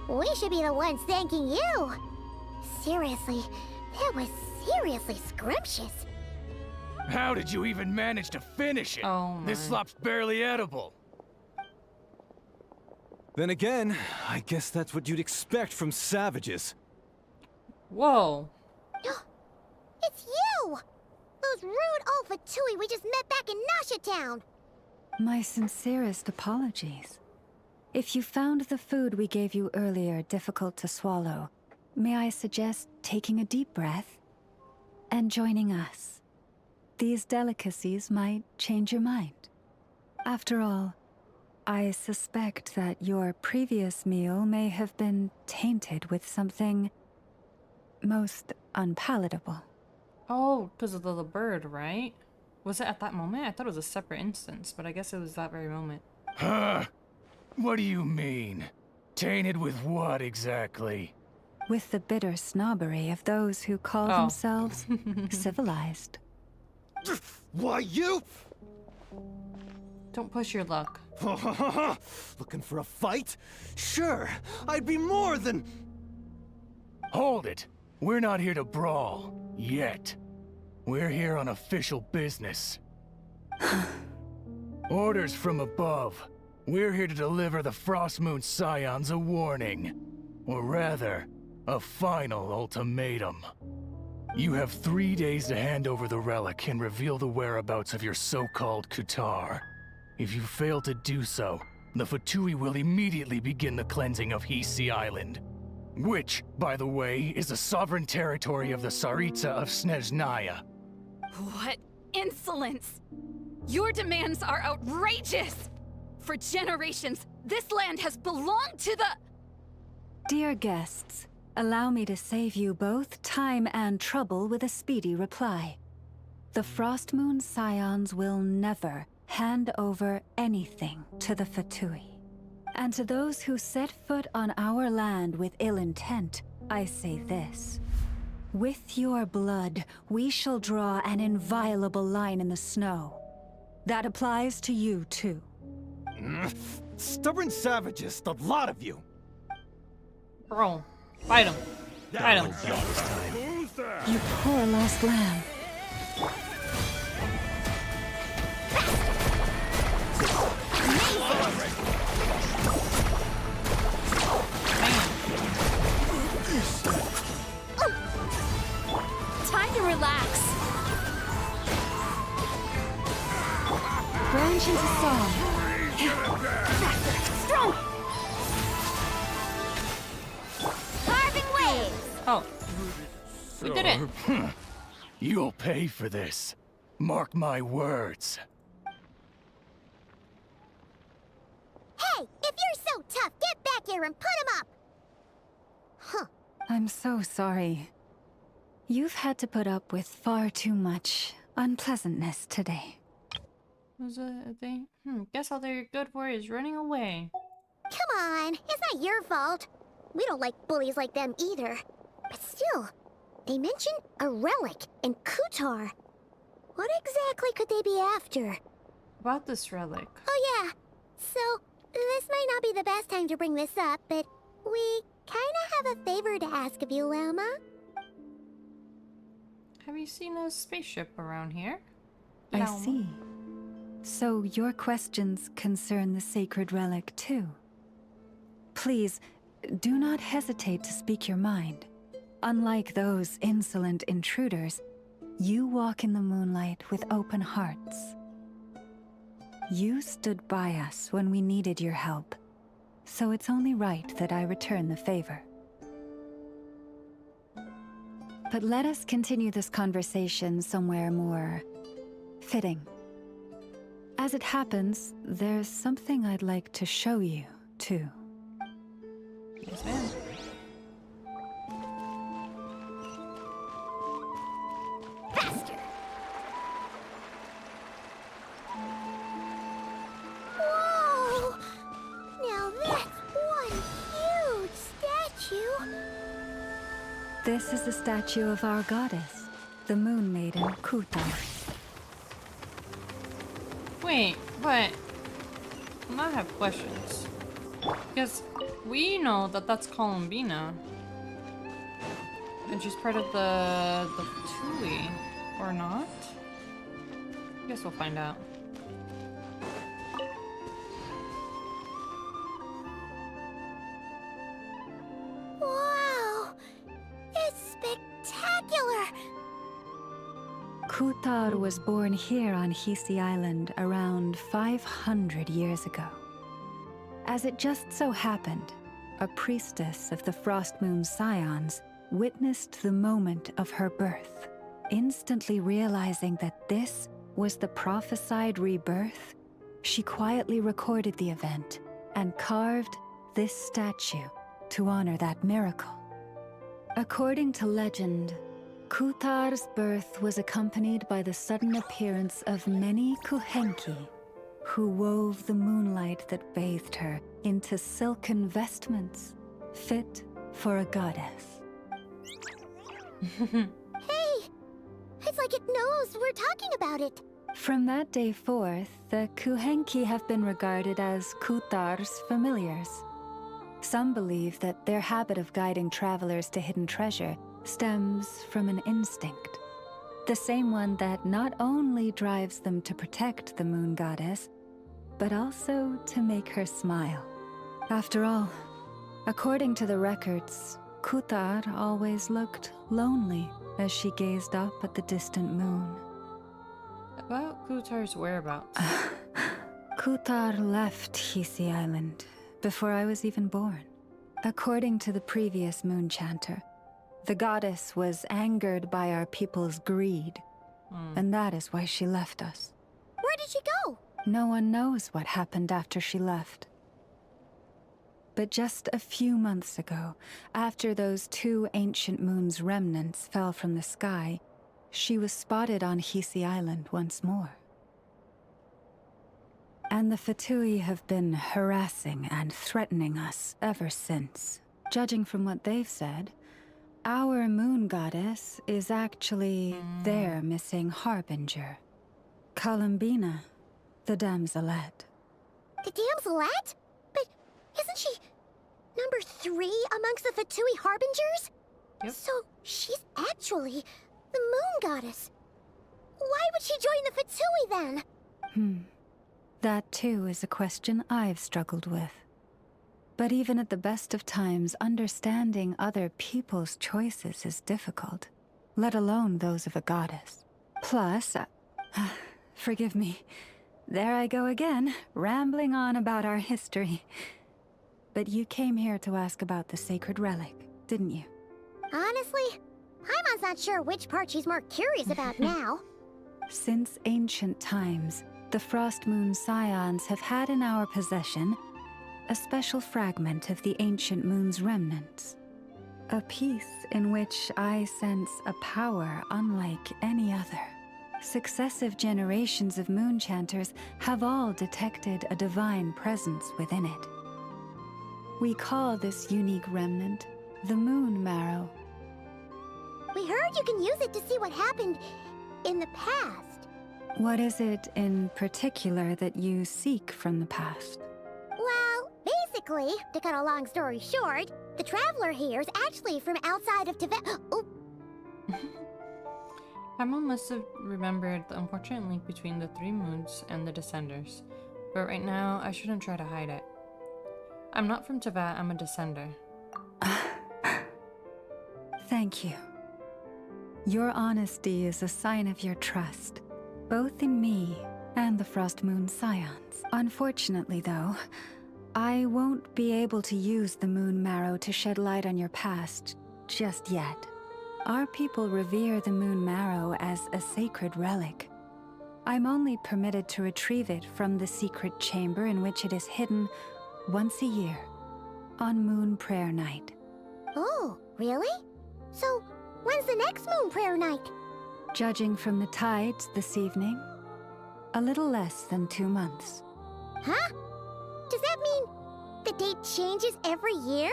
we should be the ones thanking you. Seriously, that was seriously scrumptious. How did you even manage to finish it? Oh my. This slop's barely edible. Then again, I guess that's what you'd expect from savages. Whoa. It's you! Those rude Alpha Tui we just met back in Nasha Town. My sincerest apologies. If you found the food we gave you earlier difficult to swallow, may I suggest taking a deep breath and joining us? These delicacies might change your mind. After all, I suspect that your previous meal may have been tainted with something most unpalatable. Oh, because of the bird, right? Was it at that moment? I thought it was a separate instance, but I guess it was that very moment. Huh? What do you mean? Tainted with what exactly? With the bitter snobbery of those who call themselves civilized. Why, you? Don't push your luck. Looking for a fight? Sure, I'd be more than... Hold it! We're not here to brawl. Yet. We're here on official business. Orders from above. We're here to deliver the Frostmoon Scions a warning. Or rather, a final ultimatum. You have 3 days to hand over the relic and reveal the whereabouts of your so-called Kutar. If you fail to do so, the Fatui will immediately begin the cleansing of Hisi Island. Which, by the way, is the sovereign territory of the Tsaritsa of Snezhnaya. What insolence! Your demands are outrageous! For generations, this land has belonged to the... Dear guests, allow me to save you both time and trouble with a speedy reply. The Frostmoon Scions will never hand over anything to the Fatui. And to those who set foot on our land with ill intent, I say this. With your blood, we shall draw an inviolable line in the snow. That applies to you, too. Stubborn savages, the lot of you. Bro, fight him. Fight him. You poor lost lamb. Time to relax. Branch into song. Strong. Carving waves. Oh. We did it. You'll pay for this. Mark my words. Hey, if you're so tough, get back here and put him up! Huh. I'm so sorry. You've had to put up with far too much unpleasantness today. Was it a thing? Guess all their good word is running away. Come on, it's not your fault. We don't like bullies like them either. But still, they mentioned a relic in Kutar. What exactly could they be after? About this relic. Oh yeah, so this might not be the best time to bring this up, but we kinda have a favor to ask of you, Lama. Have you seen a spaceship around here? I see. So your questions concern the sacred relic too. Please, do not hesitate to speak your mind. Unlike those insolent intruders, you walk in the moonlight with open hearts. You stood by us when we needed your help, so it's only right that I return the favor. But let us continue this conversation somewhere more fitting. As it happens, there's something I'd like to show you, too. Yes, ma'am. Faster! Whoa! Now that's one huge statue! This is the statue of our goddess, the Moon Maiden Kutar. Wait, but I have questions. Because we know that that's Columbina. And she's part of the Tui, or not? I guess we'll find out. Wow! It's spectacular! Kutar was born here on Hisi Island around 500 years ago. As it just so happened, a priestess of the Frostmoon Scions witnessed the moment of her birth. Instantly realizing that this was the prophesied rebirth, she quietly recorded the event and carved this statue to honor that miracle. According to legend, Kutar's birth was accompanied by the sudden appearance of many Kuhenki, who wove the moonlight that bathed her into silken vestments, fit for a goddess. Hey! It's like it knows we're talking about it. From that day forth, the Kuhenki have been regarded as Kutar's familiars. Some believe that their habit of guiding travelers to hidden treasure stems from an instinct. The same one that not only drives them to protect the moon goddess, but also to make her smile. After all, according to the records, Kutar always looked lonely as she gazed up at the distant moon. About Kutar's whereabouts? Kutar left Hisi Island before I was even born. According to the previous moon chanter, the goddess was angered by our people's greed, and that is why she left us. Where did she go? No one knows what happened after she left. But just a few months ago, after those 2 ancient moon's remnants fell from the sky, she was spotted on Hisi Island once more. And the Fatui have been harassing and threatening us ever since. Judging from what they've said, our moon goddess is actually their missing harbinger, Columbina, the damselette. The damselette? But isn't she number 3 amongst the Fatui harbingers? Yep. So she's actually the moon goddess. Why would she join the Fatui then? That too is a question I've struggled with. But even at the best of times, understanding other people's choices is difficult, let alone those of a goddess. Plus, forgive me, there I go again, rambling on about our history. But you came here to ask about the sacred relic, didn't you? Honestly, Paimon's not sure which part she's more curious about now. Since ancient times, the Frost Moon Scions have had in our possession a special fragment of the ancient moon's remnants. A piece in which I sense a power unlike any other. Successive generations of moon chanters have all detected a divine presence within it. We call this unique remnant the Moon Marrow. We heard you can use it to see what happened in the past. What is it in particular that you seek from the past? Well, basically, to cut a long story short, the traveler here is actually from outside of Tibet. Oh. Paimon must have remembered the unfortunate link between the 3 moons and the Descenders, but right now I shouldn't try to hide it. I'm not from Tibet, I'm a Descender. Thank you. Your honesty is a sign of your trust, both in me and the Frost Moon Scions. Unfortunately, though, I won't be able to use the Moon Marrow to shed light on your past just yet. Our people revere the Moon Marrow as a sacred relic. I'm only permitted to retrieve it from the secret chamber in which it is hidden once a year, on Moon Prayer Night. Oh, really? So, when's the next Moon Prayer Night? Judging from the tides this evening, a little less than 2 months. Huh? Does that mean the date changes every year?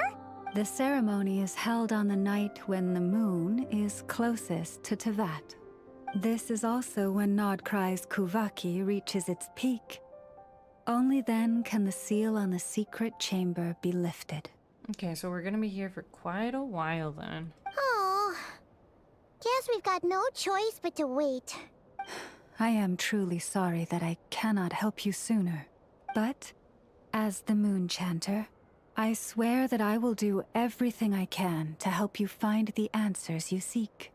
The ceremony is held on the night when the moon is closest to Tevat. This is also when Nodkrai's Kuvaki reaches its peak. Only then can the seal on the secret chamber be lifted. Okay, so we're gonna be here for quite a while then. Oh, guess we've got no choice but to wait. I am truly sorry that I cannot help you sooner. But, as the Moon Chanter, I swear that I will do everything I can to help you find the answers you seek.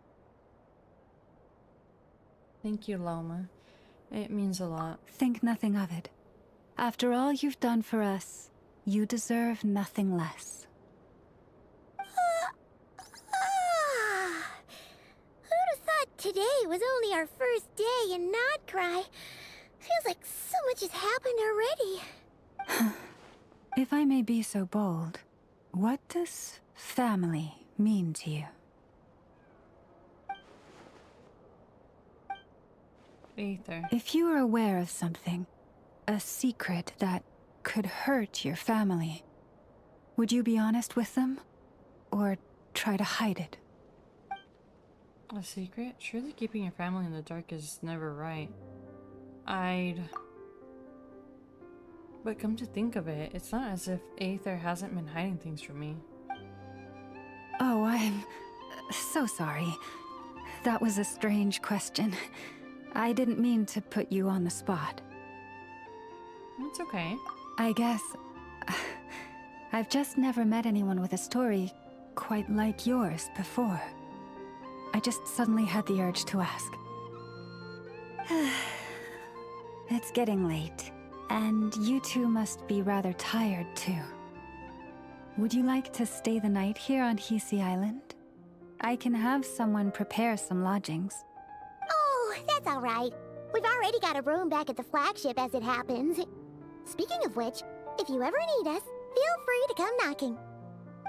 Thank you, Loma. It means a lot. Think nothing of it. After all you've done for us, you deserve nothing less. Who'd have thought today was only our first day in Nodkrai? Feels like so much has happened already. If I may be so bold, what does family mean to you? Aether. If you were aware of something, a secret that could hurt your family, would you be honest with them? Or try to hide it? A secret? Surely keeping your family in the dark is never right. But come to think of it, it's not as if Aether hasn't been hiding things from me. Oh, I'm so sorry. That was a strange question. I didn't mean to put you on the spot. It's okay. I guess I've just never met anyone with a story quite like yours before. I just suddenly had the urge to ask. It's getting late, and you two must be rather tired too. Would you like to stay the night here on Hisi Island? I can have someone prepare some lodgings. Oh, that's all right. We've already got a room back at the flagship as it happens. Speaking of which, if you ever need us, feel free to come knocking.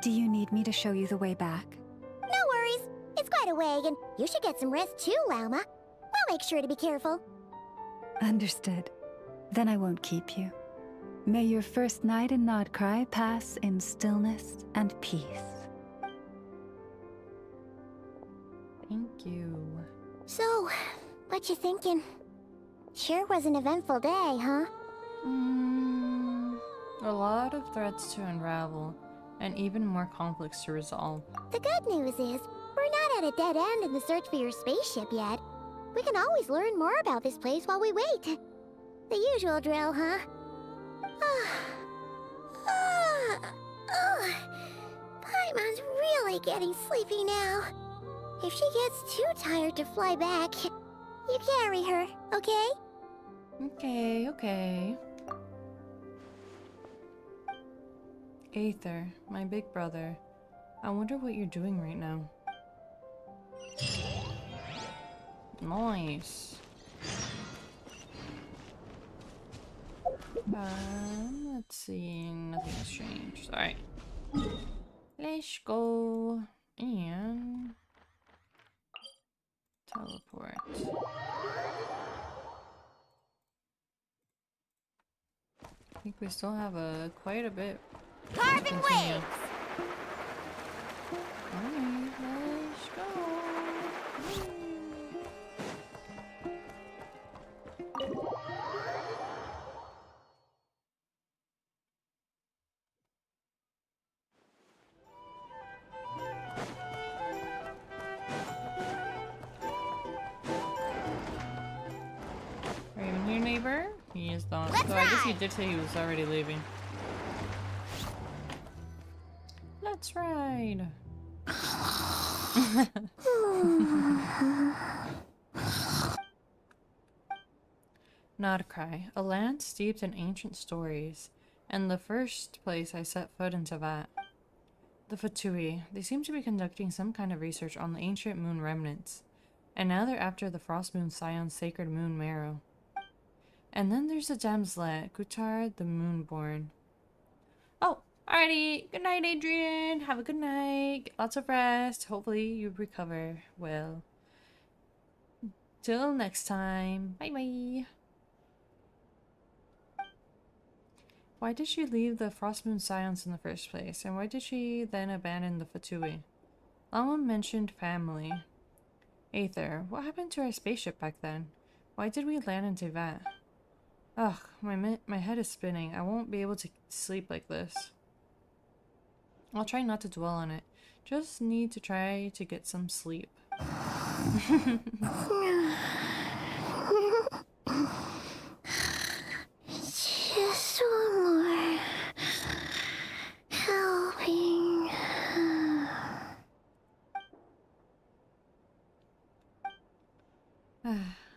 Do you need me to show you the way back? No worries. It's quite a way, and you should get some rest too, Lauma. I'll make sure to be careful. Understood. Then I won't keep you. May your first night in Nodkrai pass in stillness and peace. Thank you. So, what you thinking? Sure was an eventful day, huh? A lot of threats to unravel, and even more conflicts to resolve. The good news is, we're not at a dead end in the search for your spaceship yet. We can always learn more about this place while we wait. The usual drill, huh? Paimon's really getting sleepy now. If she gets too tired to fly back, you carry her, okay? Okay. Aether, my big brother. I wonder what you're doing right now. Nice. Let's see. Nothing's changed. Alright. Let's go and teleport. I think we still have quite a bit. Carving waves! Alright, let's go. Are you in here, neighbor? He is not. So I guess he did say he was already leaving. Let's ride. Nodkrai, a land steeped in ancient stories, and the first place I set foot into that. The Fatui, they seem to be conducting some kind of research on the ancient moon remnants, and now they're after the Frost Moon Scion's sacred moon marrow. And then there's the Damslet, Gutar the Moonborn. Oh, alrighty. Good night, Adrian. Have a good night. Get lots of rest. Hopefully you recover well. Till next time. Bye bye. Why did she leave the Frost Moon Scions in the first place? And why did she then abandon the Fatui? Lama mentioned family. Aether, what happened to our spaceship back then? Why did we land in Tevat? Ugh, my head is spinning. I won't be able to sleep like this. I'll try not to dwell on it. Just need to try to get some sleep. Just one more helping.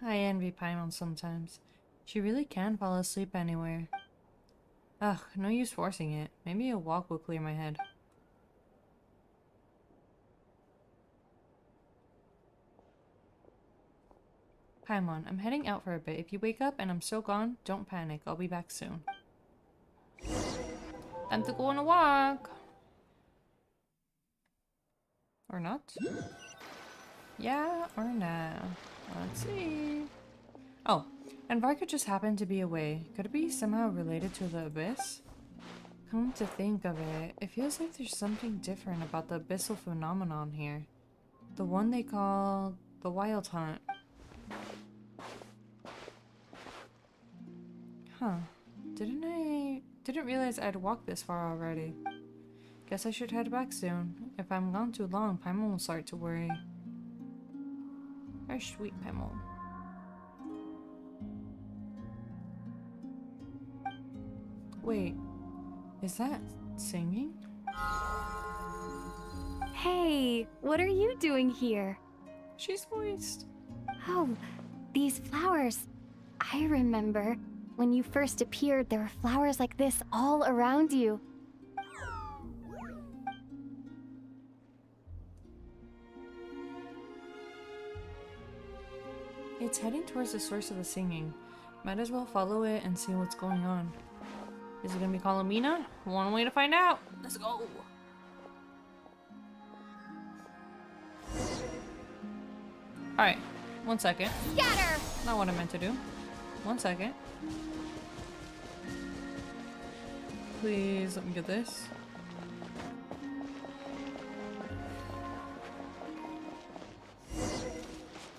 I envy Paimon sometimes. She really can fall asleep anywhere. Ugh, no use forcing it. Maybe a walk will clear my head. Paimon, I'm heading out for a bit. If you wake up and I'm still gone, don't panic. I'll be back soon. Time to go on a walk! Or not? Yeah or no? Let's see. And Varka just happened to be away. Could it be somehow related to the abyss? Come to think of it, it feels like there's something different about the abyssal phenomenon here. The one they call the Wild Hunt. Huh. Didn't realize I'd walked this far already. Guess I should head back soon. If I'm gone too long, Paimon will start to worry. Very sweet, Paimon. Wait, is that singing? Hey, what are you doing here? She's moist. Oh, these flowers. I remember. When you first appeared, there were flowers like this all around you. It's heading towards the source of the singing. Might as well follow it and see what's going on. Is it gonna be Colomina? One way to find out. Let's go. Alright, 1 second. Scatter! Not what I meant to do. 1 second. Please let me get this.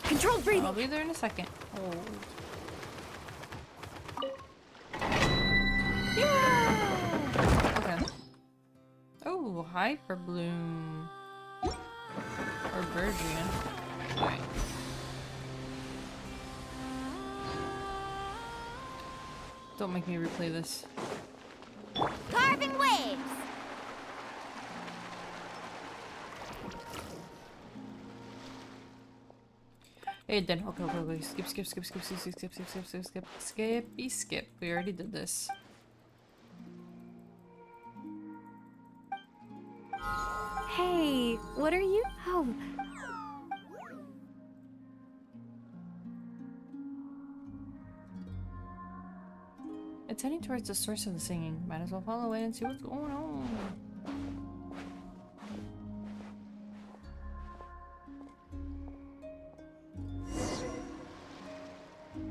Controlled breathing! I'll be there in a second. Hold. Yeah! Okay. Oh, Hyper Bloom. Or Virgin. Alright. Don't make me replay this. Carving waves! Hey, then. Okay. Skip. We already did this. Hey, what are you? Oh. It's heading towards the source of the singing. Might as well follow it and see what's going on.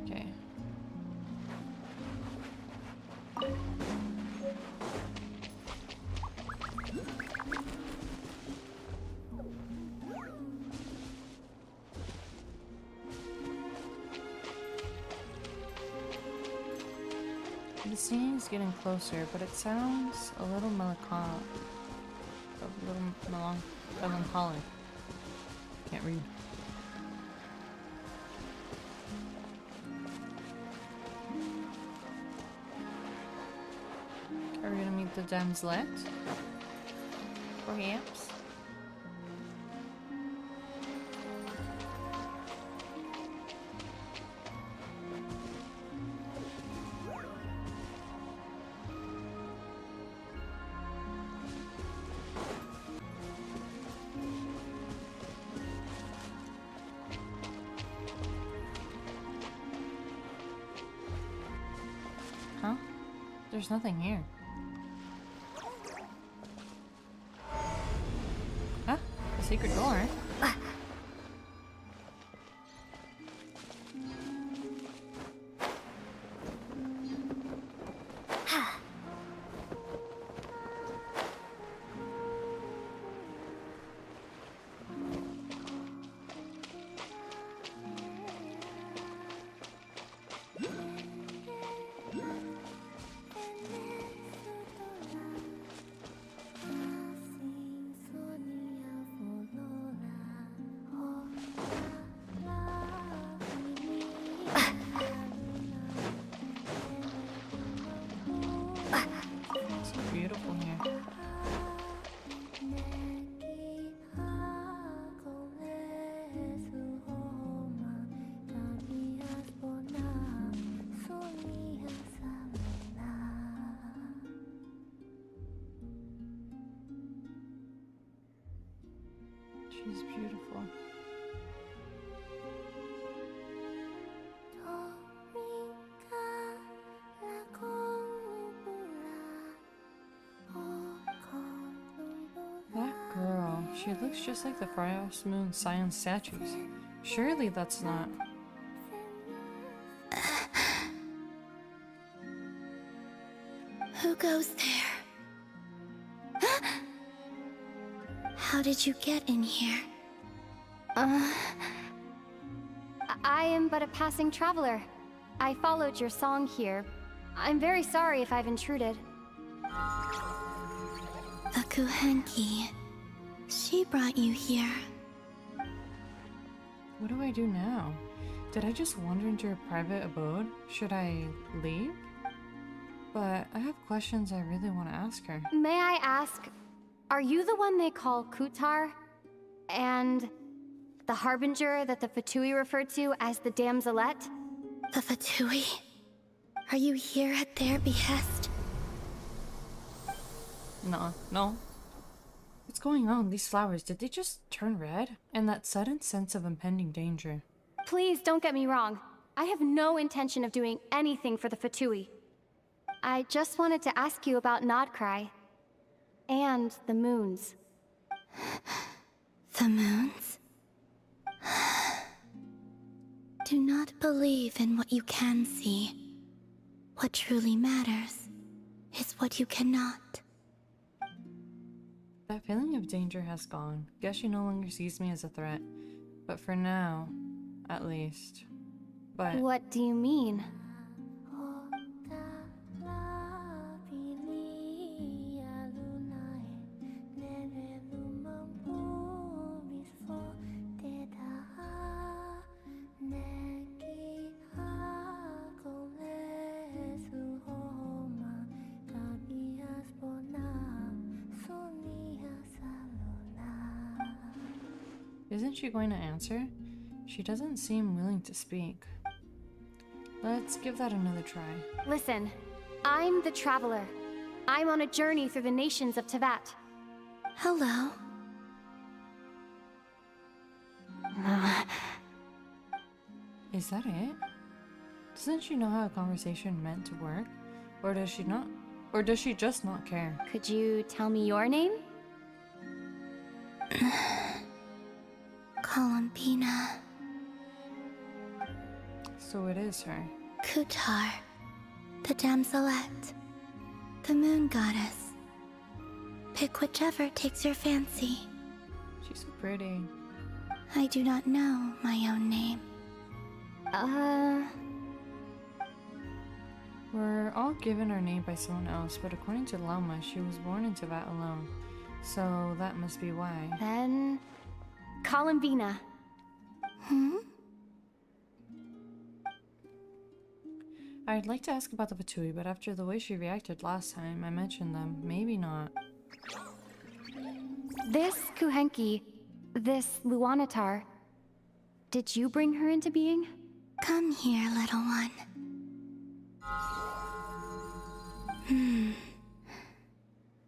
Okay. The singing is getting closer, but it sounds a little melancholic. Melancholic. Can't read. Are we gonna meet the damslet? Perhaps? Huh? There's nothing here. Huh? The secret door. It's beautiful here. She's beautiful. That girl, she looks just like the Frost Moon Scion statues. Surely that's not... Who goes there? How did you get in here? I am but a passing traveler. I followed your song here. I'm very sorry if I've intruded. The Kuhenki. She brought you here. What do I do now? Did I just wander into her private abode? Should I leave? But I have questions I really want to ask her. May I ask, are you the one they call Kutar? And the harbinger that the Fatui referred to as the Damselette? The Fatui? Are you here at their behest? No. What's going on? These flowers, did they just turn red? And that sudden sense of impending danger. Please don't get me wrong. I have no intention of doing anything for the Fatui. I just wanted to ask you about Nodcry. And the moons. The moons? Do not believe in what you can see. What truly matters is what you cannot. That feeling of danger has gone. Guess she no longer sees me as a threat. But for now, at least. But what do you mean? isn't she going to answer? She doesn't seem willing to speak. Let's give that another try. Listen, I'm the Traveler. I'm on a journey through the nations of Tevat. Hello. Is that it? Doesn't she know how a conversation meant to work? Or does she not? Or does she just not care? Could you tell me your name? Columbina. So it is her. Kutar, the Damselette, the moon goddess. Pick whichever takes your fancy. She's so pretty. I do not know my own name. We're all given our name by someone else, but according to Lama, she was born in Tevat alone. So that must be why. Then... Columbina. I'd like to ask about the Fatui, but after the way she reacted last time I mentioned them, maybe not. This Kuhenki, this Luanatar, did you bring her into being? Come here, little one.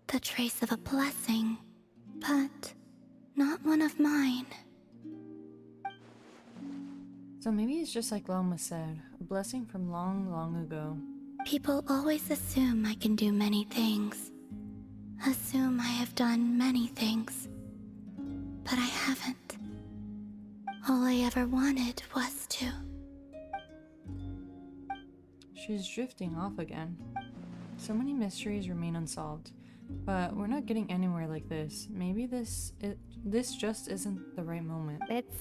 The trace of a blessing, but not one of mine. So maybe it's just like Lama said, a blessing from long, long ago. People always assume I can do many things. Assume I have done many things. But I haven't. All I ever wanted was to. She's drifting off again. So many mysteries remain unsolved. But we're not getting anywhere like this. Maybe this just isn't the right moment. It's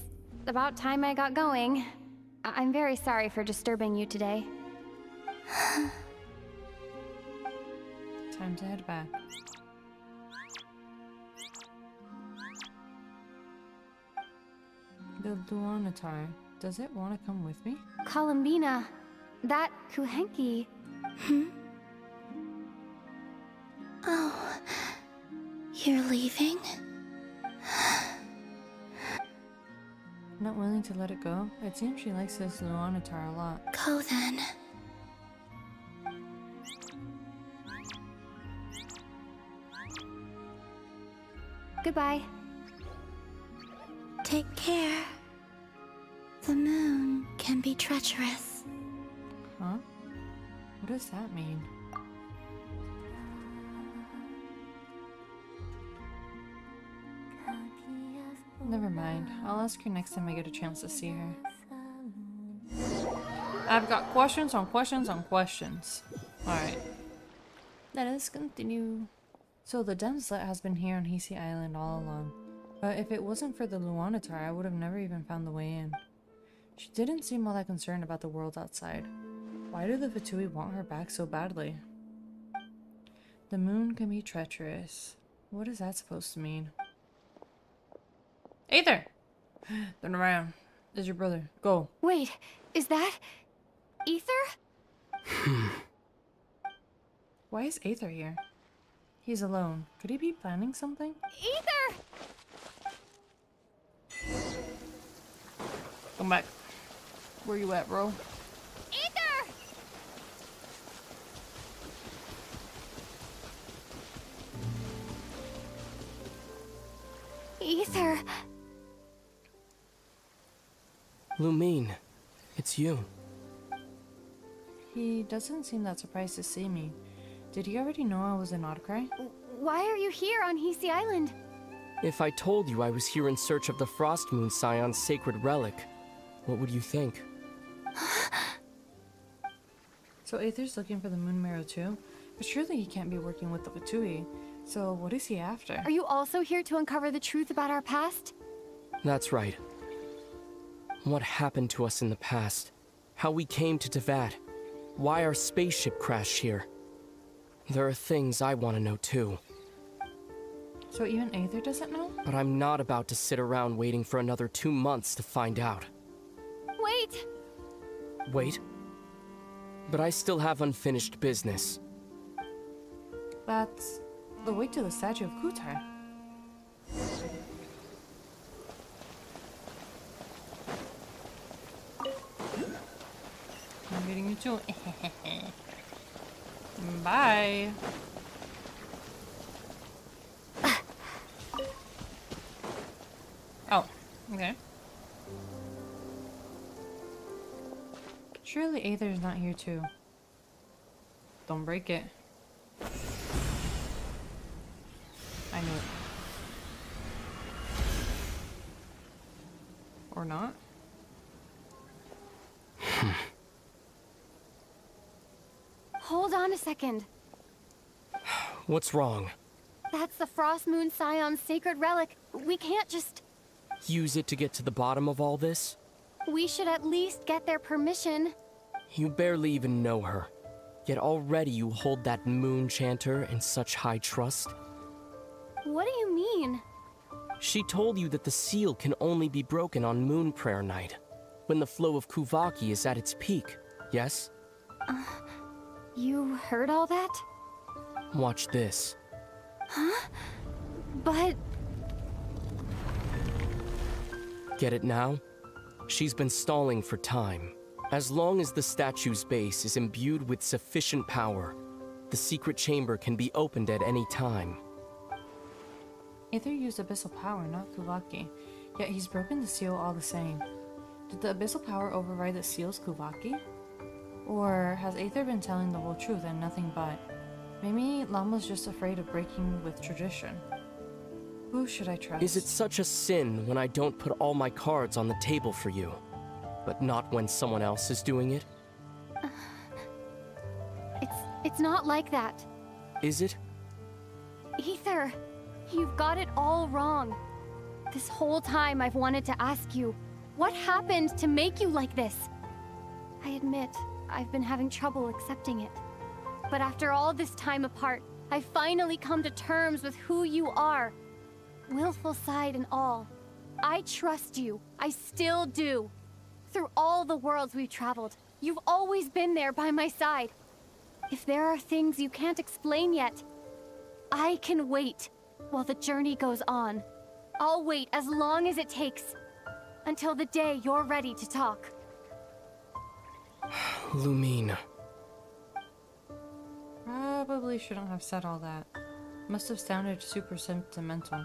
about time I got going. I'm very sorry for disturbing you today. Time to head back. The Luanatar, does it want to come with me? Columbina, that Kuhenki. Oh, you're leaving? Not willing to let it go? It seems she likes this Luanatar a lot. Go then. Goodbye. Take care. The moon can be treacherous. Huh? What does that mean? Never mind. I'll ask her next time I get a chance to see her. I've got questions on questions on questions. Alright. Let us continue. So the Dem Slit has been here on Hasty Island all along. But if it wasn't for the Luanatar, I would have never even found the way in. She didn't seem all that concerned about the world outside. Why do the Fatui want her back so badly? The moon can be treacherous. What is that supposed to mean? Aether! Turn around. There's your brother. Go. Wait, is that... Aether? Why is Aether here? He's alone. Could he be planning something? Aether! Come back. Where you at, bro? Aether! Aether! Lumine, it's you. He doesn't seem that surprised to see me. Did he already know I was in Krai? Why are you here on Hasty Island? If I told you I was here in search of the Frost Moon Scion's sacred relic, what would you think? So Aether's looking for the Moon Marrow too? But surely he can't be working with the Fatui. So what is he after? Are you also here to uncover the truth about our past? That's right. What happened to us in the past? How we came to Tevat? Why our spaceship crashed here? There are things I want to know too. So even Aether doesn't know? But I'm not about to sit around waiting for another 2 months to find out. Wait! Wait? But I still have unfinished business. That's the way to the statue of Kutar. I'm getting you too. Bye. Oh, okay. Surely Aether's not here too. Don't break it. I knew it. Or not? Hold on a second. What's wrong? That's the Frost Moon Scion's sacred relic. We can't just... Use it to get to the bottom of all this? We should at least get their permission. You barely even know her. Yet already you hold that moon chanter in such high trust. What do you mean? She told you that the seal can only be broken on Moon Prayer Night, when the flow of Kuvaki is at its peak, yes? You heard all that? Watch this. Huh? But... Get it now? She's been stalling for time. As long as the statue's base is imbued with sufficient power, the secret chamber can be opened at any time. Aether used abyssal power, not Kuvaki. Yet he's broken the seal all the same. Did the abyssal power override the seal's Kuvaki? Or has Aether been telling the whole truth and nothing but? Maybe Llama's just afraid of breaking with tradition. Who should I trust? Is it such a sin when I don't put all my cards on the table for you, but not when someone else is doing it? It's not like that. Is it? Aether, you've got it all wrong. This whole time I've wanted to ask you, what happened to make you like this? I admit, I've been having trouble accepting it. But after all this time apart, I've finally come to terms with who you are. Willful side and all. I trust you. I still do. Through all the worlds we've traveled, you've always been there by my side. If there are things you can't explain yet, I can wait while the journey goes on. I'll wait as long as it takes, until the day you're ready to talk. Lumine. Probably shouldn't have said all that. Must have sounded super sentimental.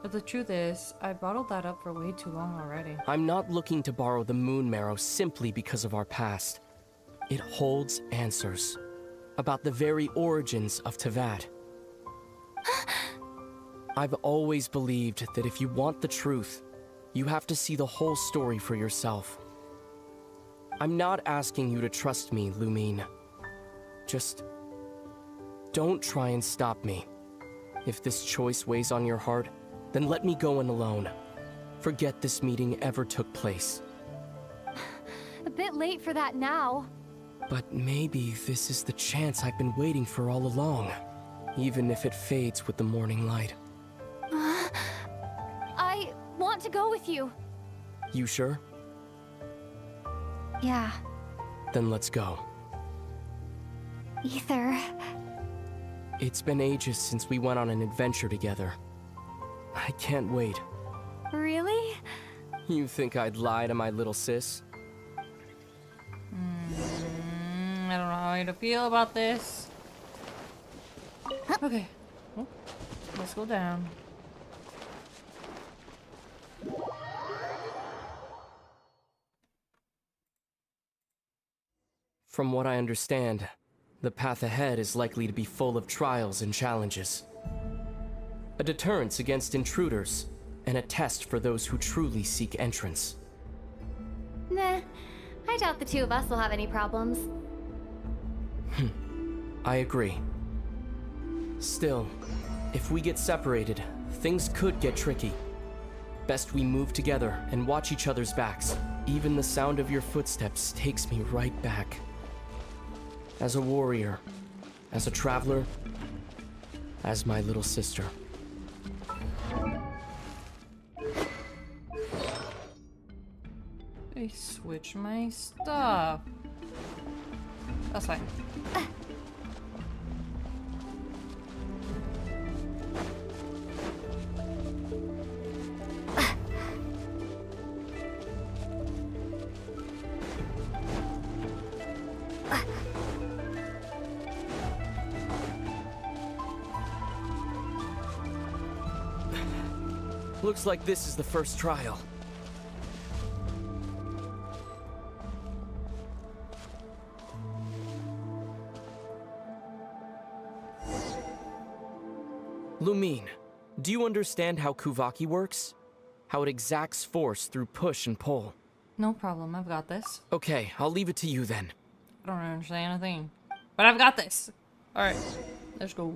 But the truth is, I bottled that up for way too long already. I'm not looking to borrow the Moon Marrow simply because of our past. It holds answers about the very origins of Tevat. I've always believed that if you want the truth, you have to see the whole story for yourself. I'm not asking you to trust me, Lumine. Just Don't try and stop me. If this choice weighs on your heart, then let me go in alone. Forget this meeting ever took place. A bit late for that now. But maybe this is the chance I've been waiting for all along, even if it fades with the morning light. I want to go with you. You sure? Yeah. Then let's go. Ether. It's been ages since we went on an adventure together. I can't wait. Really? You think I'd lie to my little sis? I don't know how to feel about this. Okay. Oh, let's go down. From what I understand, the path ahead is likely to be full of trials and challenges. A deterrence against intruders, and a test for those who truly seek entrance. Nah, I doubt the two of us will have any problems. I agree. Still, if we get separated, things could get tricky. Best we move together and watch each other's backs. Even the sound of your footsteps takes me right back. As a warrior, as a traveler, as my little sister. They switch my stuff. That's fine. Looks like this is the first trial. Lumine, do you understand how Kuvaki works? How it exacts force through push and pull? No problem, I've got this. Okay, I'll leave it to you then. I don't understand anything. But I've got this. Alright, let's go.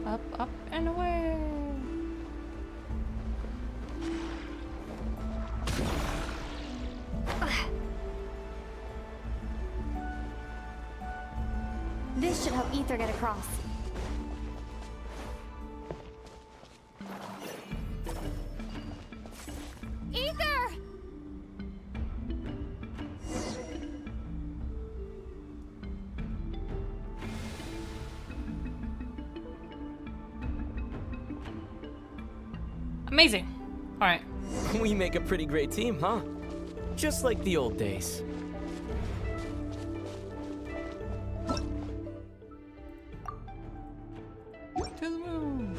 Up, up, and away. This should help Ether get across. Ether! Amazing. Alright. We make a pretty great team, huh? Just like the old days. To the moon.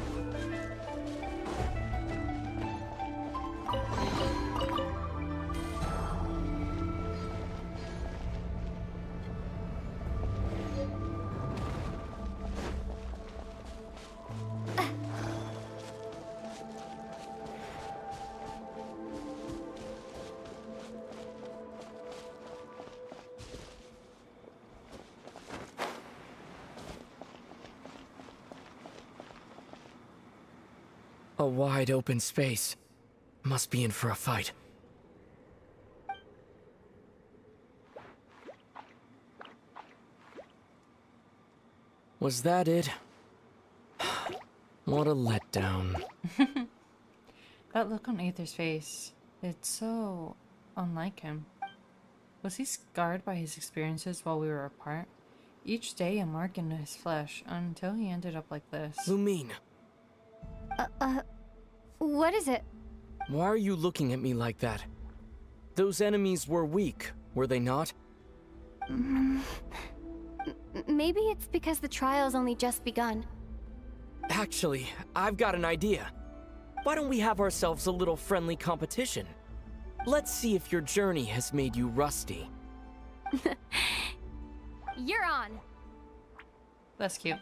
A wide open space. Must be in for a fight. Was that it? What a letdown. That look on Aether's face. It's so unlike him. Was he scarred by his experiences while we were apart? Each day a mark in his flesh until he ended up like this. Lumine, What is it? why are you looking at me like that? Those enemies were weak, were they not? Maybe it's because the trial's only just begun. Actually, I've got an idea. Why don't we have ourselves a little friendly competition? Let's see if your journey has made you rusty. You're on. That's cute.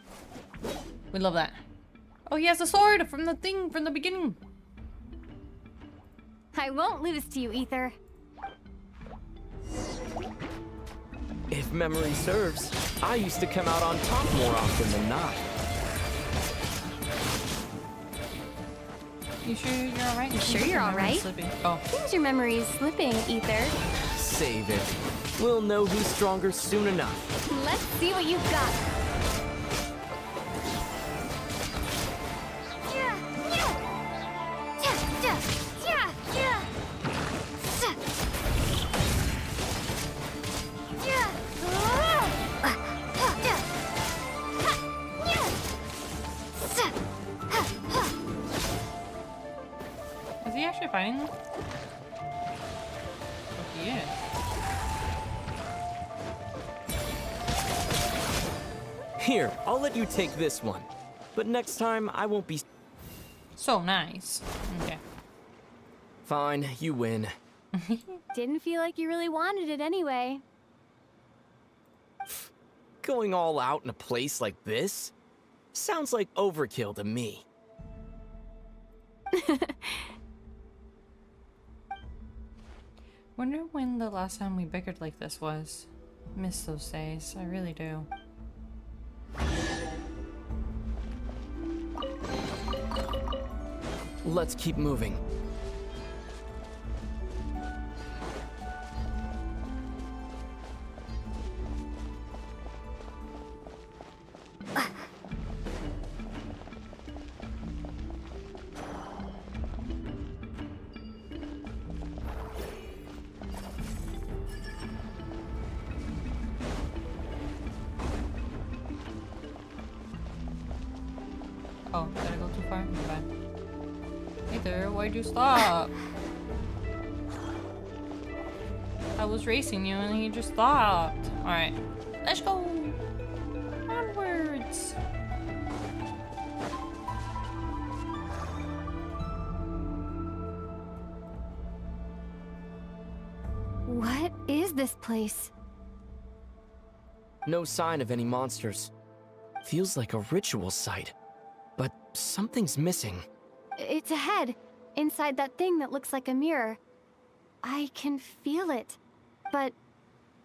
We love that. Oh, he has a sword from the thing from the beginning. I won't lose to you, Ether. If memory serves, I used to come out on top more often than not. You sure you're alright? You sure you're alright? Oh. Seems your memory's slipping, Ether. Save it. We'll know who's stronger soon enough. Let's see what you've got. Is he actually fighting them? Oh, he is. Here, I'll let you take this one. But next time, I won't be... So nice. Okay. Fine, you win. Didn't feel like you really wanted it anyway. Going all out in a place like this? Sounds like overkill to me. Wonder when the last time we bickered like this was. Miss those days. I really do. Let's keep moving. Oh, did I go too far? Okay. Hey there, why'd you stop? I was racing you and he just stopped. Alright, let's go! Onwards! What is this place? No sign of any monsters. Feels like a ritual site. But something's missing. It's ahead, inside that thing that looks like a mirror. I can feel it, but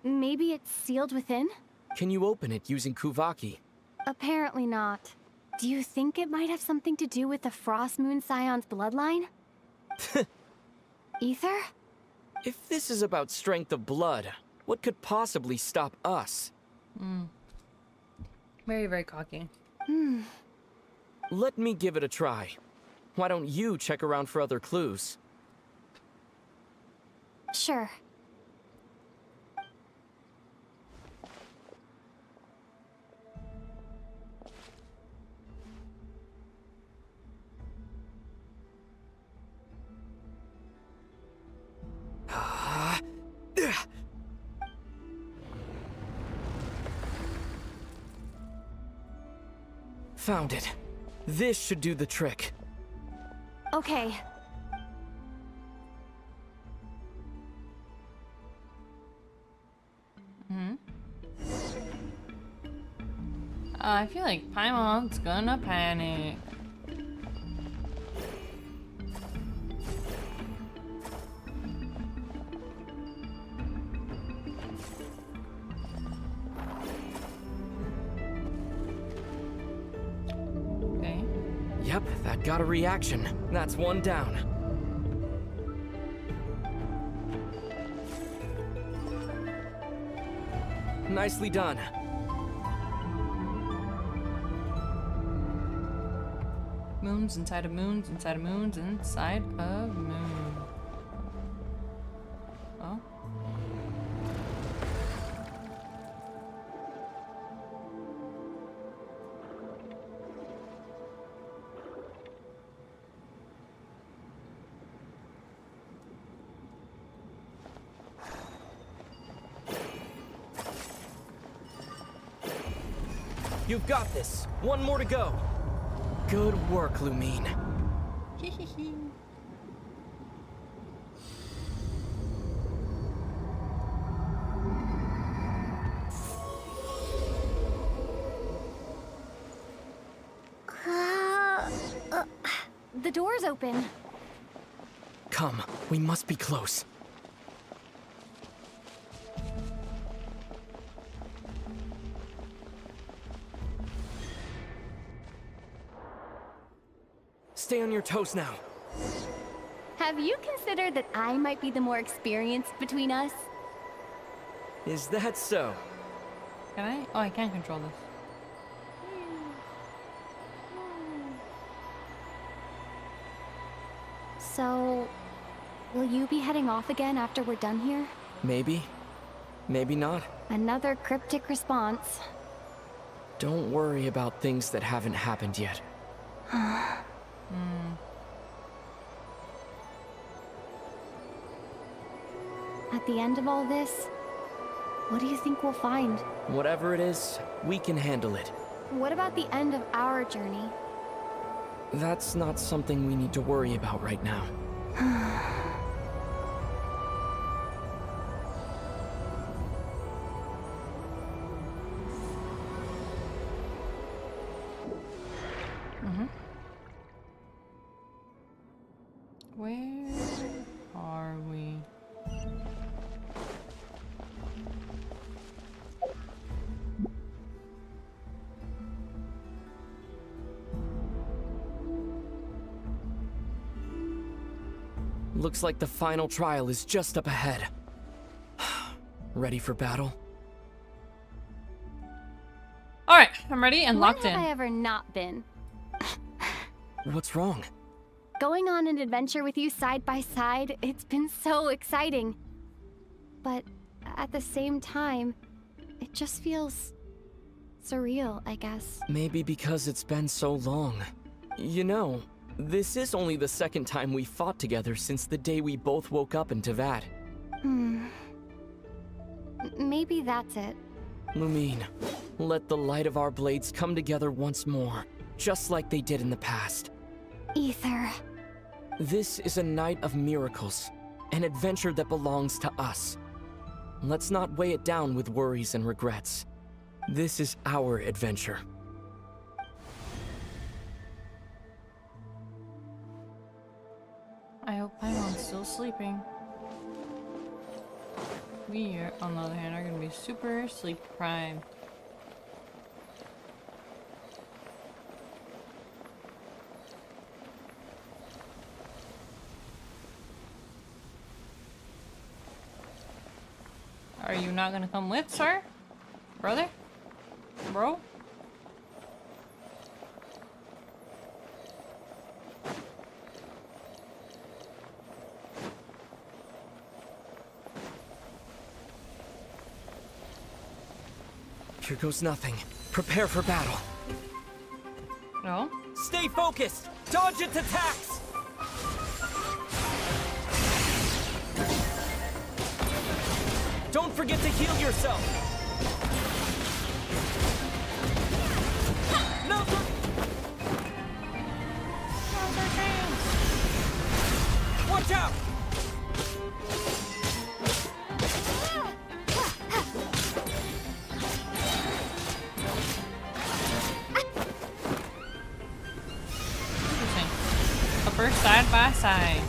maybe it's sealed within? Can you open it using Kuvaki? Apparently not. Do you think it might have something to do with the Frost Moon Scion's bloodline? Ether? If this is about strength of blood, what could possibly stop us? Very, very cocky. Let me give it a try. Why don't you check around for other clues? Sure. Found it. This should do the trick. Okay. I feel like Paimon's gonna panic. Okay. Yep, that got a reaction. That's one down. Nicely done. Moons inside of moons inside of moons inside of moon. Oh. You've got this. One more to go. Good work, Lumine. The door's open. Come, we must be close. Stay on your toes now. Have you considered that I might be the more experienced between us? Is that so? Can I? Oh, I can control this. So, will you be heading off again after we're done here? Maybe. Maybe not. Another cryptic response. Don't worry about things that haven't happened yet. At the end of all this, what do you think we'll find? Whatever it is, we can handle it. What about the end of our journey? That's not something we need to worry about right now. Where are we? Looks like the final trial is just up ahead. Ready for battle? Alright, I'm ready and locked When in. have I ever not been? What's wrong? Going on an adventure with you side by side, it's been so exciting. But at the same time, it just feels surreal, I guess. Maybe because it's been so long. You know, this is only the second time we fought together since the day we both woke up in Teyvat. Maybe that's it. Lumine, let the light of our blades come together once more, just like they did in the past. Ether. This is a night of miracles, an adventure that belongs to us. Let's not weigh it down with worries and regrets. This is our adventure. I hope Paimon's still sleeping. We, on the other hand, are gonna be super sleep deprived. Are you not gonna come with, sir? Brother? Bro? Here goes nothing. Prepare for battle. No? Stay focused! Dodge its attacks! Don't forget to heal yourself! No! Watch out! First side by side.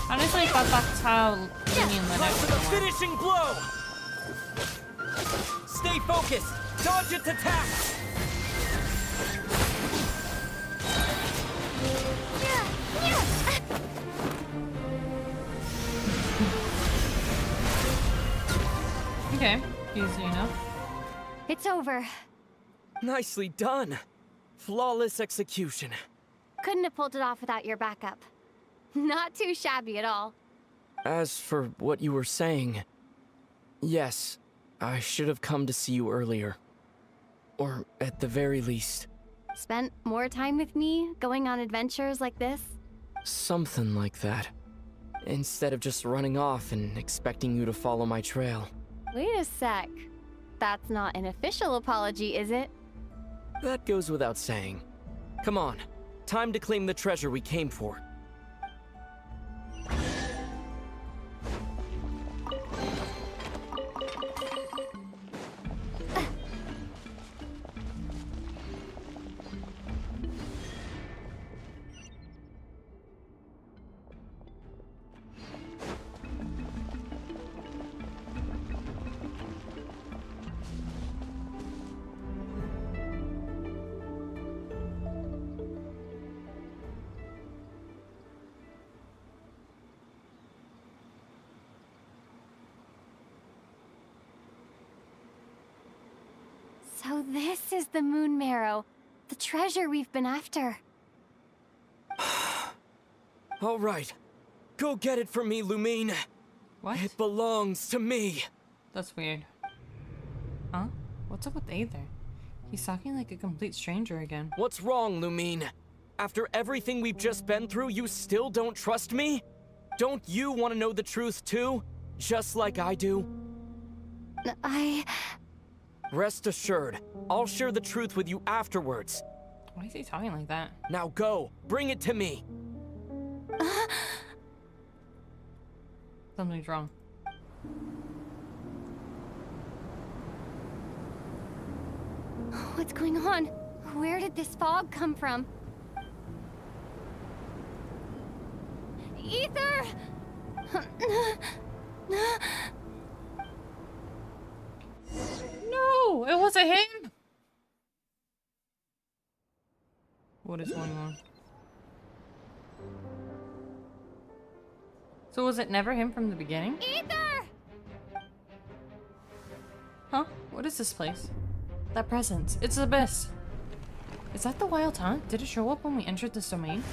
Honestly, I thought that's how Minion let Time for the everyone work. finishing blow! Stay focused! Dodge its attacks! Okay, easy enough. It's over. Nicely done. Flawless execution. Couldn't have pulled it off without your backup. Not too shabby at all. As for what you were saying, yes, I should have come to see you earlier. Or at the very least, Spent more time with me, going on adventures like this? something like that. Instead of just running off and expecting you to follow my trail. Wait a sec. That's not an official apology, is it? That goes without saying. Come on, time to claim the treasure we came for. So this is the Moon Marrow, the treasure we've been after. All right, go get it for me, Lumine. What? It belongs to me. That's weird. Huh? What's up with Aether? He's talking like a complete stranger again. What's wrong, Lumine? After everything we've just been through, you still don't trust me? Don't you want to know the truth too? Just like I do? Rest assured, I'll share the truth with you afterwards. Why is he talking like that? Now go, bring it to me. Something's wrong. What's going on? Where did this fog come from? Ether! No, it wasn't him. What is going on? So was it never him from the beginning? Ether! Huh? What is this place? That presence. It's the abyss. Is that the wild hunt? Did it show up when we entered this domain?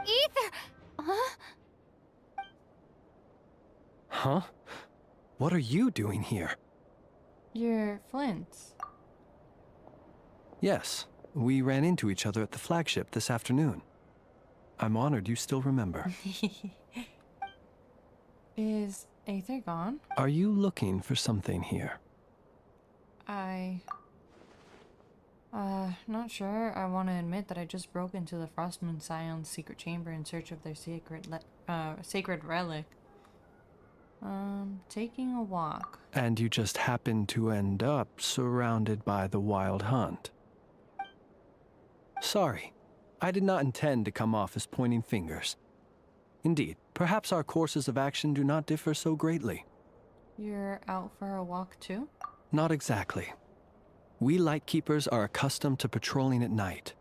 Ether! Huh? Huh? What are you doing here? You're Flint's. Yes, we ran into each other at the flagship this afternoon. I'm honored you still remember. Is Aether gone? Are you looking for something here? Not sure. I want to admit that I just broke into the Frostmoon Scion's secret chamber in search of their sacred relic. Taking a walk. And you just happened to end up surrounded by the wild hunt. Sorry, I did not intend to come off as pointing fingers. Indeed, perhaps our courses of action do not differ so greatly. You're out for a walk too? Not exactly. We Lightkeepers are accustomed to patrolling at night.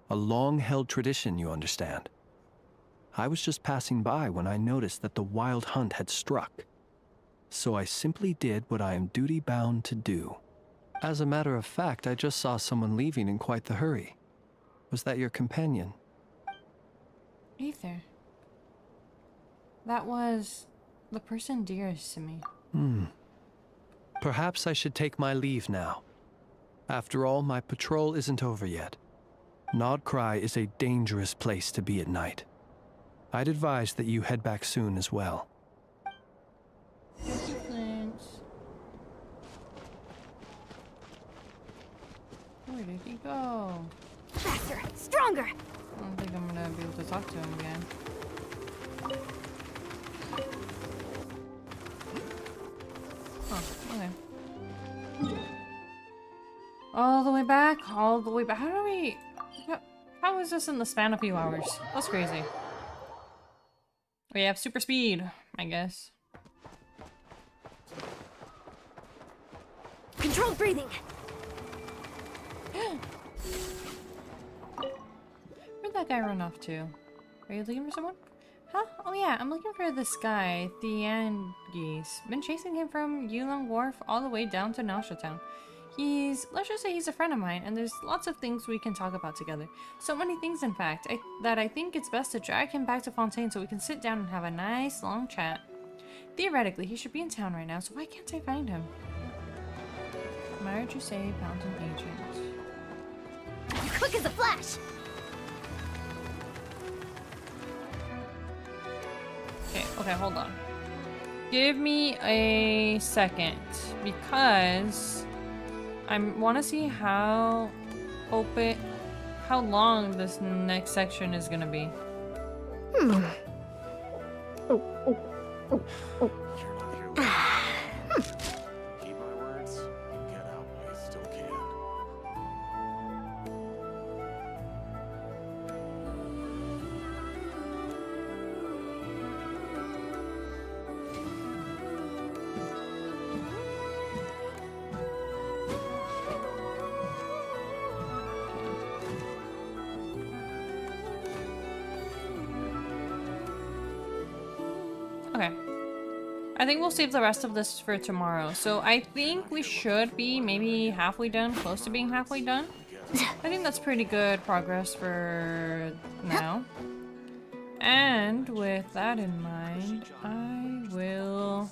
A long-held tradition, you understand. I was just passing by when I noticed that the wild hunt had struck. So I simply did what I am duty-bound to do. As a matter of fact, I just saw someone leaving in quite the hurry. Was that your companion? Aether. That was the person dearest to me. Perhaps I should take my leave now. After all, my patrol isn't over yet. Nod Krai is a dangerous place to be at night. I'd advise that you head back soon as well. Thank you, Flint. Where did he go? Faster! Stronger! I don't think I'm gonna be able to talk to him again. Oh, okay. All the way back? All the way back? How do we... How is this in the span of a few hours? That's crazy. We have super speed, I guess. Controlled breathing! Where'd that guy run off to? Are you looking for someone? Huh? Oh yeah, I'm looking for this guy, Theangis. Been chasing him from Yulong Wharf all the way down to Nausha Town. Let's just say he's a friend of mine, and there's lots of things we can talk about together. So many things, in fact, that I think it's best to drag him back to Fontaine so we can sit down and have a nice long chat. Theoretically, he should be in town right now, so why can't I find him? Admired you say, Fountain Agent. Quick as a flash! Okay, hold on. Give me a second because I want to see how long this next section is gonna be. Keep my words. Get out while you still can. Okay. I think we'll save the rest of this for tomorrow. So I think we should be maybe halfway done, close to being halfway done. I think that's pretty good progress for now. And with that in mind, I will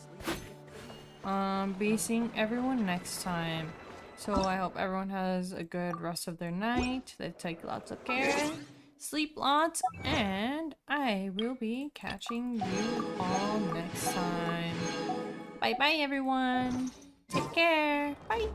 be seeing everyone next time. So I hope everyone has a good rest of their night. They take lots of care. Sleep lots, and I will be catching you all next time. Bye bye everyone. Take care. Bye.